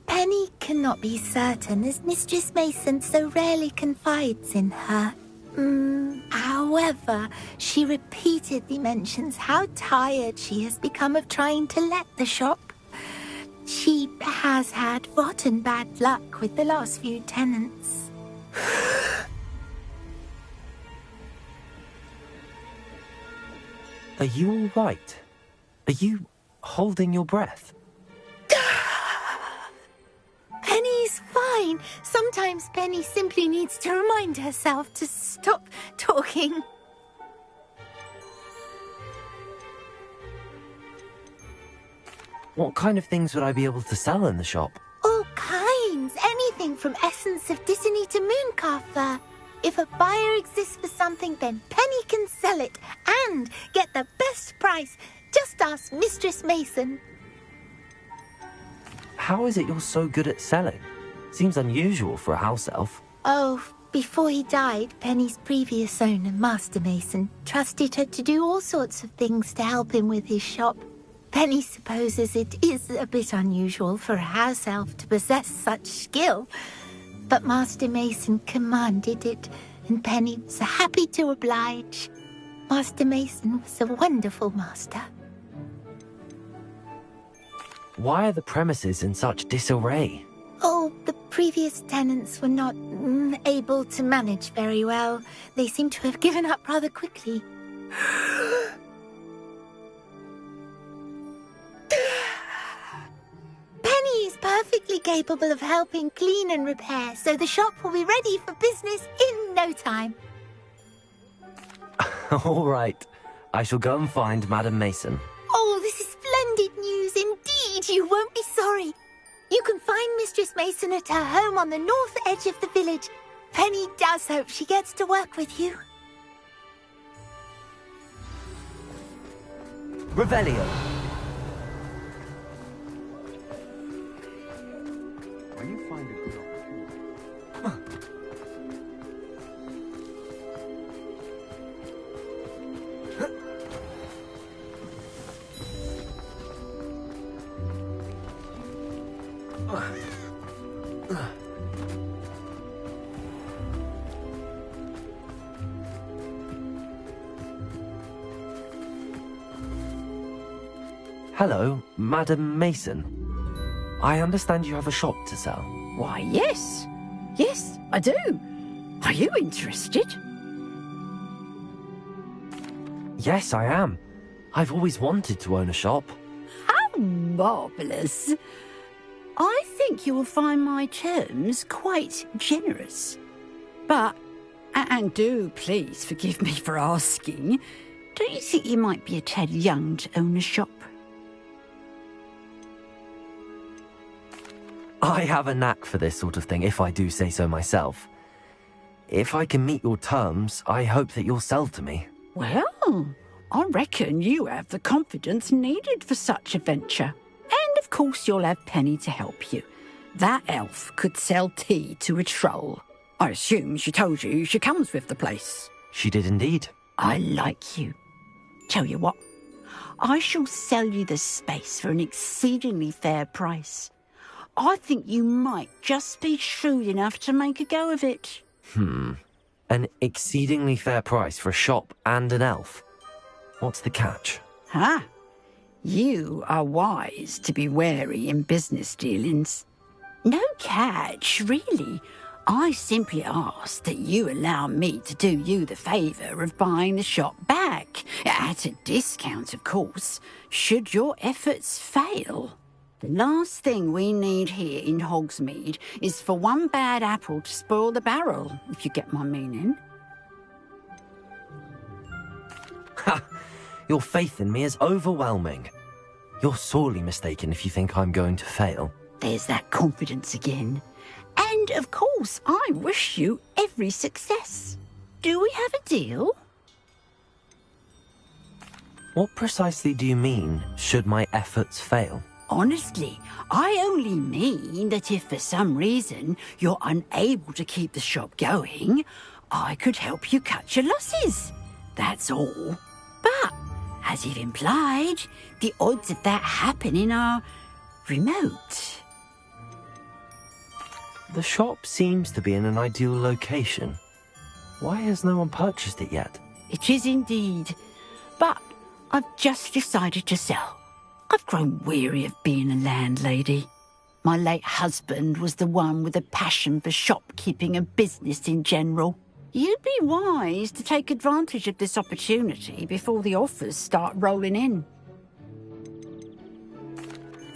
Penny cannot be certain, as Mistress Mason so rarely confides in her. However, she repeatedly mentions how tired she has become of trying to let the shop. She has had rotten bad luck with the last few tenants. Are you all right? Are you holding your breath? Penny's fine. Sometimes Penny simply needs to remind herself to stop talking. What kind of things would I be able to sell in the shop? All kinds. Anything from essence of Disney to mooncalf fur. If a buyer exists for something, then Penny can sell it and get the best price. Just ask Mistress Mason. How is it you're so good at selling? Seems unusual for a house elf. Oh, before he died, Penny's previous owner, Master Mason, trusted her to do all sorts of things to help him with his shop. Penny supposes it is a bit unusual for a house elf to possess such skill, but Master Mason commanded it, and Penny was happy to oblige. Master Mason was a wonderful master. Why are the premises in such disarray? Oh, the previous tenants were not able to manage very well. They seem to have given up rather quickly. Penny is perfectly capable of helping clean and repair, so the shop will be ready for business in no time. All right. I shall go and find Madam Mason. Oh, this is splendid news indeed. You won't be sorry. You can find Mistress Mason at her home on the north edge of the village. Penny does hope she gets to work with you. Revelio. When you find a good opportunity... Hello, Madam Mason. I understand you have a shop to sell. Why, yes. Yes, I do. Are you interested? Yes, I am. I've always wanted to own a shop. How marvellous. I think you will find my terms quite generous. But, and do please forgive me for asking, don't you think you might be a tad young to own a shop? I have a knack for this sort of thing, if I do say so myself. If I can meet your terms, I hope that you'll sell to me. Well, I reckon you have the confidence needed for such a venture. And of course you'll have Penny to help you. That elf could sell tea to a troll. I assume she told you she comes with the place. She did indeed. I like you. Tell you what, I shall sell you the space for an exceedingly fair price. I think you might just be shrewd enough to make a go of it. An exceedingly fair price for a shop and an elf. What's the catch? Ah, you are wise to be wary in business dealings. No catch, really. I simply ask that you allow me to do you the favour of buying the shop back, at a discount, of course, should your efforts fail. The last thing we need here in Hogsmeade is for one bad apple to spoil the barrel, if you get my meaning. Ha! Your faith in me is overwhelming. You're sorely mistaken if you think I'm going to fail. There's that confidence again. And, of course, I wish you every success. Do we have a deal? What precisely do you mean, should my efforts fail? Honestly, I only mean that if for some reason you're unable to keep the shop going, I could help you cut your losses. That's all. But, as you've implied, the odds of that happening are remote. The shop seems to be in an ideal location. Why has no one purchased it yet? It is indeed. But I've just decided to sell. I've grown weary of being a landlady. My late husband was the one with a passion for shopkeeping and business in general. You'd be wise to take advantage of this opportunity before the offers start rolling in.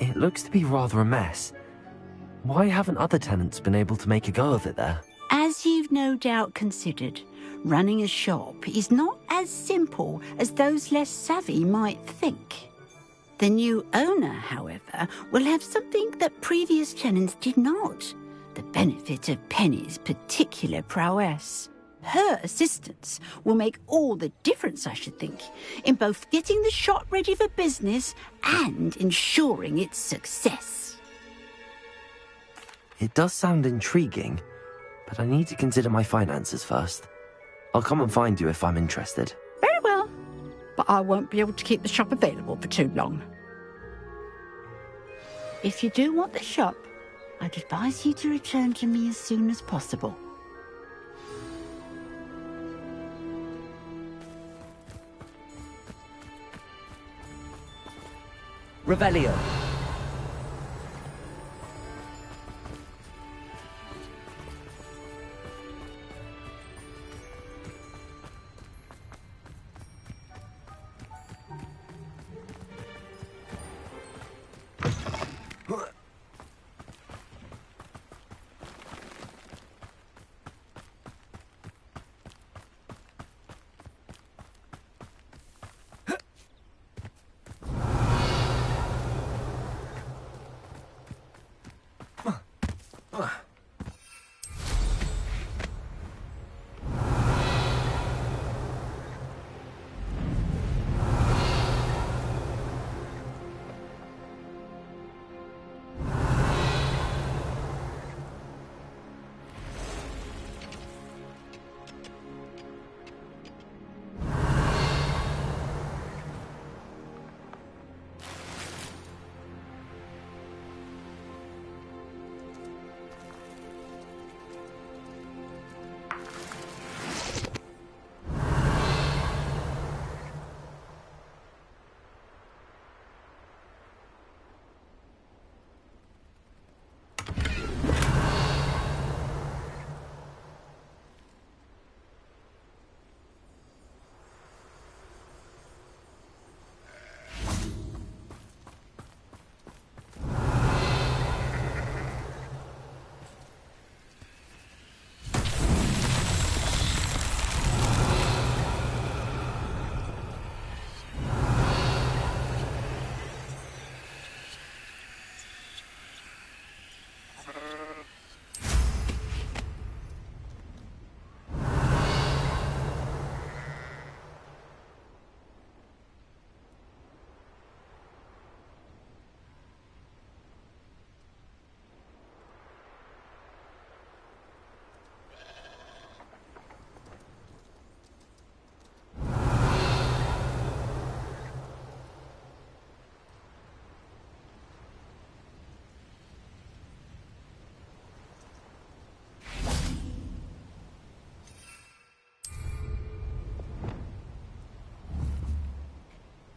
It looks to be rather a mess. Why haven't other tenants been able to make a go of it there? As you've no doubt considered, running a shop is not as simple as those less savvy might think. The new owner, however, will have something that previous tenants did not, the benefit of Penny's particular prowess. Her assistance will make all the difference, I should think, in both getting the shop ready for business and ensuring its success. It does sound intriguing, but I need to consider my finances first. I'll come and find you if I'm interested. Very well, but I won't be able to keep the shop available for too long. If you do want the shop, I'd advise you to return to me as soon as possible. Revelio.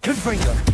Confringo!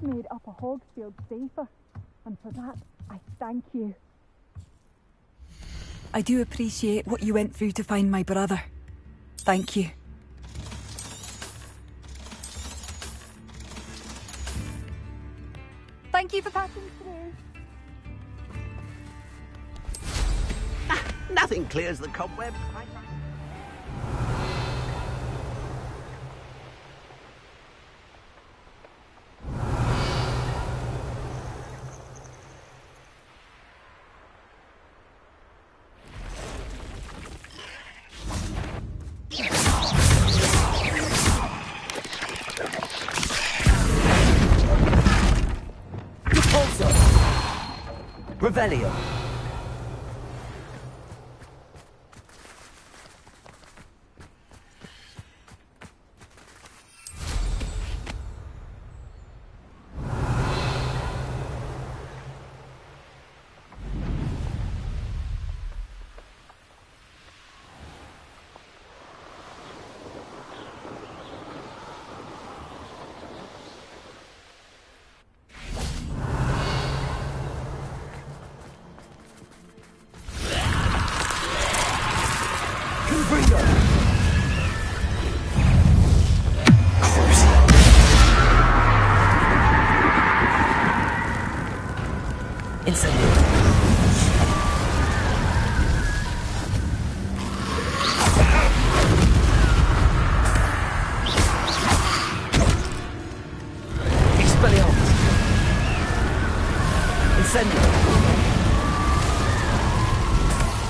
Made Upper Hogsfield safer, and for that, I thank you. I do appreciate what you went through to find my brother. Thank you. Thank you for passing through. Nothing clears the cobweb. Revelio.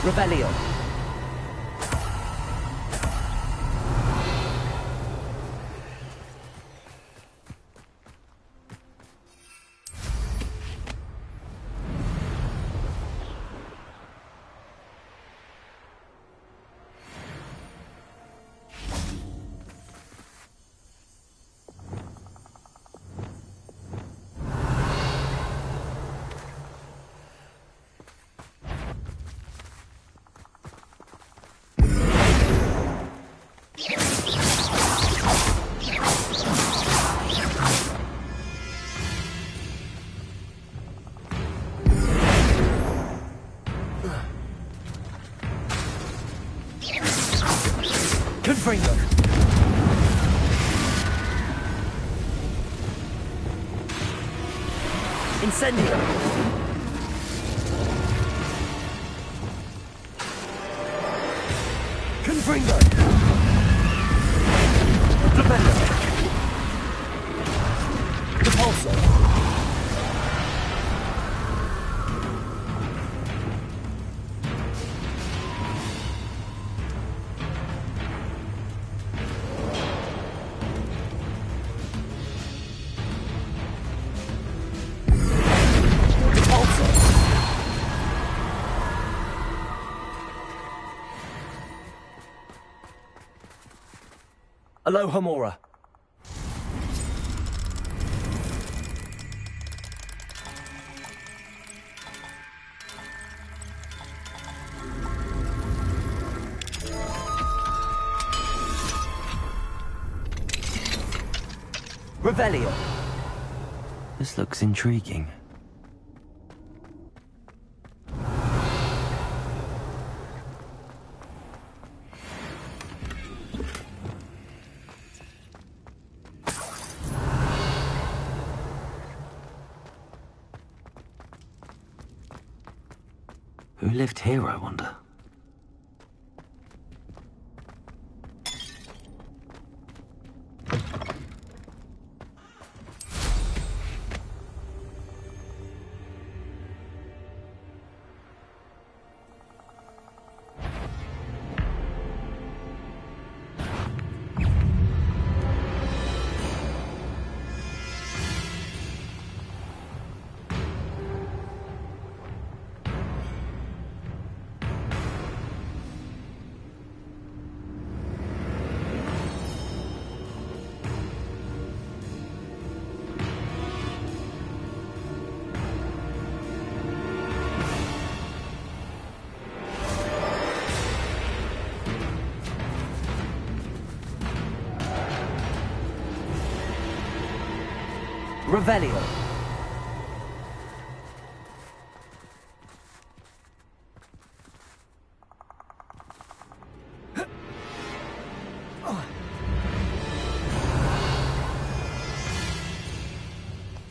Revelio. Incendio! Confringo! Defender! Repulsor! Aloha Mora. Revelio. This looks intriguing. Who lived here, I wonder? Revelio.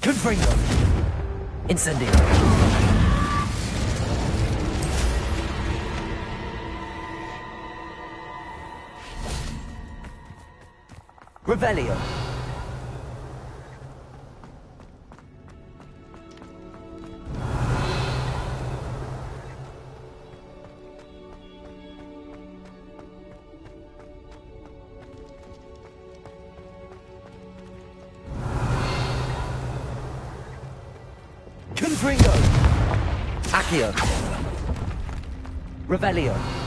Confringo. Incendio. Revelio. Confringo! Accio! Revelio!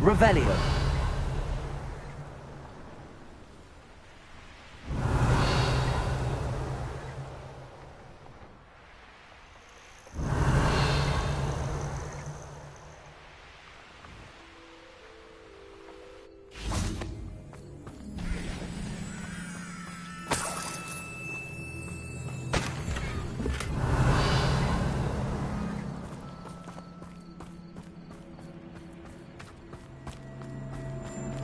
Revelio.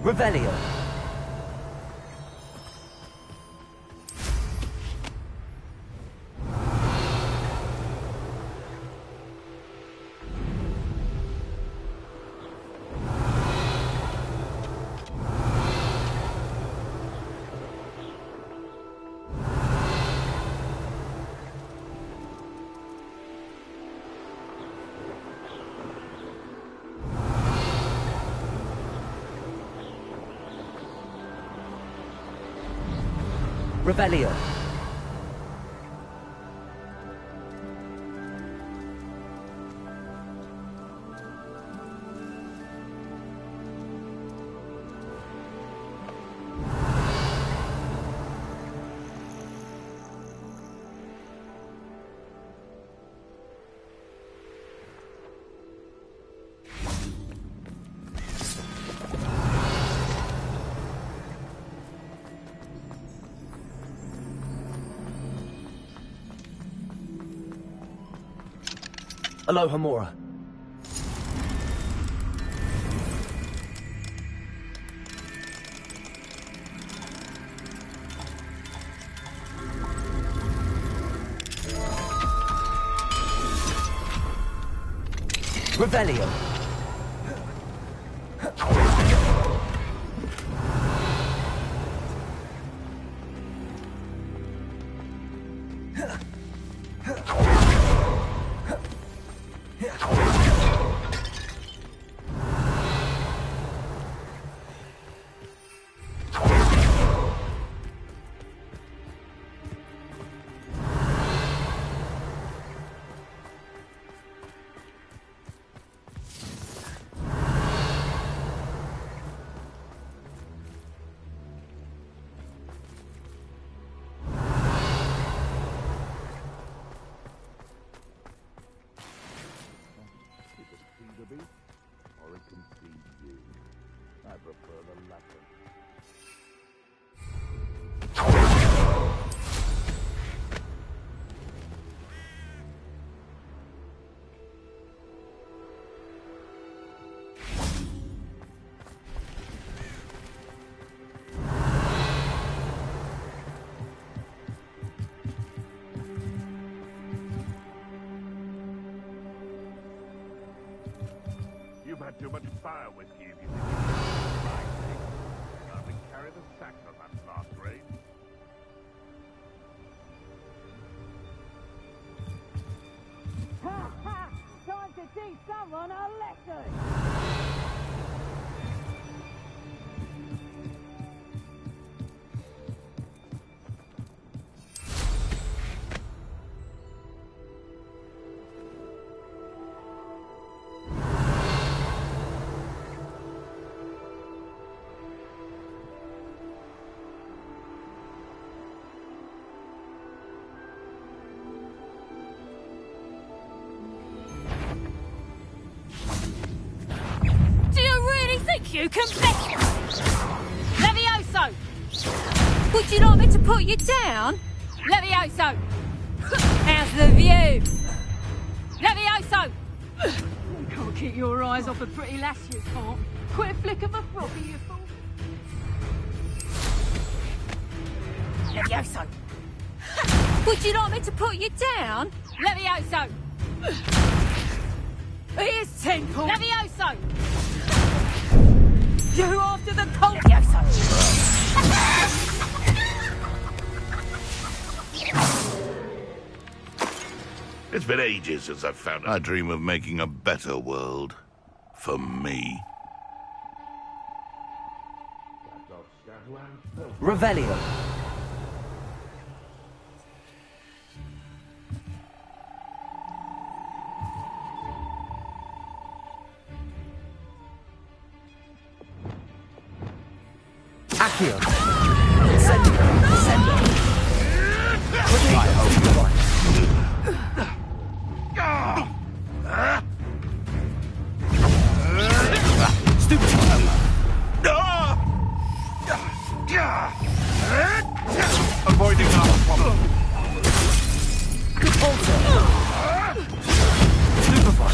Revelio. Revelio. Aloha Mora. Revelio. Or it can feed you. I prefer the latter. You've had too much fire whiskey if you think you can hardly carry the sack on that last raid. Ha ha! Time to teach someone a lesson! You can bet! Levioso! Would you like me to put you down? Levioso! How's the view? Levioso! You can't keep your eyes off a pretty lass, you can't. Quit a flick of a froggy, you fool. Levioso! Would you like me to put you down? Levioso! Here's 10 calls. Levioso! You after the cold. It's been ages since I've found I dream of making a better world. For me. Revelio. Accio. Send it. I hope you're right. Stupid. Avoiding our problem. Good bolter. Stupefy.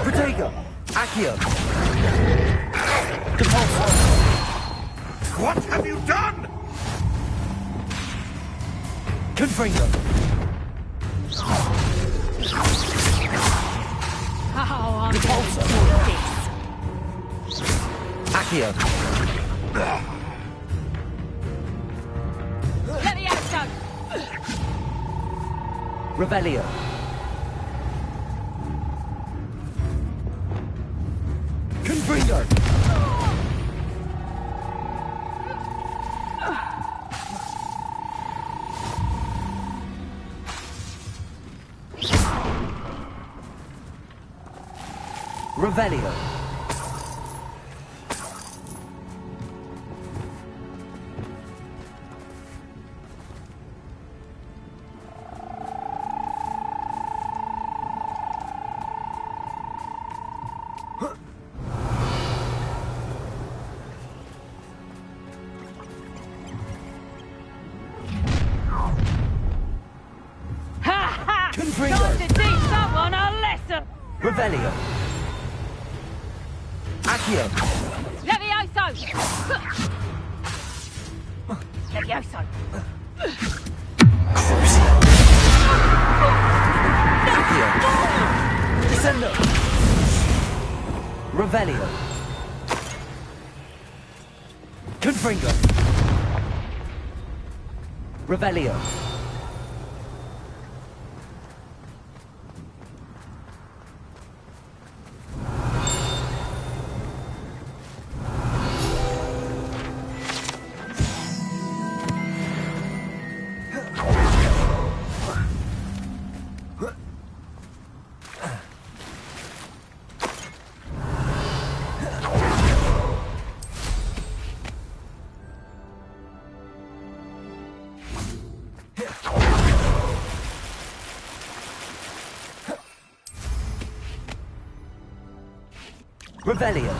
Protego. Accio. Depulso. What have you done? Confringo. Oh, I'm Depulso. Accio. Levioso! Revelio. Confringo. Revelio. Revelio. Accio. Levioso! Levioso! Accio. Descendo. Revelio. Confringo. Revelio. Revelio.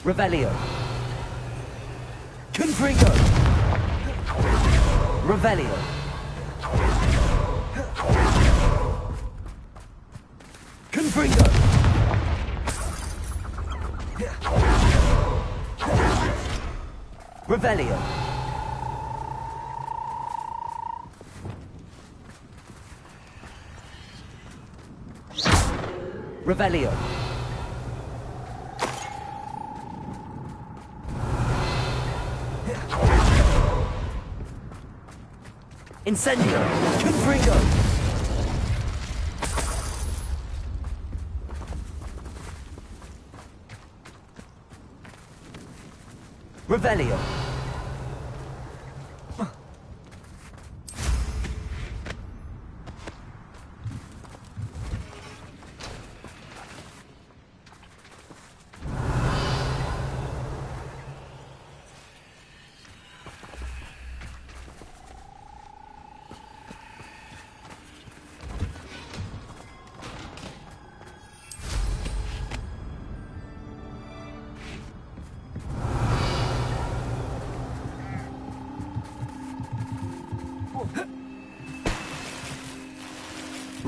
Revelio. Confringo. Revelio. Confringo. Revelio. Revelio. Incendio! Confringo! Revelio!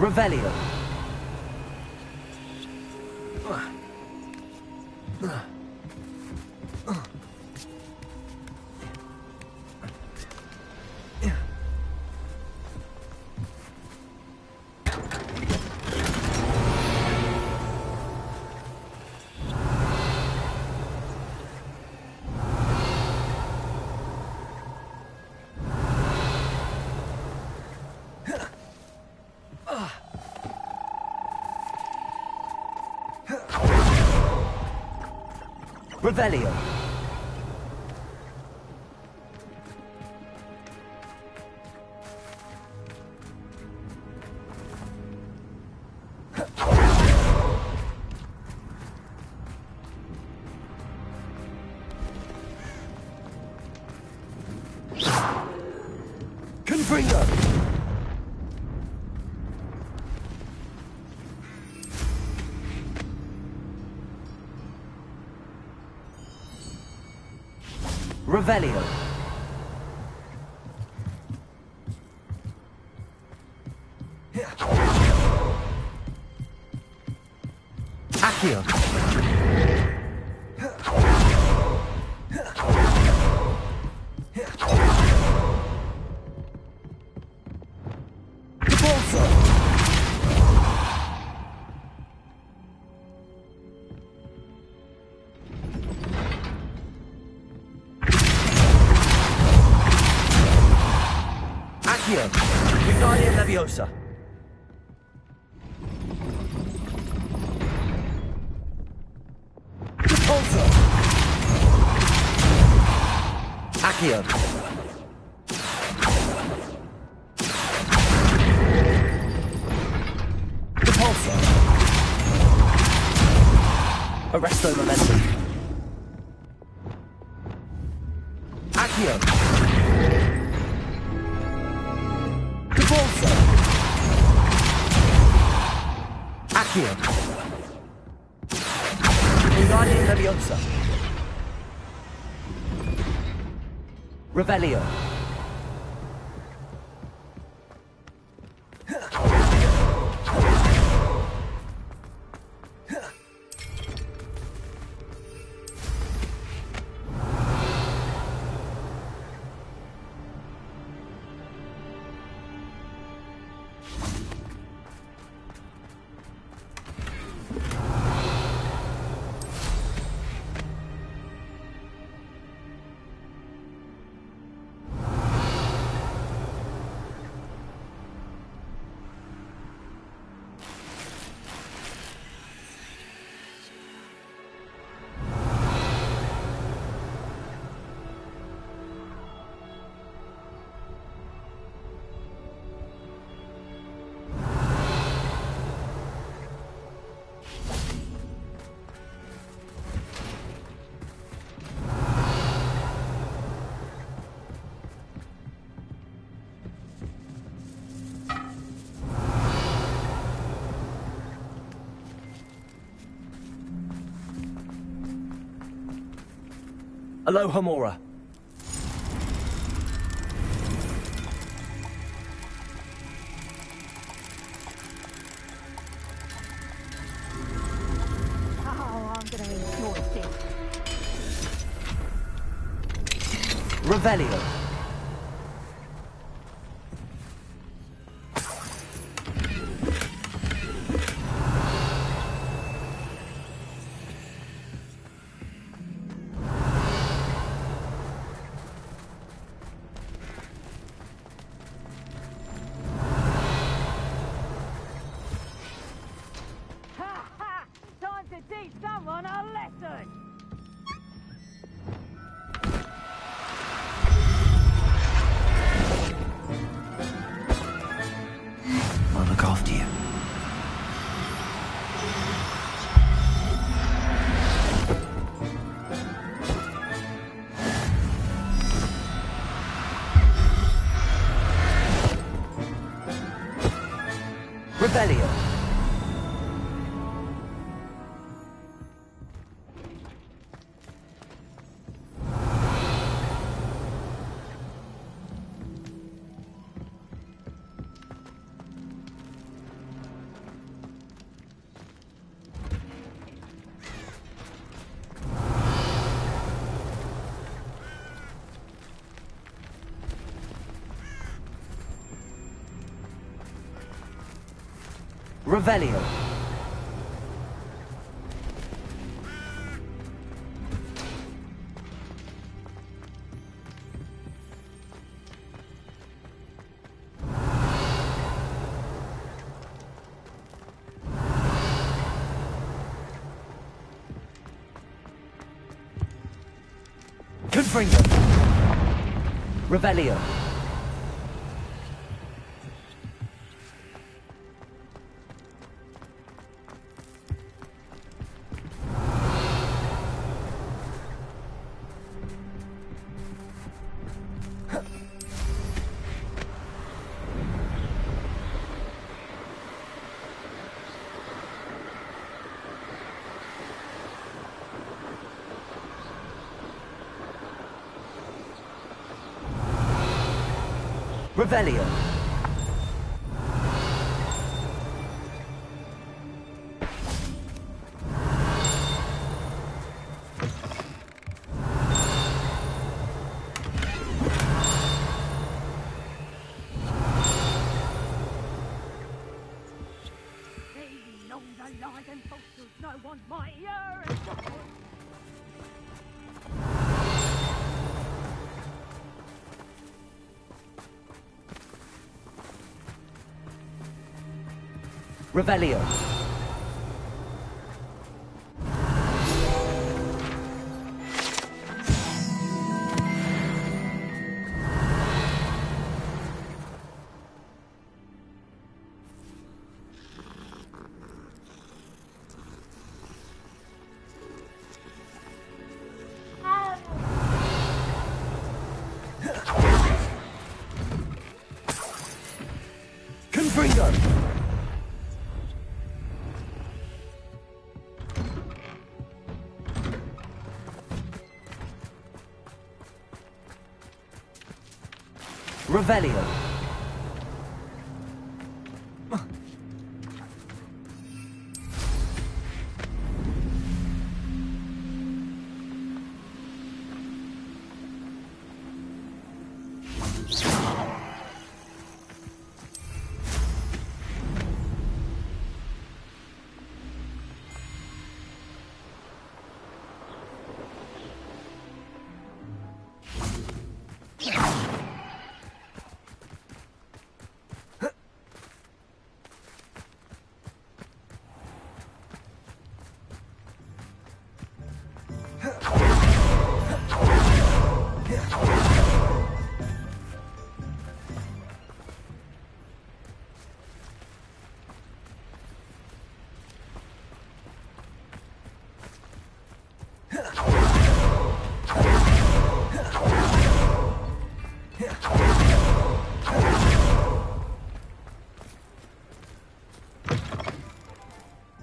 Revelio. Revelio. Confringo. Revelio. Accio. Accio. Wingardium Leviosa. Repulsor. Accio. Arresto momentum. Accio. Cavalso. Accio. Wingardium Leviosa. Revelio. Aloha Mora. Oh, I'm gonna enjoy this. Revelio. Time to teach someone a lesson! I'll look after you. Revelio. Revelio. Confringo. Revelio. Revelio. Along the line and posters, no one's mightier. Revelio. Revelio.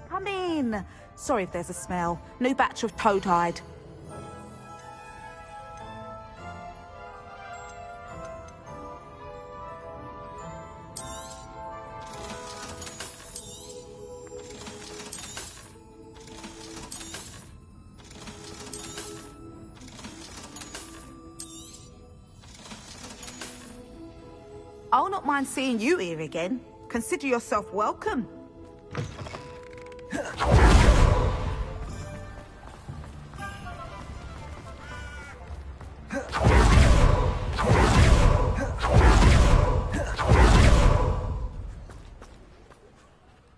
Come in. Sorry if there's a smell. New batch of toad-hide. I'll not mind seeing you here again. Consider yourself welcome.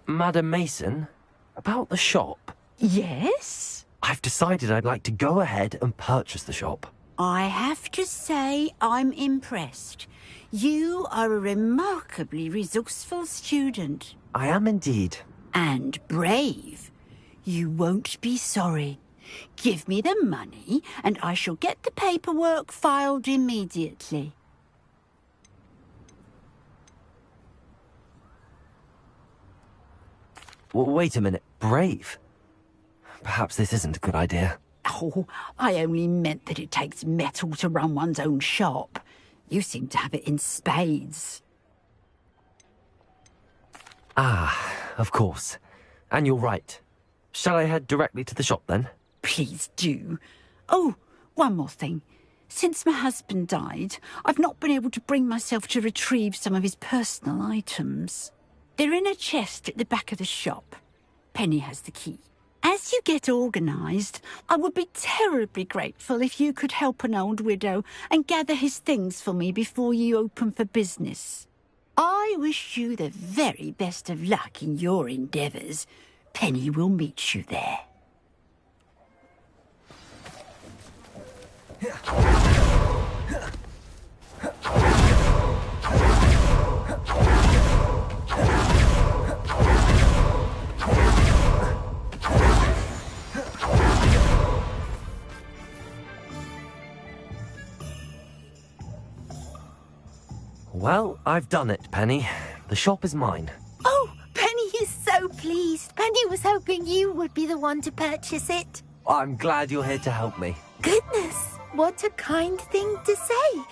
Madam Mason, about the shop. Yes? I've decided I'd like to go ahead and purchase the shop. I have to say I'm impressed. You are a remarkably resourceful student. I am indeed. And brave. You won't be sorry. Give me the money, and I shall get the paperwork filed immediately. Wait a minute. Brave? Perhaps this isn't a good idea. Oh, I only meant that it takes metal to run one's own shop. You seem to have it in spades. Ah, of course. And you're right. Shall I head directly to the shop then? Please do. Oh, one more thing. Since my husband died, I've not been able to bring myself to retrieve some of his personal items. They're in a chest at the back of the shop. Penny has the key. As you get organised, I would be terribly grateful if you could help an old widow and gather his things for me before you open for business. I wish you the very best of luck in your endeavours. Penny will meet you there. Well, I've done it, Penny. The shop is mine. Oh, Penny is so pleased. Penny was hoping you would be the one to purchase it. I'm glad you're here to help me. Goodness, what a kind thing to say.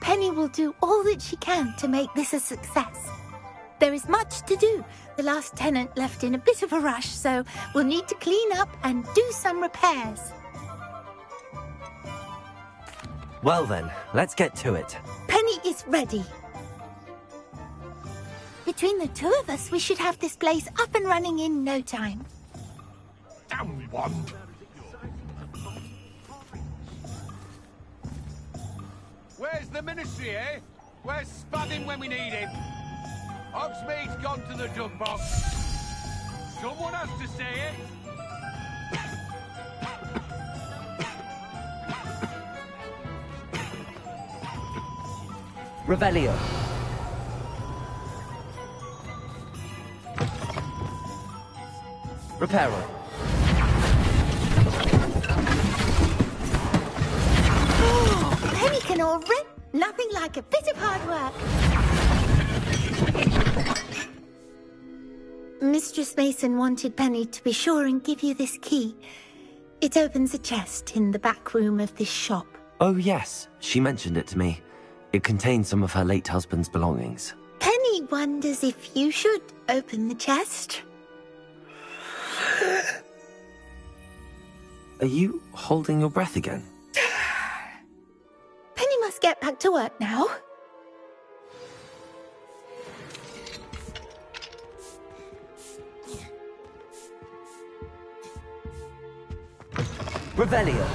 Penny will do all that she can to make this a success. There is much to do. The last tenant left in a bit of a rush, so we'll need to clean up and do some repairs. Well then, let's get to it. Penny is ready. Between the two of us, we should have this place up and running in no time. Damn one! Where's the ministry, eh? Where's Spadin when we need him? Hogsmeade's gone to the dung box. Someone has to say it. Revelio. Reparo. Penny can all rip. Nothing like a bit of hard work. Mistress Mason wanted Penny to be sure and give you this key. It opens a chest in the back room of this shop. Oh yes, she mentioned it to me. It contained some of her late husband's belongings. Penny wonders if you should open the chest. Are you holding your breath again? Penny must get back to work now. Revelio.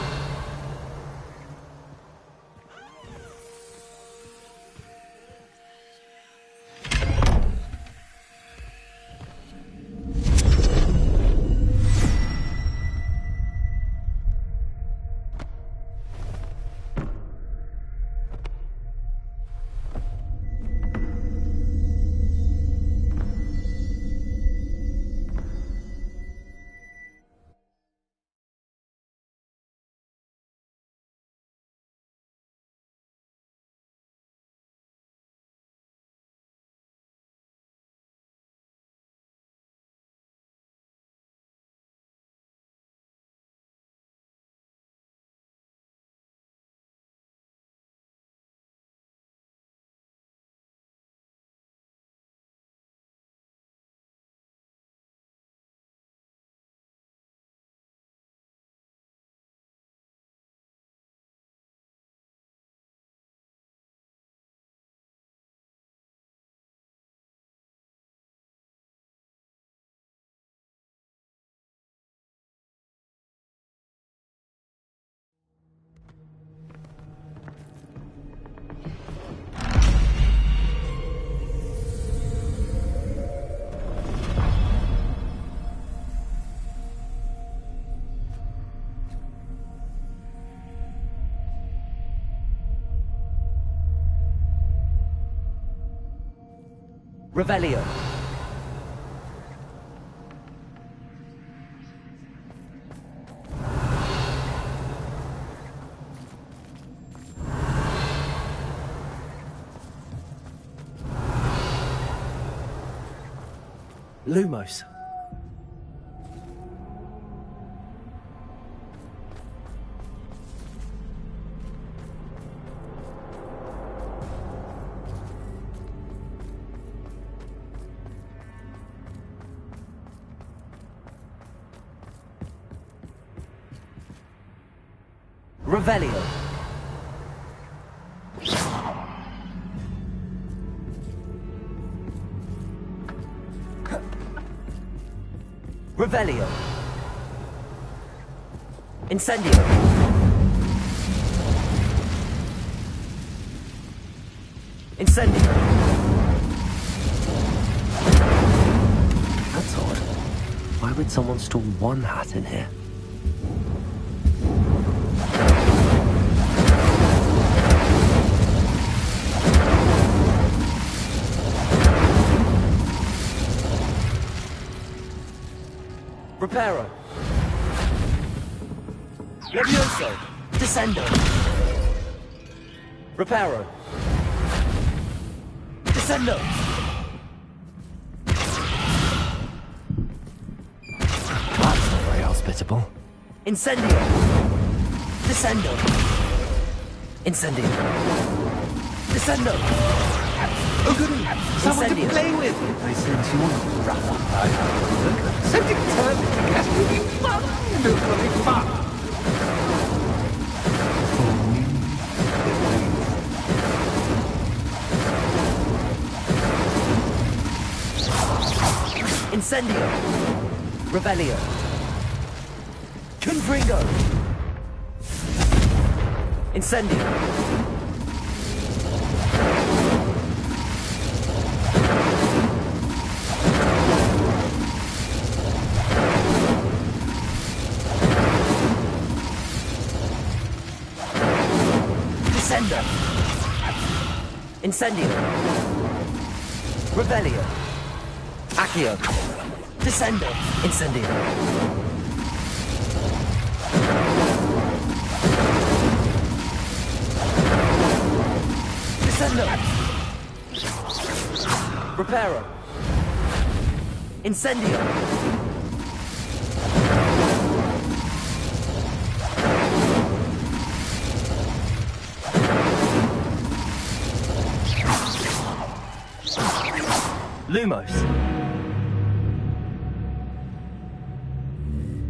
Revelio. Lumos. Revelio. Revelio. Incendio. Incendio. That's odd. Why would someone store one hat in here? Reparo. Levioso. Descendo. Reparo. Descendo. That's not very hospitable. Incendio. Descendo. Incendio. Descendo. Oh, goody! Someone to play with! I sense you want to wrap up. I have a look. So determined to get will be wonderfully fun! Incendio. Revelio. Confringo. Incendio. Descendo. Incendio. Revelio. Accio. Descendo. Incendio. Descendo. Reparo. Incendio. Lumos.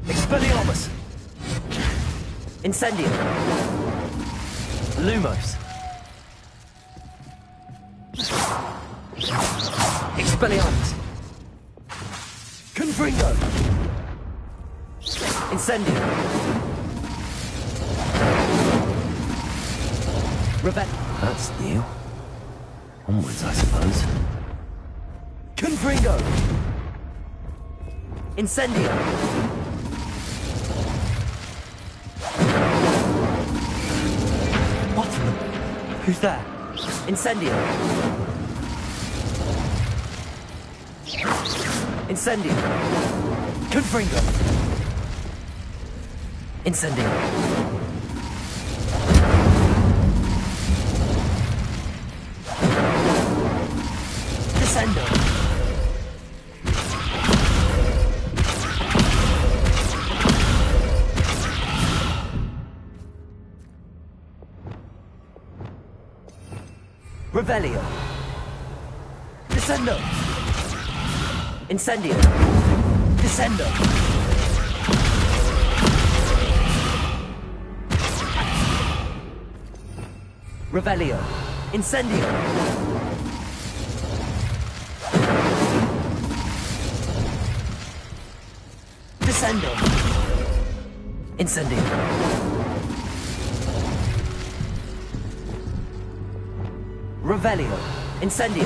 Expelliarmus. Incendio. Lumos. Expelliarmus. Confringo. Incendio. Revet. That's new. Onwards, I suppose. Confringo. Incendio. What? Who's there? Incendio. Incendio. Confringo. Incendio. Descendo. Revelio. Descendo. Incendio. Descendo. Revelio. Incendio. Descendo. Incendio. Revelio. Incendio.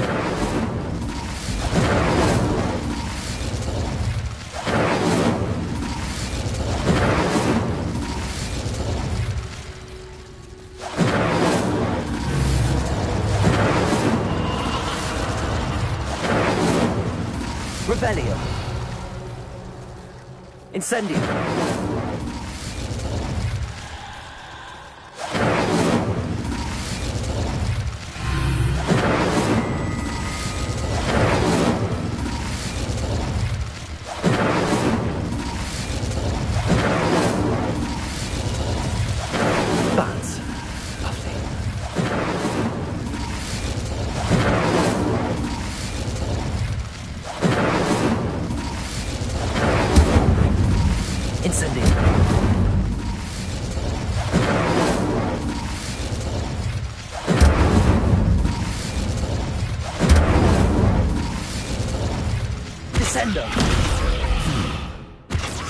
Revelio. Incendio. That's lovely. Incendio. Descendo.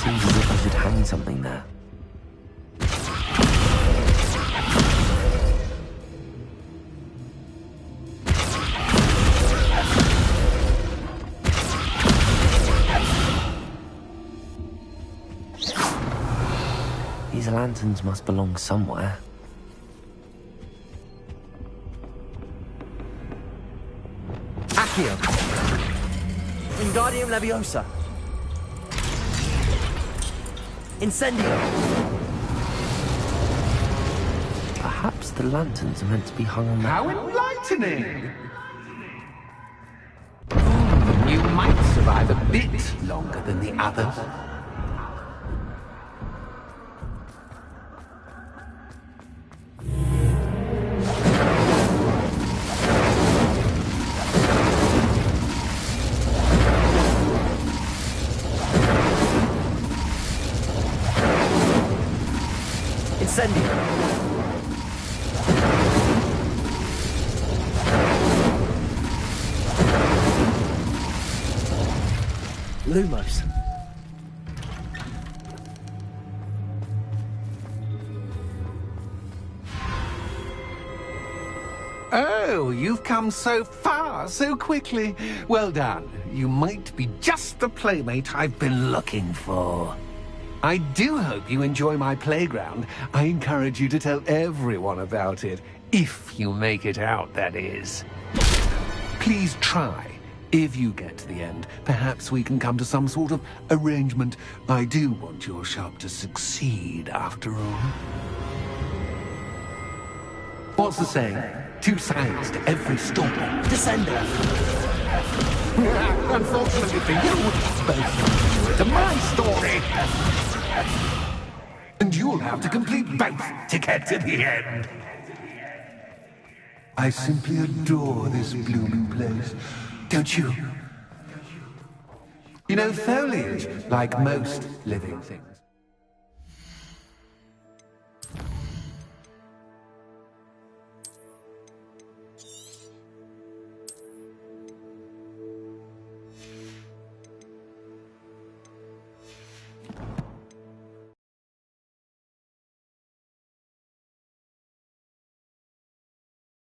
Seems as if I should hang something there. These lanterns must belong somewhere. Accio. Wingardium Leviosa. Incendio. Perhaps the lanterns are meant to be hung on How that. enlightening! You might survive a bit longer than the others. Incendio. Lumos. Oh, you've come so far, so quickly. Well done. You might be just the playmate I've been looking for. I do hope you enjoy my playground. I encourage you to tell everyone about it. If you make it out, that is. Please try. If you get to the end, perhaps we can come to some sort of arrangement. I do want your shop to succeed, after all. What's the saying? Two sides to every story. Descendo. Unfortunately for you, both to my story. And you'll have to complete both to get to the end. I simply adore this blooming place. Don't you? You know, foliage, like most living things,